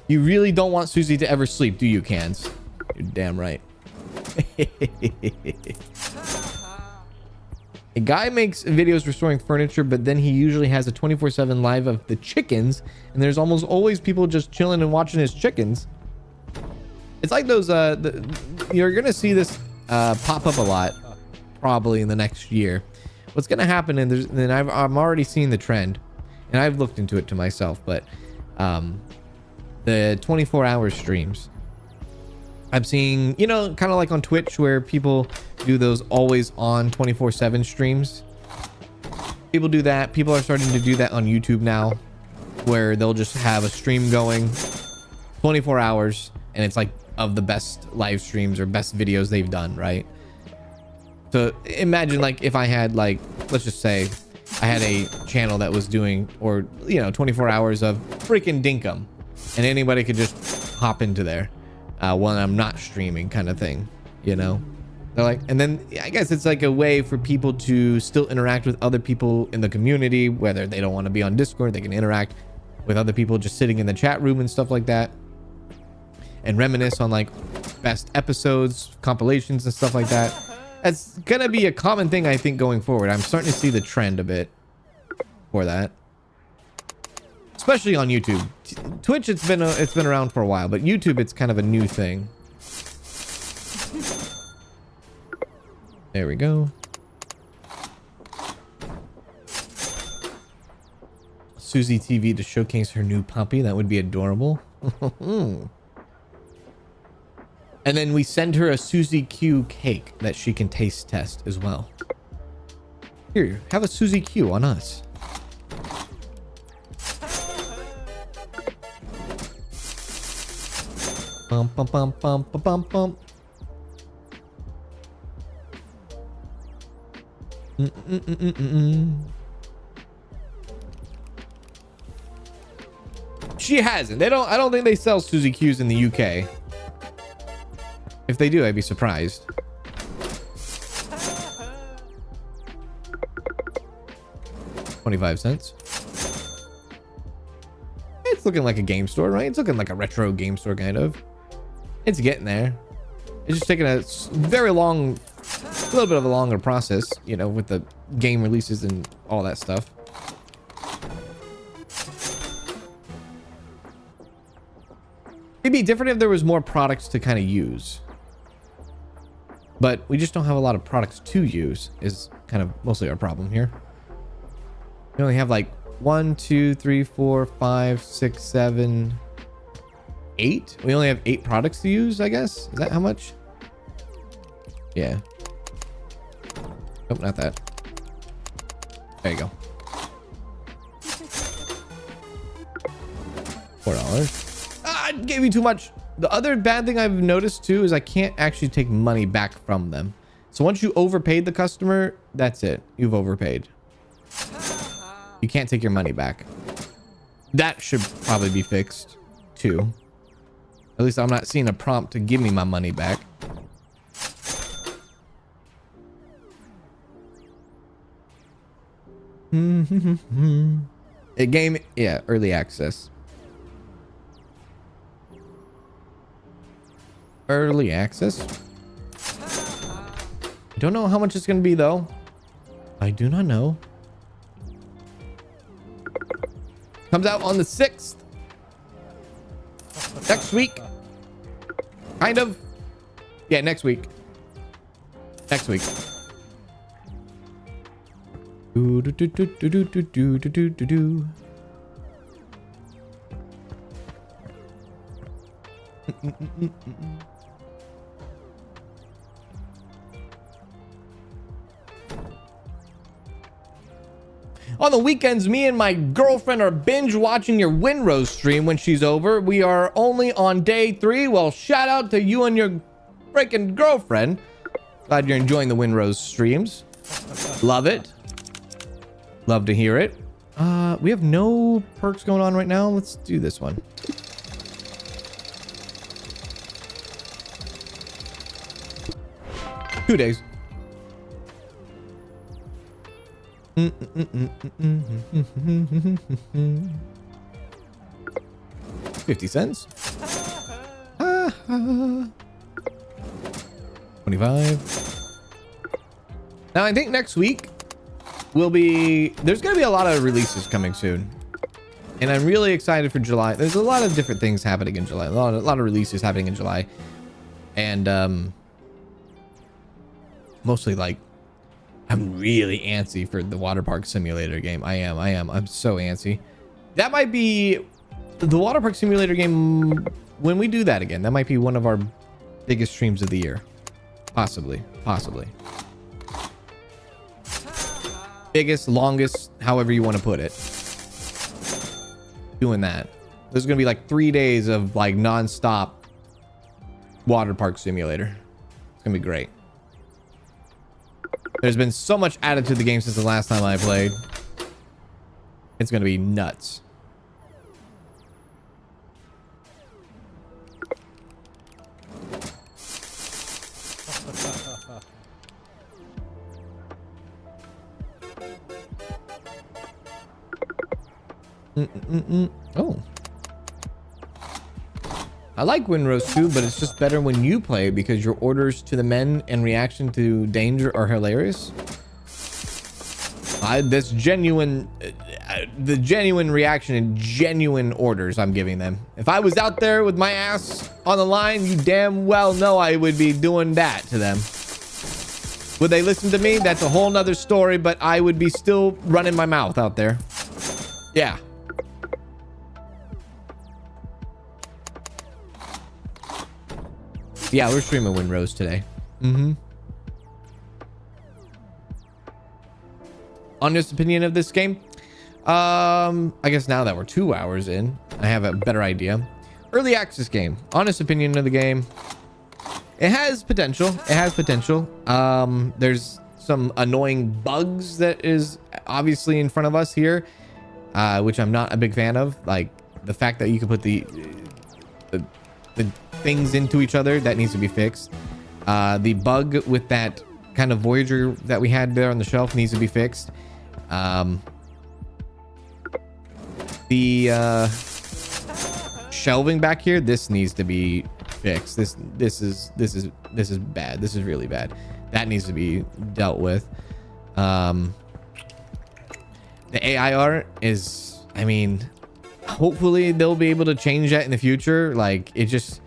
You really don't want Susie to ever sleep, do you, Cans? You're damn right. A guy makes videos restoring furniture, but then he usually has a 24/7 live of the chickens, and there's almost always people just chilling and watching his chickens. It's like those you're gonna see this pop up a lot probably in the next year. What's gonna happen, and then I'm already seeing the trend, and I've looked into it to myself, but the 24-hour streams, I'm seeing, you know, kind of like on Twitch where people do those always on 24/7 streams. People do that. People are starting to do that on YouTube now, where they'll just have a stream going 24 hours, and it's like of the best live streams or best videos they've done, right? So imagine like if I had, like, let's just say I had a channel that was doing, or, you know, 24 hours of freaking dinkum, and anybody could just hop into there when I'm not streaming, kind of thing, you know? They're like, and then I guess it's like a way for people to still interact with other people in the community, whether they don't want to be on Discord, they can interact with other people just sitting in the chat room and stuff like that, and reminisce on like best episodes, compilations and stuff like that. That's gonna be a common thing, I think, going forward. I'm starting to see the trend a bit for that, especially on YouTube. Twitch, it's been around for a while, but YouTube, it's kind of a new thing. There we go. Susie TV to showcase her new puppy. That would be adorable. And then we send her a Susie Q cake that she can taste test as well. Here, have a Susie Q on us. Bum bum bum bum bum bum bum. She hasn't. I don't think they sell Susie Q's in the UK. If they do, I'd be surprised. $0.25. It's looking like a game store, right? It's looking like a retro game store, kind of. It's getting there. It's just taking a very long, a little bit of a longer process, you know, with the game releases and all that stuff. It'd be different if there was more products to kind of use, but we just don't have a lot of products to use, is kind of mostly our problem here. We only have like 1, 2, 3, 4, 5, 6, 7, 8. We only have 8 products to use, I guess. Is that how much? Yeah. Nope, not that. There you go. $4. Ah, I gave you too much. The other bad thing I've noticed too is I can't actually take money back from them. So once you overpaid the customer, that's it. You've overpaid. You can't take your money back. That should probably be fixed too. At least I'm not seeing a prompt to give me my money back. A game, yeah, early access. Early access. I don't know how much it's going to be though. I do not know. Comes out on the 6th. Next week. Kind of. Yeah, next week. Next week. Do do do do do do do do do do. On the weekends, me and my girlfriend are binge watching your Winrose stream when she's over. We are only on day 3. Well, shout out to you and your freaking girlfriend. Glad you're enjoying the Winrose streams. Love it. Love to hear it. We have no perks going on right now. Let's do this one. Two days. 50 cents. 25. Now I think next week there's going to be a lot of releases coming soon. And I'm really excited for July. There's a lot of different things happening in July. A lot of releases happening in July. And mostly like I'm really antsy for the water park simulator game. I am. I'm so antsy. That might be the water park simulator game when we do that again. That might be one of our biggest streams of the year. Possibly. Biggest, longest, however you want to put it. Doing that. There's gonna be like 3 days of like non-stop water park simulator. It's gonna be great. There's been so much added to the game since the last time I played. It's gonna be nuts. Oh. I like Windrose too, but it's just better when you play because your orders to the men and reaction to danger are hilarious. That's genuine, the genuine reaction and genuine orders I'm giving them. If I was out there with my ass on the line, you damn well know I would be doing that to them. Would they listen to me? That's a whole nother story, but I would be still running my mouth out there. Yeah. Yeah, we're streaming Windrose today. Honest opinion of this game? I guess now that we're 2 hours in, I have a better idea. Early access game. Honest opinion of the game. It has potential. There's some annoying bugs that is obviously in front of us here, which I'm not a big fan of. Like the fact that you can put the things into each other, that needs to be fixed. The bug with that kind of Voyager that we had there on the shelf needs to be fixed. The shelving back here, this needs to be fixed. This is bad. This is really bad. That needs to be dealt with. The AI art is, I mean, hopefully they'll be able to change that in the future. Like, it just,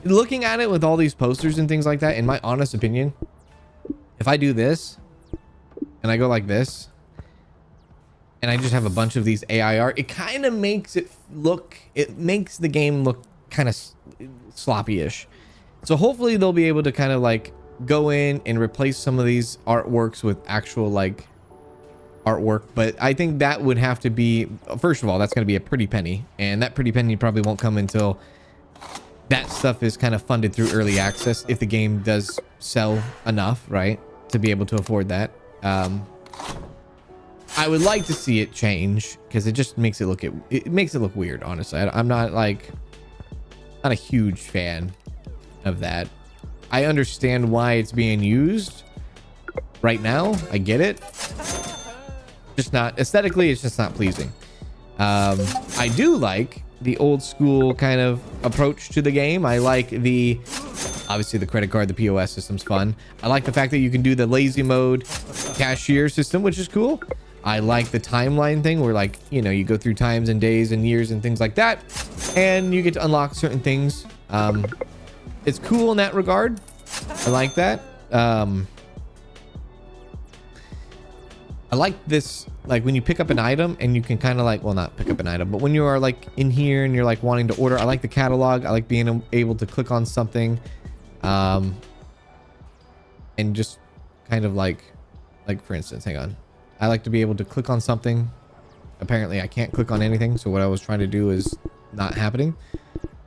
looking at it with all these posters and things like that, in my honest opinion, if I do this and I go like this and I just have a bunch of these AI art, it kind of makes it makes the game look kind of sloppy-ish. So hopefully they'll be able to kind of like go in and replace some of these artworks with actual like artwork. But I think that would have to be, first of all, that's going to be a pretty penny, and that pretty penny probably won't come until that stuff is kind of funded through early access, if the game does sell enough, right, to be able to afford that. I would like to see it change because it just makes it look weird, honestly. I'm not a huge fan of that. I understand why it's being used right now. I get it. Just not aesthetically, it's just not pleasing. I do like the old school kind of approach to the game. I like obviously the credit card, the POS system's fun. I like the fact that you can do the lazy mode cashier system, which is cool. I like the timeline thing where, like, you know, you go through times and days and years and things like that, and you get to unlock certain things. It's cool in that regard. I like that. I like this, like when you pick up an item and you can kind of like, well, not pick up an item, but when you are like in here and you're like wanting to order, I like the catalog. I like being able to click on something, and just kind of like for instance, hang on. I like to be able to click on something. Apparently I can't click on anything. So what I was trying to do is not happening.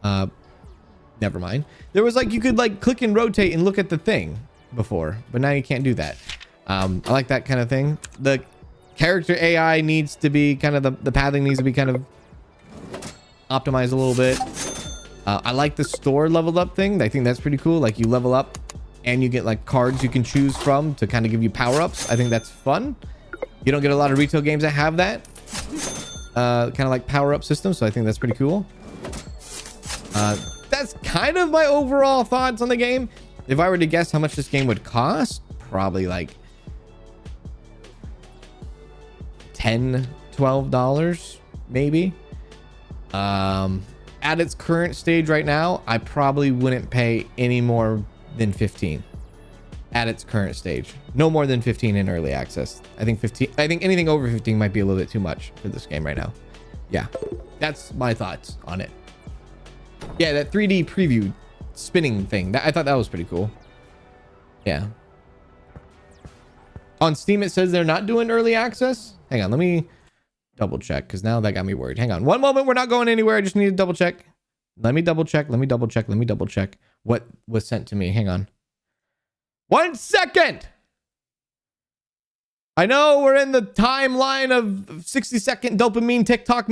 Never mind. There was like, you could like click and rotate and look at the thing before, but now you can't do that. I like that kind of thing. The character AI needs to be kind of, the pathing needs to be kind of optimized a little bit. I like the store leveled up thing. I think that's pretty cool. Like you level up and you get like cards you can choose from to kind of give you power-ups. I think that's fun. You don't get a lot of retail games that have that kind of like power-up system, so I think that's pretty cool. That's kind of my overall thoughts on the game. If I were to guess how much this game would cost, probably like $10, $12 maybe. At its current stage right now, I probably wouldn't pay any more than 15 at its current stage. No more than 15 in early access. I think anything over 15 might be a little bit too much for this game right now. Yeah, that's my thoughts on it. Yeah, that 3D preview spinning thing, I thought that was pretty cool. Yeah. On Steam, it says they're not doing early access. Hang on, let me double check, because now that got me worried. Hang on one moment. We're not going anywhere. I just need to double check. Let me double check what was sent to me. Hang on 1 second. I know we're in the timeline of 60-second dopamine TikTok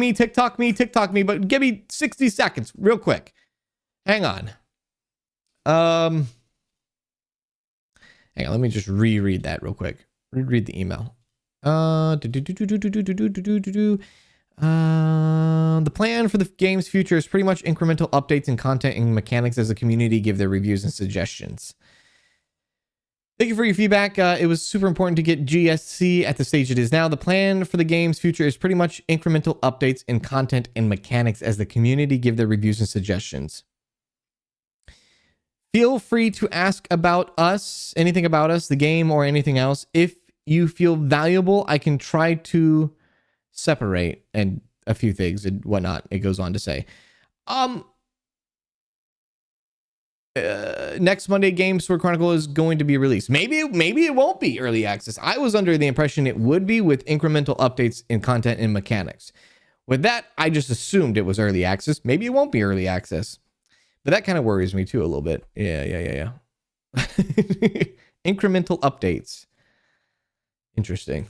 me, but give me 60 seconds real quick. Hang on. Hang on, let me just reread that real quick. Reread the email. The plan for the game's future is pretty much incremental updates in content and mechanics as the community give their reviews and suggestions. Thank you for your feedback. It was super important to get GSC at the stage it is now. The plan for the game's future is pretty much incremental updates in content and mechanics as the community give their reviews and suggestions. Feel free to ask about us, anything about us, the game, or anything else. If you feel valuable, I can try to separate and a few things and whatnot. It goes on to say, next Monday, Game Store Chronicle is going to be released. Maybe it won't be early access. I was under the impression it would be with incremental updates in content and mechanics. With that, I just assumed it was early access. Maybe it won't be early access, but that kind of worries me too a little bit. Yeah. Incremental updates. Interesting.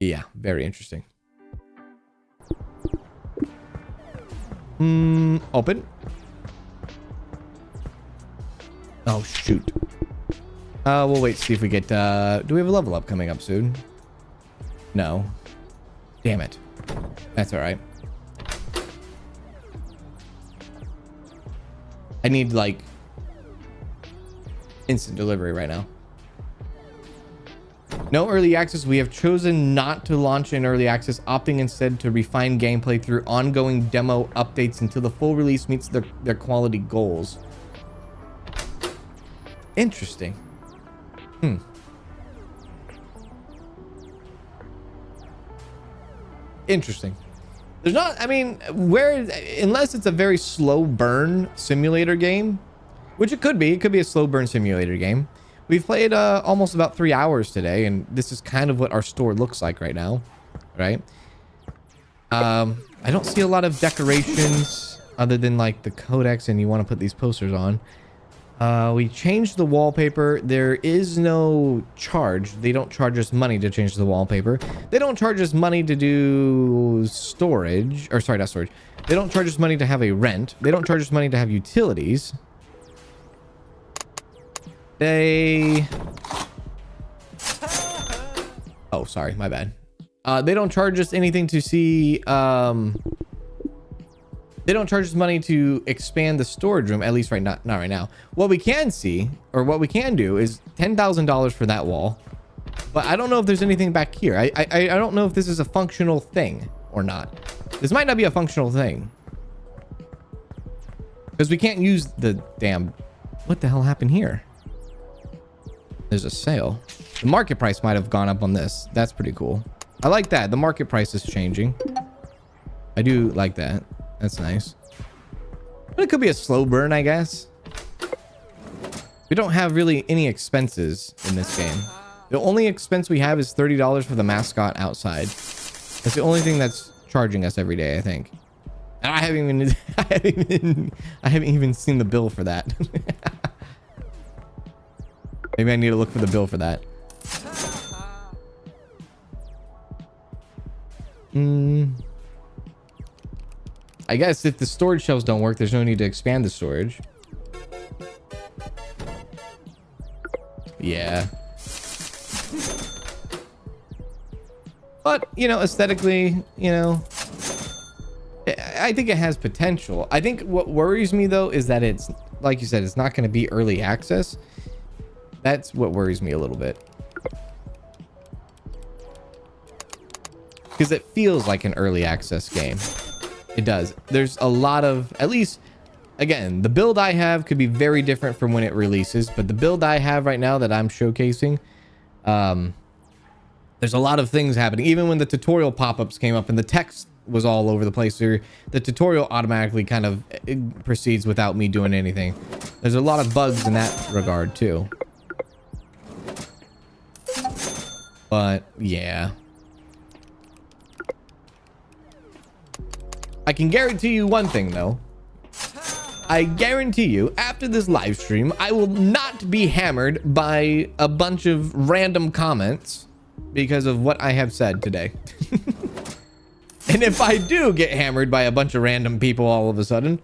Yeah, very interesting. Open. Oh, shoot. We'll wait to see if we get, do we have a level up coming up soon? No. Damn it. That's all right. I need, like, instant delivery right now. No early access. We have chosen not to launch in early access, opting instead to refine gameplay through ongoing demo updates until the full release meets their quality goals. Interesting. Interesting. There's not, I mean, unless it's a very slow burn simulator game, which it could be a slow burn simulator game. We've played almost about 3 hours today, and this is kind of what our store looks like right now, right? I don't see a lot of decorations other than like the codex, and you want to put these posters on. We changed the wallpaper. There is no charge. They don't charge us money to change the wallpaper. They don't charge us money to do storage, or sorry, not storage. They don't charge us money to have a rent. They don't charge us money to have utilities. Oh, sorry, my bad. They don't charge us anything to see. They don't charge us money to expand the storage room, at least not right now. What we can see, or what we can do, is $10,000 for that wall. But I don't know if there's anything back here. I don't know if this is a functional thing or not. This might not be a functional thing, because we can't use the damn. What the hell happened here? There's a sale. The market price might have gone up on this. That's pretty cool. I like that. The market price is changing. I do like that. That's nice. But it could be a slow burn, I guess. We don't have really any expenses in this game. The only expense we have is $30 for the mascot outside. That's the only thing that's charging us every day, I think. And I haven't even seen the bill for that. Maybe I need to look for the bill for that. I guess if the storage shelves don't work, there's no need to expand the storage. Yeah. But, you know, aesthetically, you know, I think it has potential. I think what worries me though is that it's, like you said, it's not going to be early access. That's what worries me a little bit. Because it feels like an early access game. It does. There's a lot of, at least, again, the build I have could be very different from when it releases, but the build I have right now that I'm showcasing, there's a lot of things happening. Even when the tutorial pop-ups came up and the text was all over the place, or the tutorial automatically kind of proceeds without me doing anything. There's a lot of bugs in that regard too. But yeah. I can guarantee you one thing though. I guarantee you after this live stream, I will not be hammered by a bunch of random comments because of what I have said today. And if I do get hammered by a bunch of random people all of a sudden,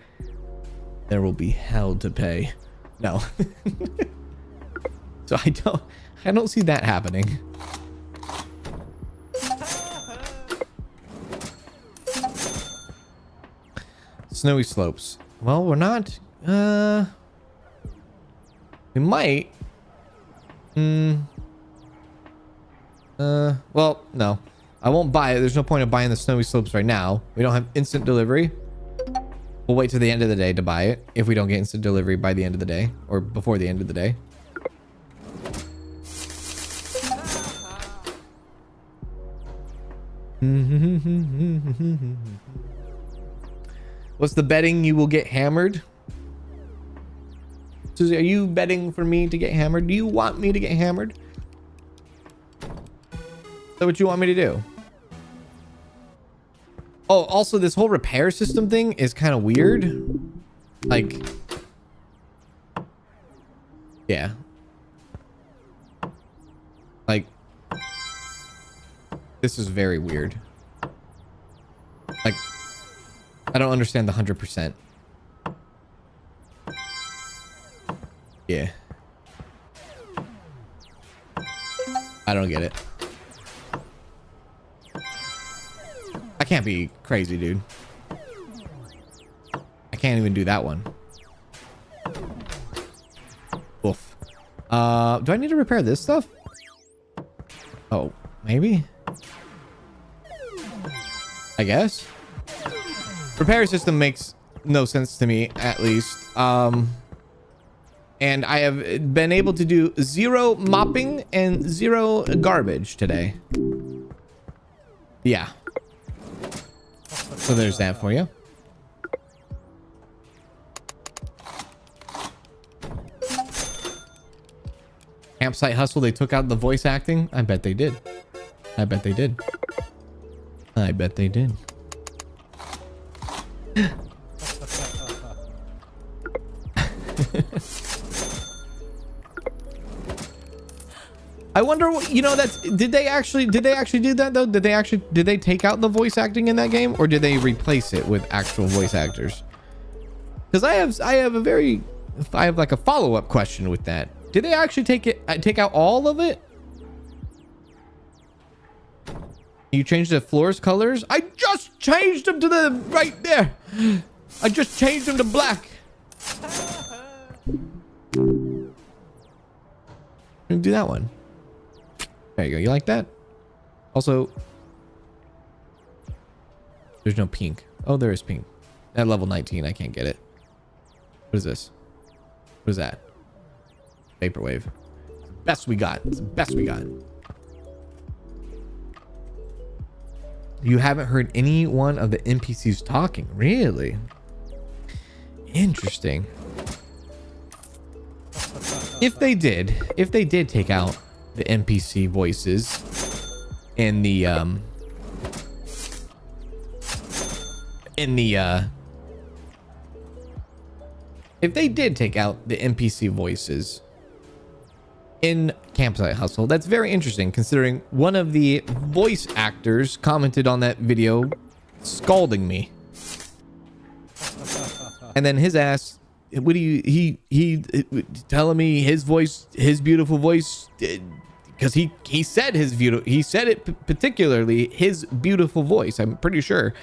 there will be hell to pay. No. So I don't see that happening. Snowy slopes. Well, we're not. We might. Well, no. I won't buy it. There's no point of buying the snowy slopes right now. We don't have instant delivery. We'll wait till the end of the day to buy it if we don't get instant delivery by the end of the day or before the end of the day. What's the betting you will get hammered? Susie, are you betting for me to get hammered? Do you want me to get hammered? Is that what you want me to do? Oh, also this whole repair system thing is kind of weird. Like, yeah. Like, this is very weird. Like, I don't understand the 100%. Yeah. I don't get it. I can't be crazy, dude. I can't even do that one. Oof. Do I need to repair this stuff? Oh, maybe? I guess. Repair system makes no sense to me, at least. And I have been able to do 0 mopping and 0 garbage today. Yeah. So there's that for you. Campsite Hustle, they took out the voice acting? I bet they did. I bet they did. I bet they did. I wonder what, you know, did they actually do that though? Did they take out the voice acting in that game, or did they replace it with actual voice actors? Because I have like a follow-up question with that. Did they actually take out all of it? You changed the floor's colors? I just changed them to the right there. I just changed them to black. Do that one. There you go. You like that? Also, there's no pink. Oh, there is pink. At level 19, I can't get it. What is this? What is that? Vaporwave. Best we got. It's the best we got. You haven't heard any one of the NPCs talking? Really? Interesting. If they did take out the NPC voices in the if they did take out the NPC voices in Campsite Hustle, that's very interesting considering one of the voice actors commented on that video scalding me. And then his ass, what do you, he telling me his voice, his beautiful voice, because he said his beautiful, he said it particularly his beautiful voice. I'm pretty sure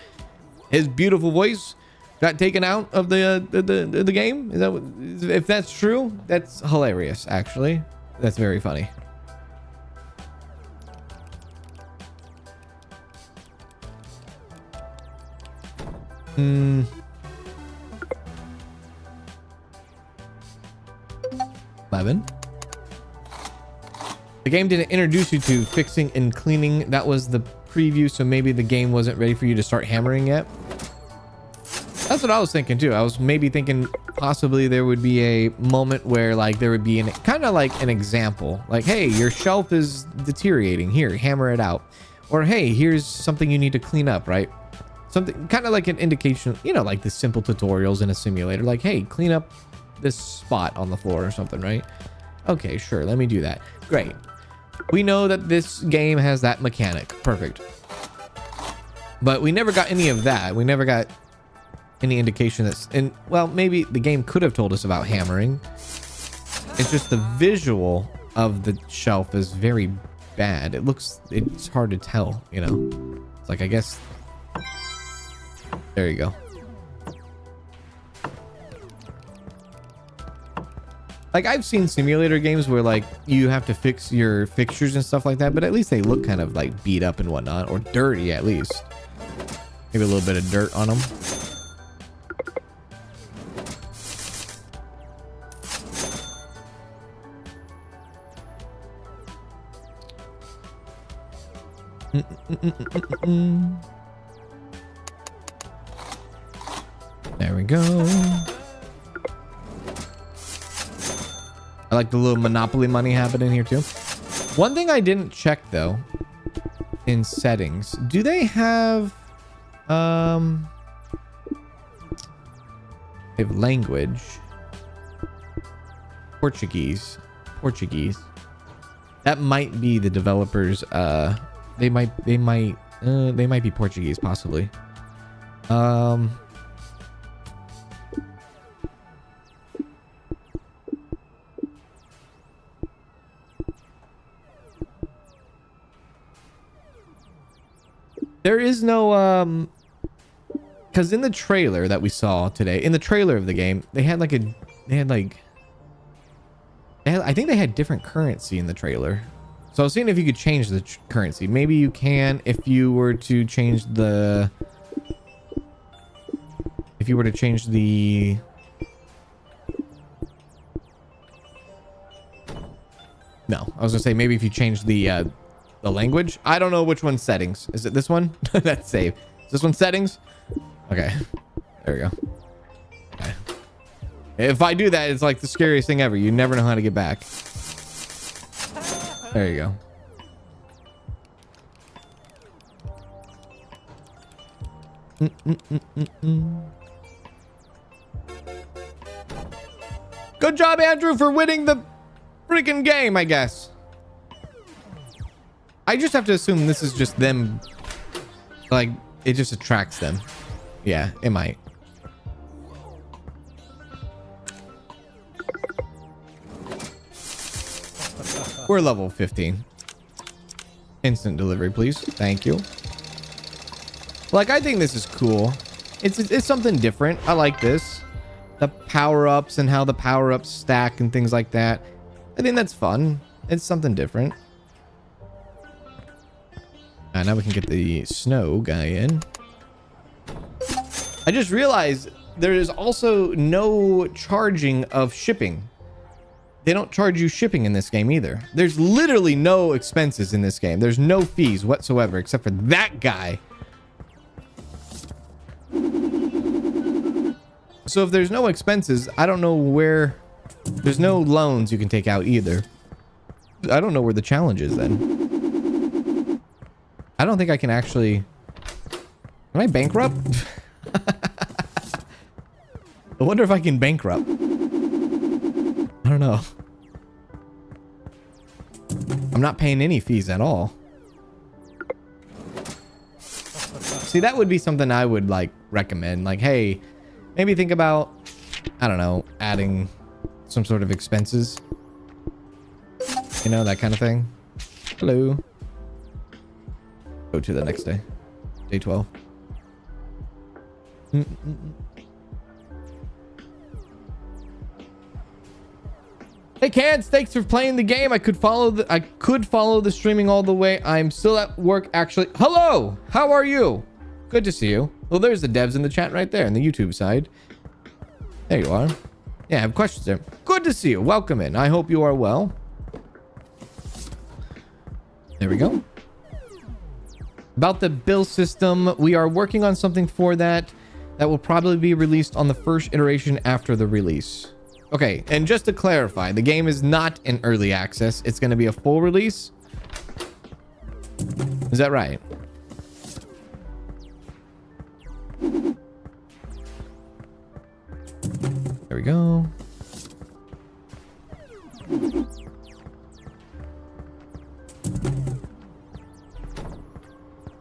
his beautiful voice got taken out of the game. Is that, if that's true, that's hilarious. Actually, that's very funny. Hmm. 11. The game didn't introduce you to fixing and cleaning. That was the preview, so maybe the game wasn't ready for you to start hammering yet. That's what I was thinking too. I was maybe thinking possibly there would be a moment where like there would be an kind of like an example, like, hey, your shelf is deteriorating, here, hammer it out. Or hey, here's something you need to clean up, right? Something kind of like an indication, you know, like the simple tutorials in a simulator, like, hey, clean up this spot on the floor or something, right? Okay, sure, let me do that. Great. We know that this game has that mechanic. Perfect. But we never got any of that. We never got any indication that's, and well, maybe the game could have told us about hammering. It's just the visual of the shelf is very bad. It's hard to tell, you know. It's like, I guess, there you go. Like, I've seen simulator games where like you have to fix your fixtures and stuff like that, but at least they look kind of like beat up and whatnot, or dirty at least. Maybe a little bit of dirt on them. There we go. I like the little Monopoly money happening here too. One thing I didn't check though, in settings, do they have they have language? Portuguese. That might be the developers. They might be Portuguese, possibly. There is no because in the trailer that we saw today, in the trailer of the game, I think they had different currency in the trailer. So I was seeing if you could change the currency. Maybe you can if you were to change the No, I was gonna say maybe if you change the language. I don't know which one's settings. Is it this one? That's save. Is this one settings? Okay. There we go. Okay. If I do that, it's like the scariest thing ever. You never know how to get back. There you go. Good job, Andrew, for winning the freaking game, I guess. I just have to assume this is just them. Like, it just attracts them. Yeah, it might. We're level 15. Instant delivery, please. Thank you. Like, I think this is cool. It's something different. I like this. The power-ups and how the power-ups stack and things like that. I think that's fun. It's something different. Now we can get the snow guy in. I just realized there is also no charging of shipping. They don't charge you shipping in this game either. There's literally no expenses in this game. There's no fees whatsoever except for that guy. So if there's no expenses, I don't know where... There's no loans you can take out either. I don't know where the challenge is then. I don't think I can actually... Am I bankrupt? I wonder if I can bankrupt. I don't know. I'm not paying any fees at all. See, that would be something I would like recommend. Like, hey, maybe think about, I don't know, adding some sort of expenses. You know, that kind of thing. Hello. Go to the next day. Day 12. Hey Cans, thanks for playing the game. I could follow the streaming all the way. I'm still at work actually. Hello, how are you? Good to see you. Well, there's the devs in the chat right there on the YouTube side. There you are. Yeah, I have questions there. Good to see you. Welcome in. I hope you are well. There we go. About the build system, we are working on something for that will probably be released on the first iteration after the release. Okay, and just to clarify, the game is not in early access. It's going to be a full release. Is that right? There we go.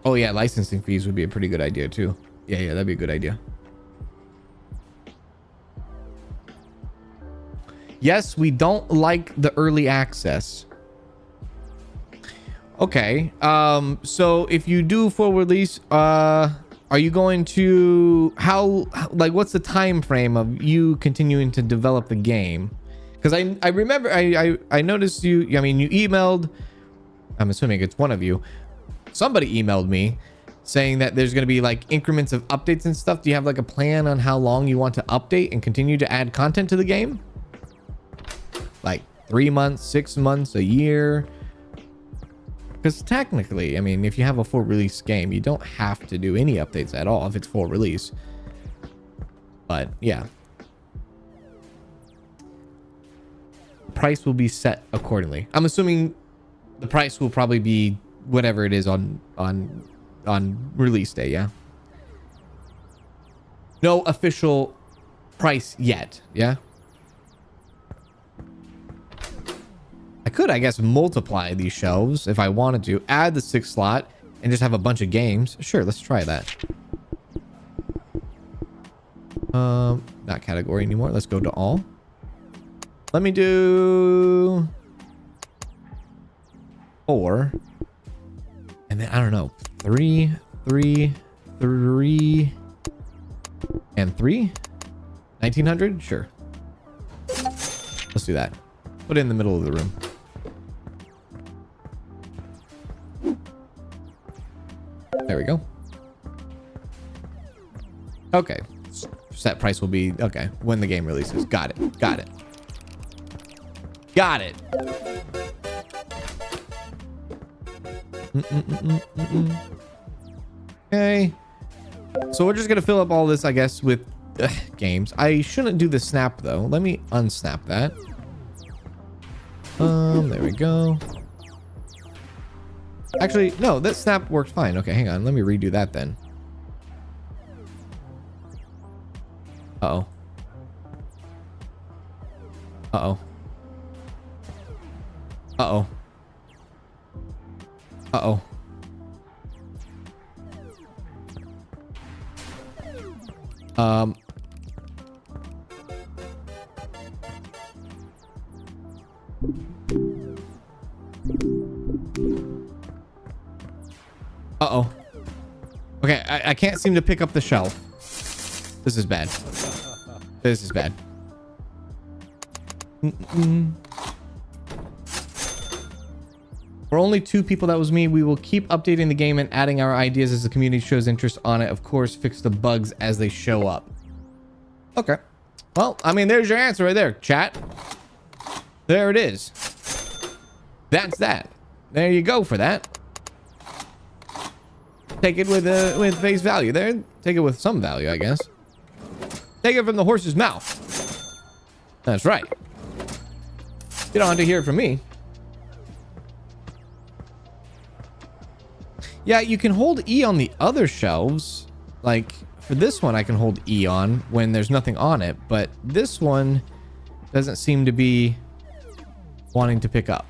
Oh yeah, licensing fees would be a pretty good idea too. Yeah, that'd be a good idea. Yes, we don't like the early access. Okay, so if you do full release, are you going to what's the time frame of you continuing to develop the game? Because I remember I noticed you emailed, I'm assuming it's one of you, somebody emailed me saying that there's going to be like increments of updates and stuff. Do you have like a plan on how long you want to update and continue to add content to the game? Like 3 months, 6 months, a year? Because technically, I mean, if you have a full release game, you don't have to do any updates at all if it's full release. But yeah, the price will be set accordingly. I'm assuming the price will probably be whatever it is on release day. Yeah, no official price yet. Yeah, I could, I guess, multiply these shelves if I wanted to, add the 6th slot and just have a bunch of games. Sure, let's try that. Not category anymore. Let's go to all. Let me do 4. And then, I don't know, 3, 3, 3, and 3? 1900? Sure. Let's do that. Put it in the middle of the room. There we go. Okay. Set price will be, okay, when the game releases. Got it. Got it. Got it. Okay. So we're just going to fill up all this, I guess, with games. I shouldn't do the snap, though. Let me unsnap that. There we go. Actually, no, that snap worked fine. Okay, hang on. Let me redo that then. Uh-oh. Uh-oh. Uh-oh. Uh-oh. Uh-oh. Okay, I can't seem to pick up the shelf. This is bad. This is bad. For only 2 people, that was me. We will keep updating the game and adding our ideas as the community shows interest on it. Of course, fix the bugs as they show up. Okay. Well, I mean, there's your answer right there, chat. There it is. That's that. There you go for that. Take it with face value there. Take it with some value, I guess. Take it from the horse's mouth. That's right. You don't have to hear it from me. Yeah, you can hold E on the other shelves. Like, for this one, I can hold E on when there's nothing on it. But this one doesn't seem to be wanting to pick up.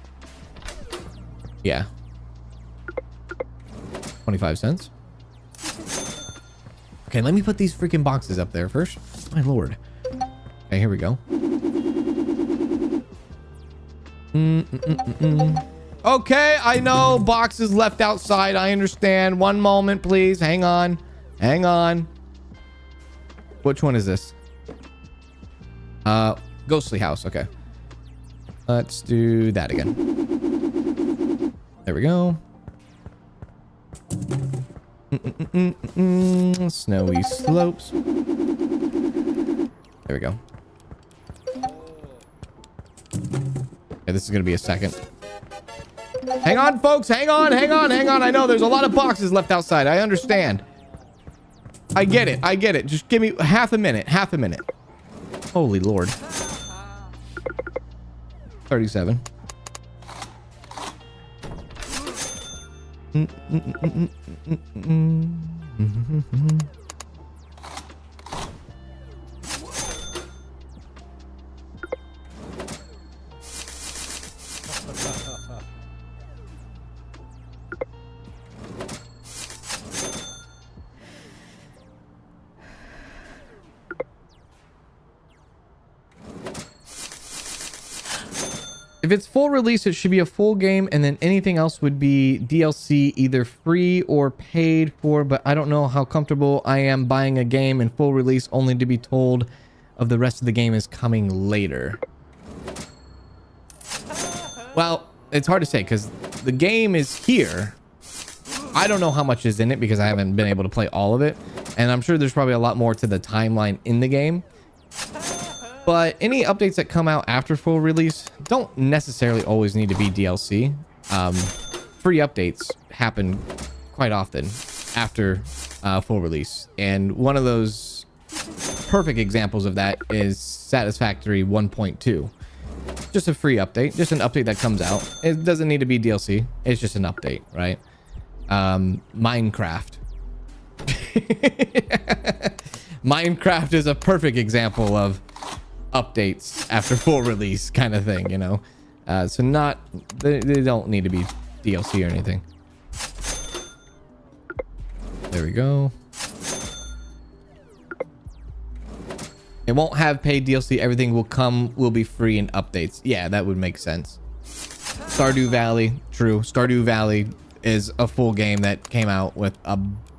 Yeah. 25 cents. Okay, let me put these freaking boxes up there first. My lord. Okay, here we go. Okay, I know boxes left outside. I understand. One moment, please. Hang on. Hang on. Which one is this? Ghostly House. Okay. Let's do that again. There we go. Snowy slopes. There we go. Okay, this is going to be a second. Hang on, folks. Hang on. I know there's a lot of boxes left outside. I understand. I get it. Just give me half a minute. Holy Lord. 37. If it's full release, it should be a full game, and then anything else would be DLC, either free or paid for, but I don't know how comfortable I am buying a game in full release only to be told of the rest of the game is coming later. Well, it's hard to say because the game is here. I don't know how much is in it because I haven't been able to play all of it, and I'm sure there's probably a lot more to the timeline in the game. But any updates that come out after full release don't necessarily always need to be DLC. Free updates happen quite often after full release. And one of those perfect examples of that is Satisfactory 1.2. Just a free update, just an update that comes out. It doesn't need to be DLC. It's just an update, right? Minecraft. Minecraft is a perfect example of updates after full release kind of thing, you know. So they don't need to be DLC or anything. There we go. It won't have paid DLC. Everything will be free in updates. Yeah, that would make sense. Stardew Valley, true. Stardew Valley is a full game that came out with a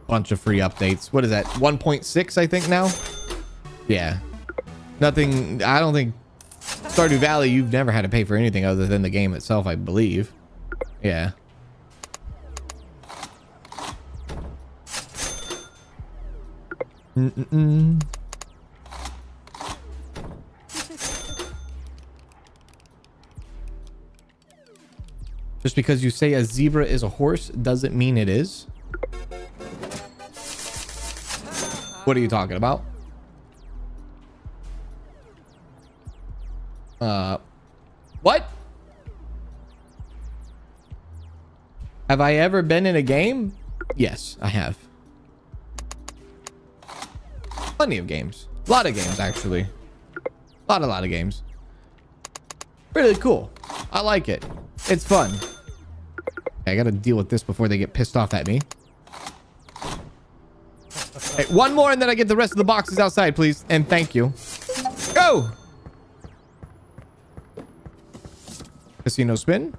bunch of free updates. What is that? 1.6, I think now? Yeah. Nothing, I don't think Stardew Valley, you've never had to pay for anything other than the game itself, I believe. Yeah. Just because you say a zebra is a horse doesn't mean it is. What are you talking about? What? Have I ever been in a game? Yes, I have. Plenty of games. A lot of games, actually. A lot of games. Really cool. I like it. It's fun. Okay, I gotta deal with this before they get pissed off at me. Hey, one more and then I get the rest of the boxes outside, please. And thank you. Go! Casino spin.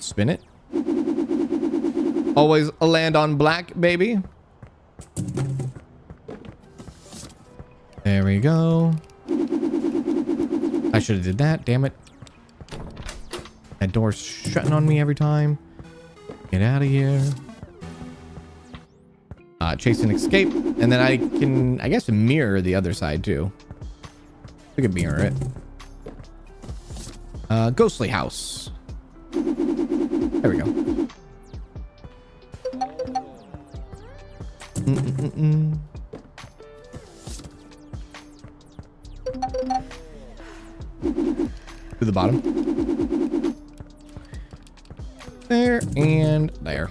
Spin it. Always land on black, baby. There we go. I should have did that. Damn it. That door's shutting on me every time. Get out of here. Chase and escape. And then I can, I guess, mirror the other side too. We can mirror it. Ghostly house. There we go. To the bottom. There and there.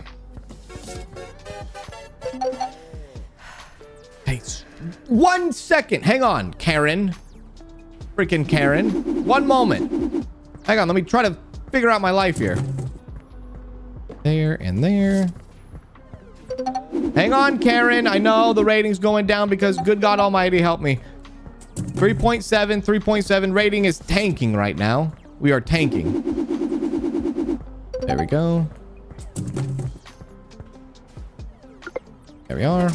Hey, 1 second. Hang on, Karen. Freaking Karen. 1 moment. Hang on, let me try to figure out my life here. There and there. Hang on, Karen. I know the rating's going down because good God Almighty help me. 3.7 rating is tanking right now. We are tanking. There we go. There we are.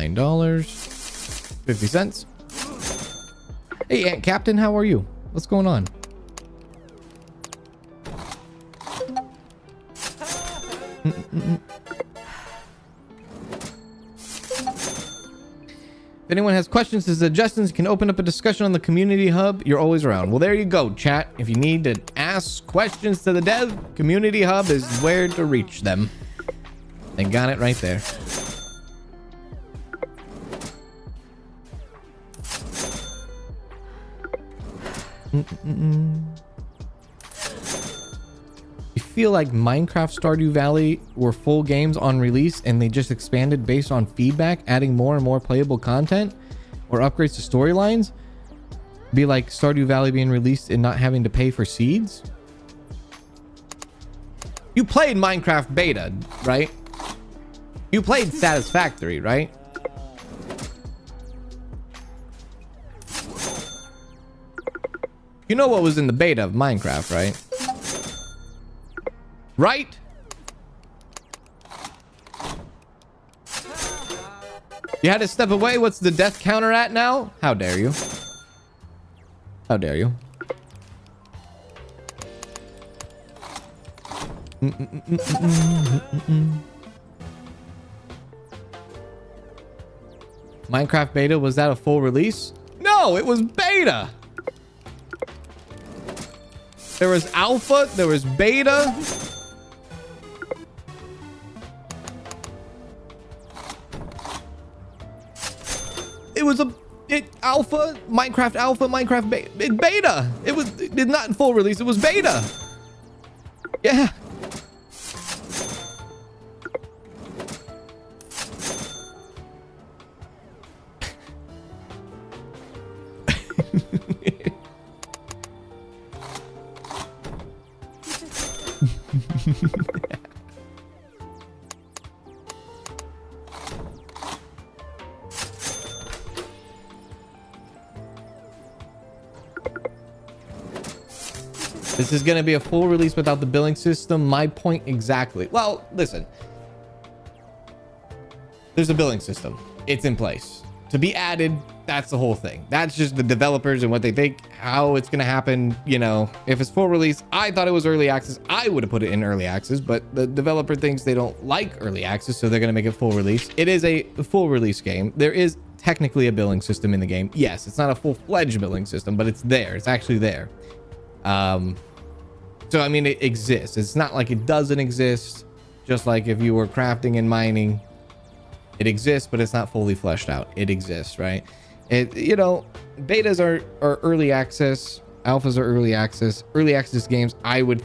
$9.50. Hey, Ant Captain, how are you? What's going on? If anyone has questions or suggestions, you can open up a discussion on the community hub. You're always around. Well, there you go, chat. If you need to ask questions to the dev, community hub is where to reach them. They got it right there. You feel like Minecraft Stardew Valley were full games on release and they just expanded based on feedback, adding more and more playable content or upgrades to storylines? Be like Stardew Valley being released and not having to pay for seeds? You played Minecraft beta, right? You played Satisfactory, right? You know what was in the beta of Minecraft, right? Right? You had to step away. What's the death counter at now? How dare you? How dare you? Minecraft beta, was that a full release? No, it was beta. There was alpha, there was beta. It was alpha, Minecraft beta. It was not in full release, it was beta. Yeah. This is going to be a full release without the billing system. My point exactly. Well, listen. There's a billing system. It's in place. To be added, that's the whole thing. That's just the developers and what they think, how it's going to happen. You know, if it's full release, I thought it was early access. I would have put it in early access, but the developer thinks they don't like early access, so they're going to make it full release. It is a full release game. There is technically a billing system in the game. Yes, it's not a full-fledged billing system, but it's there. It's actually there. So, I mean, it exists. It's not like it doesn't exist. Just like if you were crafting and mining, it exists, but it's not fully fleshed out. It exists, right? You know, betas are early access. Alphas are early access. Early access games, I would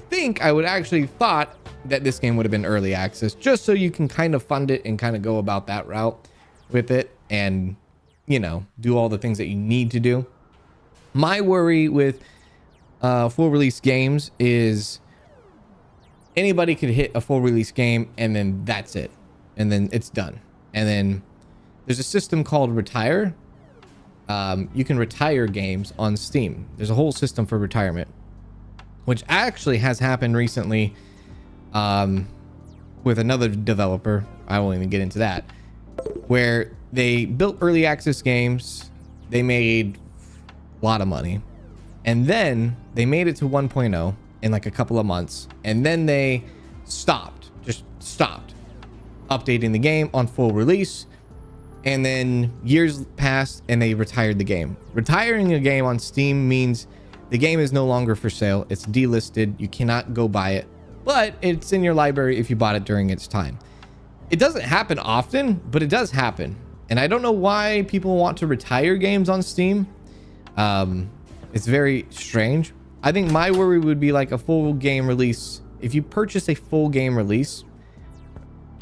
actually thought that this game would have been early access, just so you can kind of fund it and kind of go about that route with it and, you know, do all the things that you need to do. My worry with full release games is anybody could hit a full release game and then that's it, and then it's done. And then there's a system called retire. You can retire games on Steam. There's a whole system for retirement, which actually has happened recently with another developer. I won't even get into that, where they built early access games. They made a lot of money, and then they made it to 1.0 in like a couple of months, and then they just stopped updating the game on full release. And then years passed and they retired the game. Retiring a game on Steam means the game is no longer for sale. It's delisted. You cannot go buy it, but it's in your library if you bought it during its time. It doesn't happen often, but it does happen. And I don't know why people want to retire games on Steam. It's very strange. I think my worry would be like a full game release. If you purchase a full game release,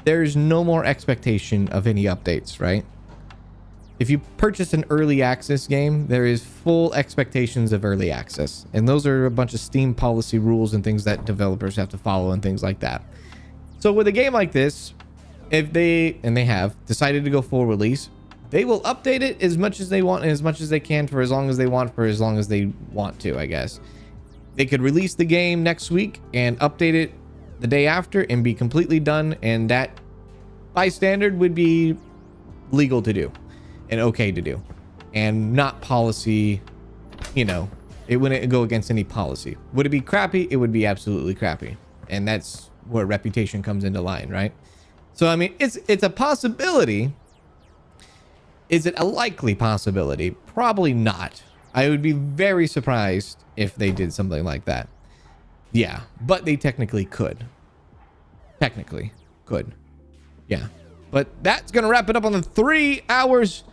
there's no more expectation of any updates, right? If you purchase an early access game, there is full expectations of early access. And those are a bunch of Steam policy rules and things that developers have to follow and things like that. So with a game like this, if they have decided to go full release, they will update it as much as they want and as much as they can for as long as they want, for as long as they want to, I guess. They could release the game next week and update it the day after and be completely done, and that by standard would be legal to do and okay to do, and not policy, you know, it wouldn't go against any policy. Would it be crappy? It would be absolutely crappy. And that's where reputation comes into line, right? So, I mean, it's a possibility. Is it a likely possibility? Probably not. I would be very surprised if they did something like that. Yeah, but they technically could. Technically could. Yeah. But that's going to wrap it up on the 3 hours,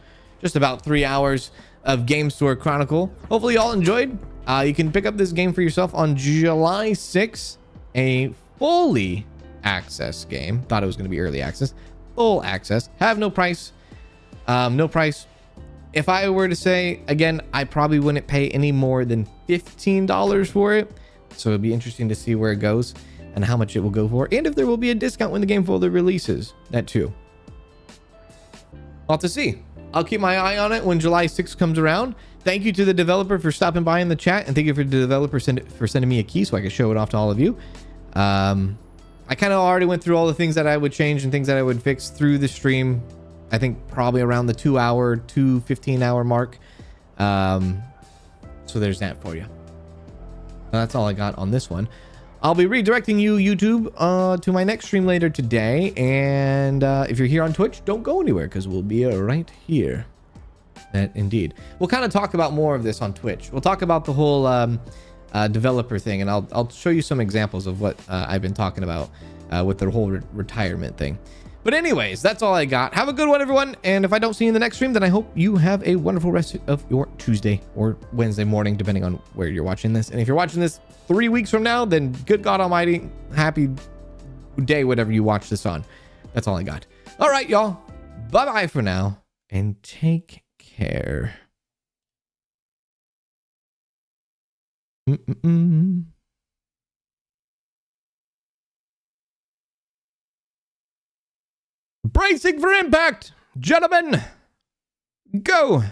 just about 3 hours of Game Store Chronicle. Hopefully you all enjoyed. You can pick up this game for yourself on July 6th, a fully access game. Thought it was going to be early access. Full access. Have no price. No price. If I were to say, again, I probably wouldn't pay any more than $15 for it. So it'd be interesting to see where it goes and how much it will go for. And if there will be a discount when the game fully releases. That too. I'll have to see. I'll keep my eye on it when July 6th comes around. Thank you to the developer for stopping by in the chat. And thank you for the developer for sending me a key so I can show it off to all of you. I kind of already went through all the things that I would change and things that I would fix through the stream. I think probably around the 15-hour mark. So there's that for you. That's all I got on this one. I'll be redirecting you, YouTube, to my next stream later today. And if you're here on Twitch, don't go anywhere because we'll be right here. That indeed. We'll kind of talk about more of this on Twitch. We'll talk about the whole developer thing, and I'll show you some examples of what I've been talking about with the whole retirement thing. But anyways, that's all I got. Have a good one, everyone. And if I don't see you in the next stream, then I hope you have a wonderful rest of your Tuesday or Wednesday morning, depending on where you're watching this. And if you're watching this 3 weeks from now, then good God Almighty, happy day, whatever you watch this on. That's all I got. All right, y'all. Bye-bye for now, and take care. Bracing for impact, gentlemen. Go.